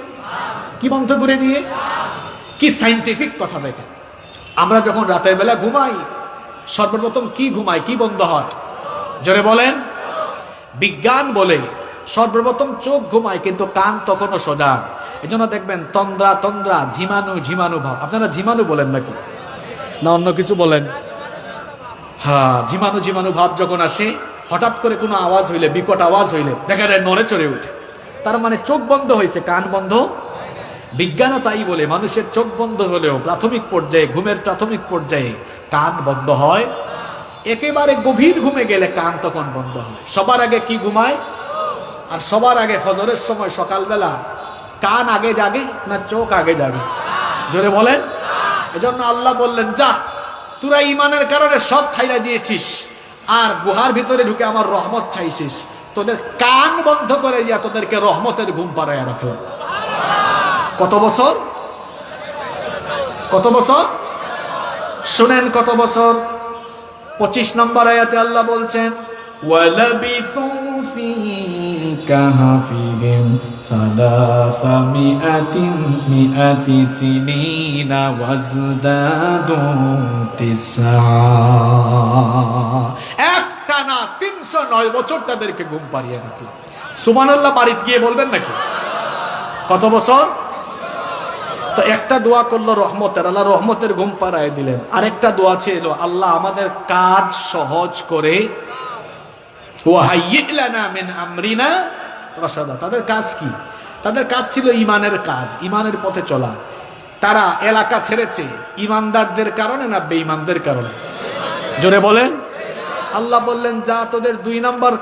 কি বন্ধ করে দিয়ে? কি সাইন্টিফিক কথা দেখেন। আমরা যখন রাতের বেলা ঘুমাই, সর্বপ্রথম কি ঘুমাই, কি বন্ধ হয়? জোরে বলেন। বিজ্ঞান বলে সর্বপ্রথম চোখ ঘুমায়, কিন্তু কান তখনও সজাগ। এই জন্য দেখবেন তন্দ্রা তন্দ্রা, ঝিমানো ঝিমানো ভাব। আপনারা ঝিমানো বলেন নাকি, না অন্য কিছু বলেন? হ্যাঁ, ঝিমানো ঝিমানো ভাব যখন আসে, হঠাৎ করে কোনো আওয়াজ হইলে, বিকট আওয়াজ হইলে দেখা যায় নড়ে চড়ে উঠে। তার মানে চোখ বন্ধ হয়েছে, কান বন্ধ। বিজ্ঞানও তাই বলে, মানুষের চোখ বন্ধ হলেও প্রাথমিক পর্যায়ে, ঘুমের প্রাথমিক পর্যায়ে কান বন্ধ হয়। একেবারে গভীর ঘুমে গেলে কান তখন বন্ধ হয়। সবার আগে কি ঘুমায়? আর সবার আগে ফজরের সময় সকালবেলা কান আগে জাগে না চোখ আগে জাগে? জোরে বলেন। এজন্য আল্লাহ বললেন, যা তোরা ইমানের কারণে সব ছাইরা দিয়েছিস, আর গুহার ভিতরে ঢুকে আমার রহমত চাইছিস, তোদের কান বন্ধ করে দিয়া তোদেরকে রহমতের ঘুম পাড়াইয়া রাখলাম। কত বছর? কত বছর? শুনেন কত বছর। 25 নম্বর আয়াতে আল্লাহ বলছেন ওয়ালাবিথু ফি কাহফিহিম মিআতি সিনিনা ওয়াজদাদু তিসআ। একটানা 309 বছর তাদেরকে ঘুম পাড়িয়ে রাখলাম। সুবহানাল্লাহ বাড়িতে গিয়ে বলবেন নাকি? কত বছর? তো একটা দোয়া করলো রহমতের, আল্লাহ রহমতের ঘুম পাড়ায় দিলেন। আরেকটা দোয়া ছিল, আল্লাহ আমাদের কাজ সহজ করে ওয়াহাইয়্যি লানা মিন আমরিনা রাশাদা। তাদের কাজ কি? তাদের কাজ ছিল ইমানের কাজ, ইমানের পথে চলা। তারা এলাকা ছেড়েছে ইমানদারদের কারণে না বেঈমানদের কারণে? জোরে বলেন। আল্লাহ বললেন, যা তোদের 2 নাম্বার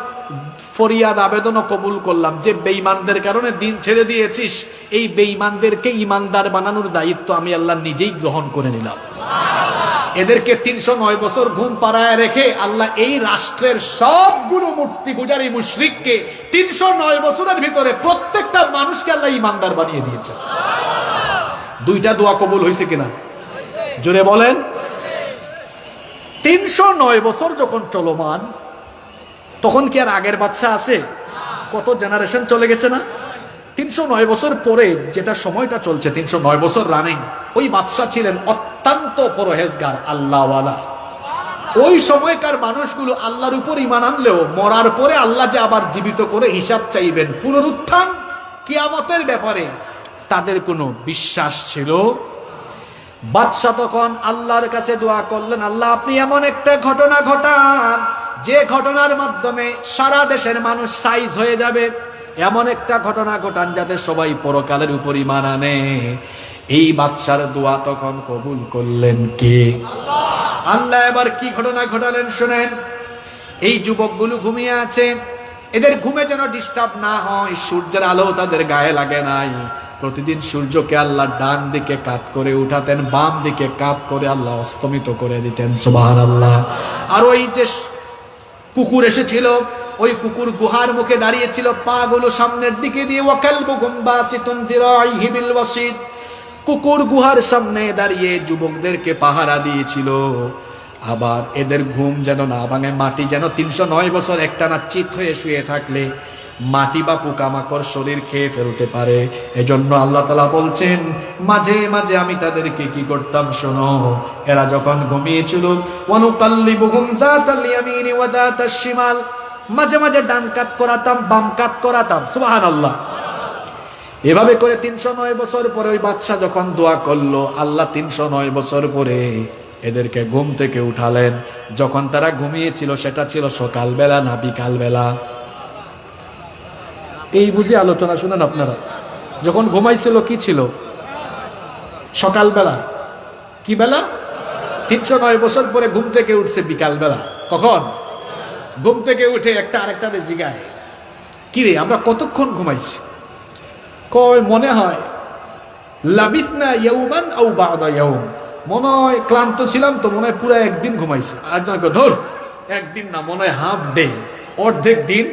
ফরিয়াদ আবেদনও কবুল করলাম, যে বেঈমানদের কারণে দিন ছেড়ে দিয়েছিস, এই বেঈমানদেরকে ইমানদার বানানোর দায়িত্ব আমি আল্লাহ নিজেই গ্রহণ করে নিলাম। এদেরকে 309 বছর ঘুম পাড়ায় রেখে আল্লাহ এই রাষ্ট্রের সবগুলো মূর্তি পূজারী মুশরিককে 309 বছরের ভিতরে প্রত্যেকটা মানুষকে আল্লাহ ইমানদার বানিয়ে দিয়েছে। 2টা দোয়া কবুল হয়েছে কিনা? জোরে বলেন। 309 বছর যখন চলমান, তখন কি আর আগের বাদশা আছে? কত জেনারেশন চলে গেছে না? 309 বছর পরে যেটা সময়টা চলছে, 309 বছর রানিং, ওই বাদশা ছিলেন অত্যন্ত পরহেজগার, আল্লাহওয়ালা। ওই সময়কার মানুষগুলো আল্লাহর উপর ঈমান আনলেও মরার পরে আল্লাহ যে আবার জীবিত করে হিসাব চাইবেন, পুনরুত্থান, কিয়ামতের ব্যাপারে তাদের কোনো বিশ্বাস ছিল। বাদশা তখন আল্লাহর কাছে দোয়া করলেন, আল্লাহ আপনি এমন একটা ঘটনা ঘটান যে ঘটনার মাধ্যমে সারা দেশের মানুষ সাইজ হয়ে যাবে। এমন একটা ঘটনা ঘটান যাতে সবাই পরকালের উপর ঈমান আনে। এই বাদশার দোয়া তখন কবুল করলেন কে? আল্লাহ। এবার কি ঘটনা ঘটালেন শুনেন। এই যুবকগুলো ঘুমিয়ে আছে, এদের ঘুমে যেন ডিস্টার্ব না হয়, সূর্যের আলো তাদের গায়ে লাগে নাই। প্রতিদিন সূর্যকে আল্লাহ ডান দিকে কাত করে উঠাতেন, বাম দিকে কাত করে আল্লাহ অস্তমিত করে দিতেন। সুবহানাল্লাহ। আর ওই যে কুকুর এসেছিল, ওই কুকুর গুহার মুখে দাঁড়িয়েছিল, পা গুলো সামনের দিকে দিয়ে, ওয়াকালবুকুম বাসিতুন যিরাইহি বিল ওয়াসিদ। কুকুর গুহার সামনে দাঁড়িয়ে যুবকদেরকে পাহারা দিয়েছিল। আবার এদের ঘুম যেন না ভাঙে, মাটি যেন 309 বছর একটানা চিত হয়ে শুয়ে থাকলে মাটি বা পোকামাকড় শরীর খেয়ে ফেলতে পারে। এজন্য আল্লাহ তাআলা বলছেন, মাঝে মাঝে আমি তাদেরকে কি করতাম শোনো। এরা যখন ঘুমিয়েছিল, ওয়ানুকাল্লিবুহুম যাতাল ইয়ামিনি ওয়া যাতাশ শিমাল, মাঝে মাঝে ডান কাত করাতাম, বাম কাত করাতাম। সুবহানাল্লাহ। এভাবে করে 309 বছর পরে ওই বাদশা যখন দোয়া করলো, আল্লাহ 309 বছর পরে এদেরকে ঘুম থেকে উঠালেন। যখন তারা ঘুমিয়েছিল সেটা ছিল সকালবেলা না বিকালবেলা? এই বুঝে আলোচনা শুনেন আপনারা। যখন ঘুমাইছিল কি ছিল? সকালবেলা। কি বেলা? 309 বছর পরে ঘুম থেকে উঠছে বিকালবেলা। কখন? ঘুম থেকে উঠে একটা আরেকটা জিগায়, কিরে আমরা কতক্ষণ ঘুমাইছি? কয় মনে হয় লাবিথনা ইয়াউমান আও বা'দা ইয়াউম, মনে হয় ক্লান্ত ছিলাম তো, মনে হয় পুরো একদিন ঘুমাইছি। আর ধর একদিন না, মনে হয় হাফ ডে, অর্ধেক দিন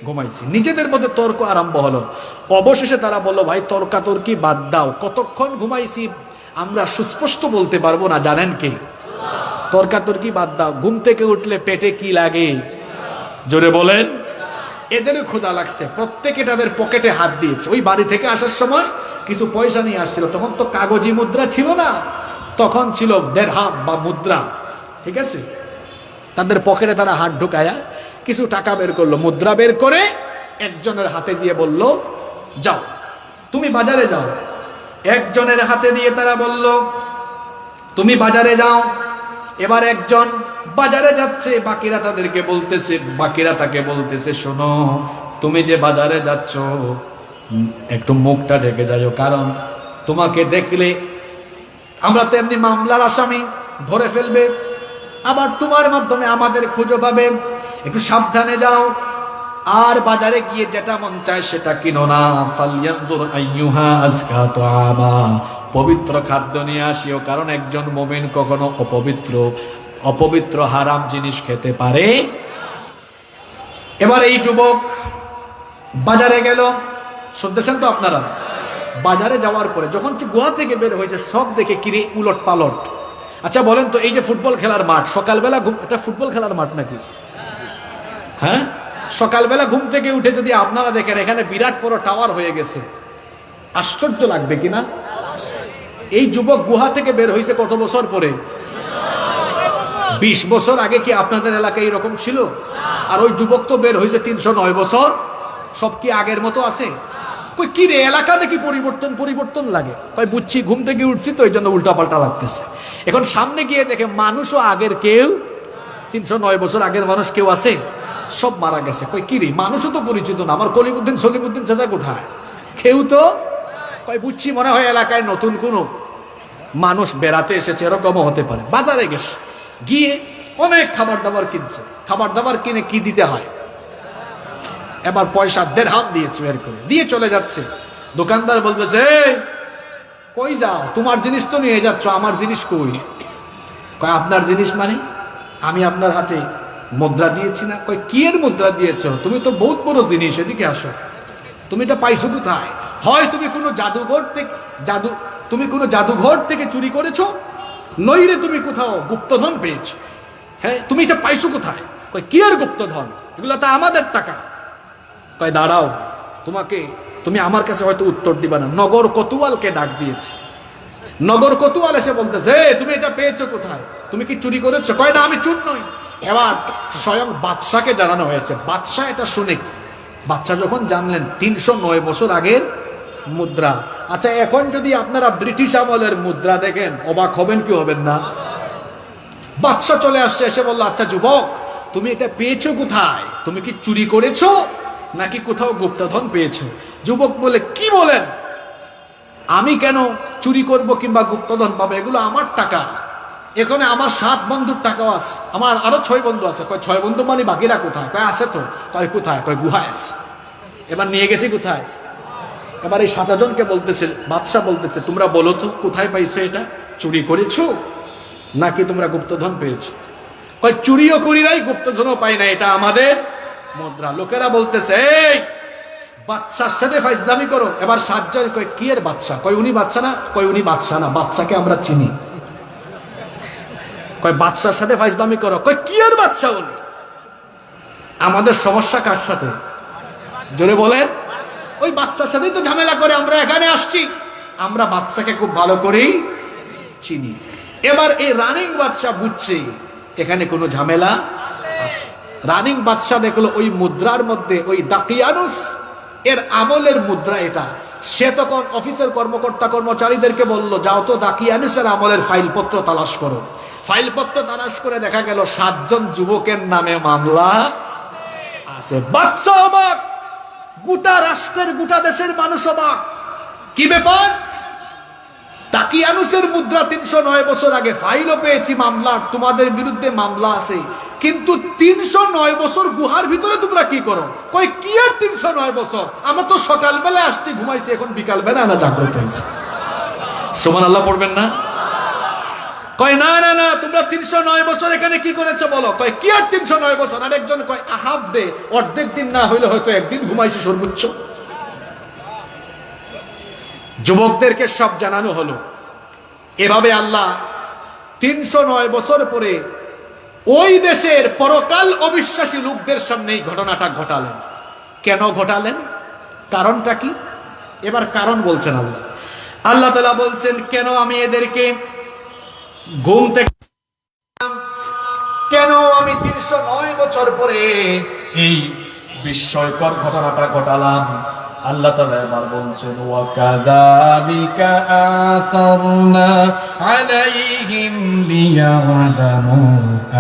ঘুমাইছি। নিজেদের মধ্যে তর্ক আরম্ভ হলো। অবশেষে তারা বললো, ভাই তর্কাতর্কি বাদ দাও, কতক্ষণ ঘুমাইছি আমরা সুস্পষ্ট বলতে পারবো না, জানেন কি? তর্কাতর্কি বাদ দাও, ঘুম থেকে উঠলে পেটে কি লাগে? জোরে বলেন। এদেরও ক্ষুধা লাগছে, প্রত্যেকে তাদের পকেটে হাত দিয়েছে। ওই বাড়ি থেকে আসার সময় কিছু পয়সা নিয়ে আসছিল, তখন তো কাগজি মুদ্রা ছিল না, তখন ছিল দেড়হাম বা মুদ্রা, ঠিক আছে? তাদের পকেটে তারা হাত ঢুকায়া কিছু টাকা বের করলো, মুদ্রা বের করে একজনের হাতে দিয়ে বলল, যাও তুমি বাজারে যাও। একজনের হাতে দিয়ে তারা বলল, তুমি বাজারে যাও। এবার একজন বাজারে যাচ্ছে, বাকিরা তাদেরকে বলতেছে, বাকিরা তাকে বলতেছে, শোনো তুমি যে বাজারে যাচ্ছ একটু মুখটা ঢেকে যাও, কারণ তোমাকে দেখলে আমরা তো এমনি মামলার আসামি, ধরে ফেলবে, আবার তোমার মাধ্যমে আমাদের খুঁজে পাবে, একটু সাবধানে যাও। আর বাজারে গিয়ে যেটা মন চায় সেটা কিনো না। ফালয়ানজুর আইয়ুহা আজকা তুআমা, পবিত্র খাদ্য নিয়ে আসিও, কারণ একজন মুমিন কখনো অপবিত্র হারাম জিনিস খেতে পারে। এবার এই যুবক বাজারে গেল, শুনতেছেন তো আপনারা? বাজারে যাওয়ার পরে যখন গুহা থেকে বের হয়েছে, সব দেখে কিরে উলট পালট। আচ্ছা বলেন তো, এই যে ফুটবল খেলার মাঠ, সকালবেলা এটা ফুটবল খেলার মাঠ নাকি? হ্যাঁ, সকালবেলা ঘুম থেকে উঠে যদি আপনারা দেখেন এখানে বিরাট বড় টাওয়ার হয়ে গেছে, আশ্চর্য লাগবে কিনা? এই যুবক গুহা থেকে বের হয়েছে কত বছর পরে? 20 বছর আগে কি আপনাদের এলাকায় এরকম ছিল? আর ওই যুবক তো বের হয়েছে 309 বছর। সব কি আগের মতো আছে? কই কি রে, এলাকা দেখি পরিবর্তন লাগে। কই বুঝছি, ঘুম থেকে উঠছি তো এই জন্য উল্টাপাল্টা লাগতেছে। এখন সামনে গিয়ে দেখে মানুষও আগের কেউ, 309 বছর আগের মানুষ কেউ আছে? সব মারা গেছে। কই কি রে, মানুষও তো পরিচিত না, আমার সলিমুদ্দিন চাচা কোথায়? কেউ তো। কই বুঝছি, মনে হয় এলাকায় নতুন কোন মানুষ বেড়াতে এসেছে, এরকমও হতে পারে। বাজারে গেছে, গিয়ে অনেক খাবার দাবার কিনছে। খাবার দাবার কিনে কি দিতে হয়? এবার পয়সা দেড়হাম দিয়েছে, বের করে দিয়ে চলে যাচ্ছে। দোকানদার বলতেছে, কই যাও? তোমার জিনিস তো নিয়ে যাচ্ছ, আমার জিনিস কই? কয় আপনার জিনিস মানে? আমি আপনার হাতে মুদ্রা দিয়েছি না। কয় কি এর মুদ্রা দিয়েছ? তুমি তো বহুত বড় জিনিস, এদিকে আসো। তুমি এটা পাইছো কোথায়? হয় তুমি কোনো জাদুঘর থেকে চুরি করেছো, নইলে তুমি কোথাও গুপ্তধন পেয়েছো। হ্যাঁ, তুমি এটা পাইছো কোথায়? কয় কি আর গুপ্তধন, এগুলো তো আমাদের টাকা। কয় দাঁড়াও, তুমি আমার কাছে হয়তো উত্তর দিবা না। নগর কোতোয়ালকে ডাক দিয়েছে। নগর কোতোয়াল এসে বলতেছে, তুমি এটা পেয়েছো কোথায়? তুমি কি চুরি করেছো? কয় না, আমি চুর নই। এবার স্বয়ং বাদশাকে জানানো হয়েছে। বাদশা এটা শুনে, বাদশা যখন জানলেন 309 বছর আগের মুদ্রা। আচ্ছা, এখন যদি আপনারা ব্রিটিশ আমলের মুদ্রা দেখেন, অবাক হবেন কি হবেন না? বাদশা চলে আসছে, এসে বলল, আচ্ছা যুবক, তুমি এটা পেয়েছো কোথায়? তুমি কি চুরি করেছো নাকি কোথাও গুপ্তধন পেয়েছো? যুবক বলে, কি বলেন? আমি কেন চুরি করব কিংবা গুপ্তধন পাবো? এগুলো আমার টাকা। এখানে আমার 7 বন্ধুর টাকাও আছে, আমার আরো 6 বন্ধু আছে। কয় 6 বন্ধু মানে বাকিরা কোথায়? কয় আছে তো। কয় কোথায়? কয় গুহায় আছে। এবার নিয়ে গেছি কোথায়? এবার এই 7 জনকে বলতেছে, বাদশাহ বলতেছে, তোমরা বলো তো কোথায় পাইছো এটা? চুরি করেছো নাকি তোমরা গুপ্তধন পেয়েছো? কয় চুরিও করি নাই, গুপ্তধনও পাই না, এটা আমাদের মুদ্রা। লোকেরা বলতেছে, এই বাদশার সাথে ফাইজলামি করো। এবার 7 জন কয়, কি এর বাদশা? কয় উনি বাদশা না। কয় উনি বাদশা না, বাদশাকে আমরা চিনি। কয় বাদশার সাথে ফাইজলামি করো। কয় কি এর বাদশা উনি? আমাদের সমস্যা কার সাথে? জোরে বলেন। ওই বাদশার সাথেই তো ঝামেলা করে আমরা এখানে আসছি। আমরা বাদশাকে খুব ভালো করেই চিনি। এবার এই রানিং বাদশা বুঝছে এখানে কোনো ঝামেলা আছে। রানিং বাদশা দেখলো ওই মুদ্রার মধ্যে, ওই দাকিয়ানুস এর আমলের মুদ্রা এটা। সে তখন অফিসের কর্মকর্তা কর্মচারীদেরকে বলল, যাও তো দাকিয়ানুসের আমলের ফাইলপত্র তালাশ করো। ফাইলপত্র তালাশ করে দেখা গেল 7 জন যুবকের নামে মামলা আছে। বাচ্চা অবাক, গোটা রাষ্ট্রের গোটা দেশের মানুষ অবাক। কি ব্যাপার? তাকিয়ানুসের মুদ্রা 309 বছর আগে, ফাইলও পেয়েছি মামলা, তোমাদের বিরুদ্ধে মামলা আছে, কিন্তু 309 বছর গুহার ভিতরে তোমরা কি করো? কই কি আর 309 বছর, আমরা তো সকালবেলা আসছি, ঘুমাইছি, এখন বিকালবেলা না জাগ্রত হয়েছে। সুবহানাল্লাহ পড়বেন না? কয় না না না, তোমরা 309 বছর এখানে কি করেছো বলো? কয় কি আর 309 বছর? আর একজন কয় হাফ ডে, অর্ধেক দিন না হইলে হয়তো একদিন ঘুমাইছি সর্বোচ্চ। যুবকদেরকে সব জানানো হলো। এভাবে আল্লাহ 309 বছর পরে ওই দেশের পরকাল অবিশ্বাসী লোকদের সামনে এই ঘটনাটা ঘটালেন। কেন ঘটালেন? কারণটা কি? এবার কারণ বলছেন আল্লাহ। আল্লাহ তাআলা বলছেন, কেন আমি এদেরকে ঘুম থেকে, কেন আমি 309 বছর পরে এই বিস্ময়কর ঘটনাটা ঘটালাম। আল্লাহ তাআলা এবার বলছেন, ওয়া কাযালিকা আসারনা আলাইহিম লিয়া'লামু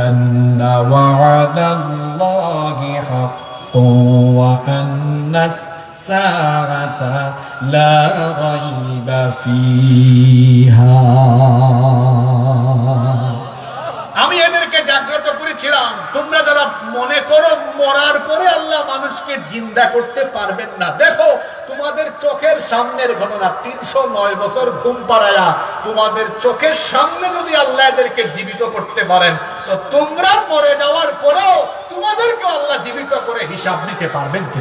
আন্না ওয়া'দাল্লাহি হাক্কুন ওয়া আন্নাস সাআতা লা রাইবা ফিহা। আমি এদেরকে জাগ্রত করেছিলাম, তোমরা যারা মনে করো মরার পরে আল্লাহ মানুষকে জিন্দা করতে পারবেন না, দেখো তোমাদের চোখের সামনের ঘটনা। 309 বছর ঘুম পাড়ায়া তোমাদের চোখের সামনে যদি আল্লাহ এদেরকে জীবিত করতে পারেন, তো তোমরা মরে যাওয়ার পরেও তোমাদেরকে আল্লাহ জীবিত করে হিসাব নিতে পারবেন কি?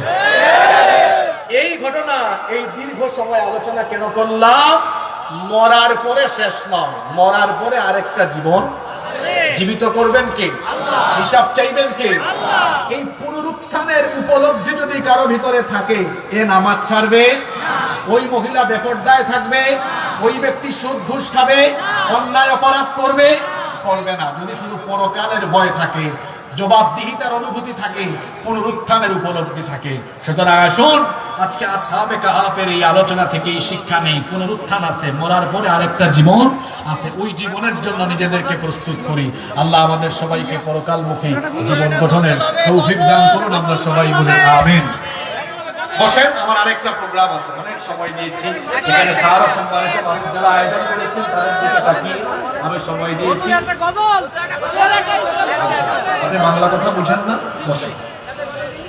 এই ঘটনা, এই দীর্ঘ সময় আলোচনা কেন করলাম? মরার পরে শেষ নয়, মরার পরে আরেকটা জীবন জীবিত করবেন কে? হিসাব চাইবেন কে? এই পুনরুত্থানের উপলব্ধি যদি কারো ভিতরে থাকে, এ নামাজ ছাড়বে, ওই মহিলা বেপরদায় থাকবে, ওই ব্যক্তি সুদ ঘুষ খাবে, অন্যায় অপরাধ করবে না। যদি শুধু পরকালের ভয় থাকে, জবাবদিহিতার অনুভূতি থাকে, পুনরুত্থানের উপলব্ধি থাকে। সুতরাং আসুন আজকে আসহাবে কাহাফের এই আলোচনা থেকে এই শিক্ষা নেই, পুনরুত্থান আছে, মরার পরে আরেকটা জীবন আছে, ওই জীবনের জন্য নিজেদেরকে প্রস্তুত করি। আল্লাহ আমাদের সবাইকে পরকালমুখী জীবন গঠনের তৌফিক দান করুন, আমরা সবাই বলি আমিন। বসেন, আমার আরেকটা প্রোগ্রাম আছে, অনেক সময় নিয়েছি। এখানে সারা সম্মানিত মানুষ যারা আয়োজন করেছেন তাদের দিকে তাকিয়ে আমি সময় দিয়েছি। আপনি বাংলা কথা বুঝেন না? বসেন।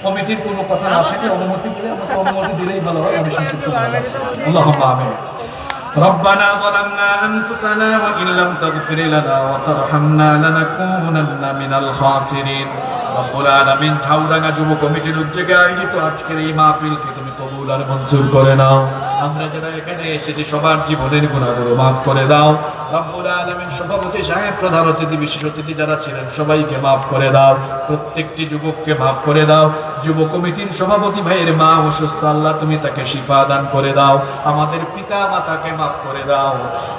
কমিটির কোনো কথা না থাকে অনুমতি দিলে, আমাকে অনুমতি দিলেই ভালো হয়, আমি সংক্ষিপ্ত বলবো। আল্লাহুম্মা আমিন। ربنا ظلمنا أنفسنا وإن لم تغفر لنا وترحمنا لنكونن من الخاسرين। রব্বুল আলামিন ঝাউডাঙ্গা যুব কমিটির উদ্যোগে আয়োজিত আজকের এই মাহফিলকে তুমি কবুল আর মঞ্জুর করে নাও। আমরা যারা এখানে এসেছি সবার জীবনের গুনাহগুলো মাফ করে দাও। রব্বুল আলামিন সভাপতি সাহেব, প্রধান অতিথি, বিশেষ অতিথি যারা ছিলেন সবাইকে মাফ করে দাও। প্রত্যেকটি যুবককে মাফ করে দাও। যুব কমিটির সভাপতি ভাইয়ের মা অসুস্থ, আল্লাহ তুমি তাকে শিফা দান করে দাও। আমাদের পিতা মাতাকে মাফ করে দাও।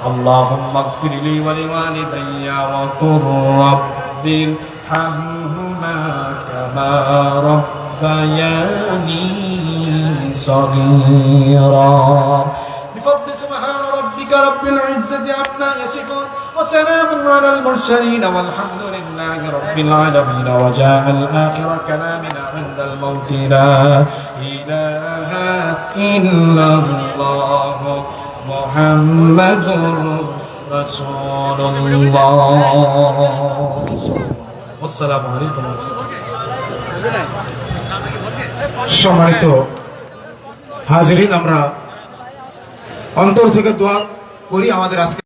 আল্লাহুম্মা গফির লি ওয়া লিওয়ালিদাইয়া ওয়া কুর রাব্বির হামহুমা কামা রাব্বায়ানি সগীরা। بفضل سبحان ربك رب العزة عما يصفون وسلام على المرسلين والحمد لله رب العالمين. وجاء الآخر كلامنا عند الموت لا إله إلا الله محمد رسول الله. والسلام عليكم. সম্মানিত হাজিরিন, আমরা অন্তর থেকে দোয়া করি আমাদের আজকে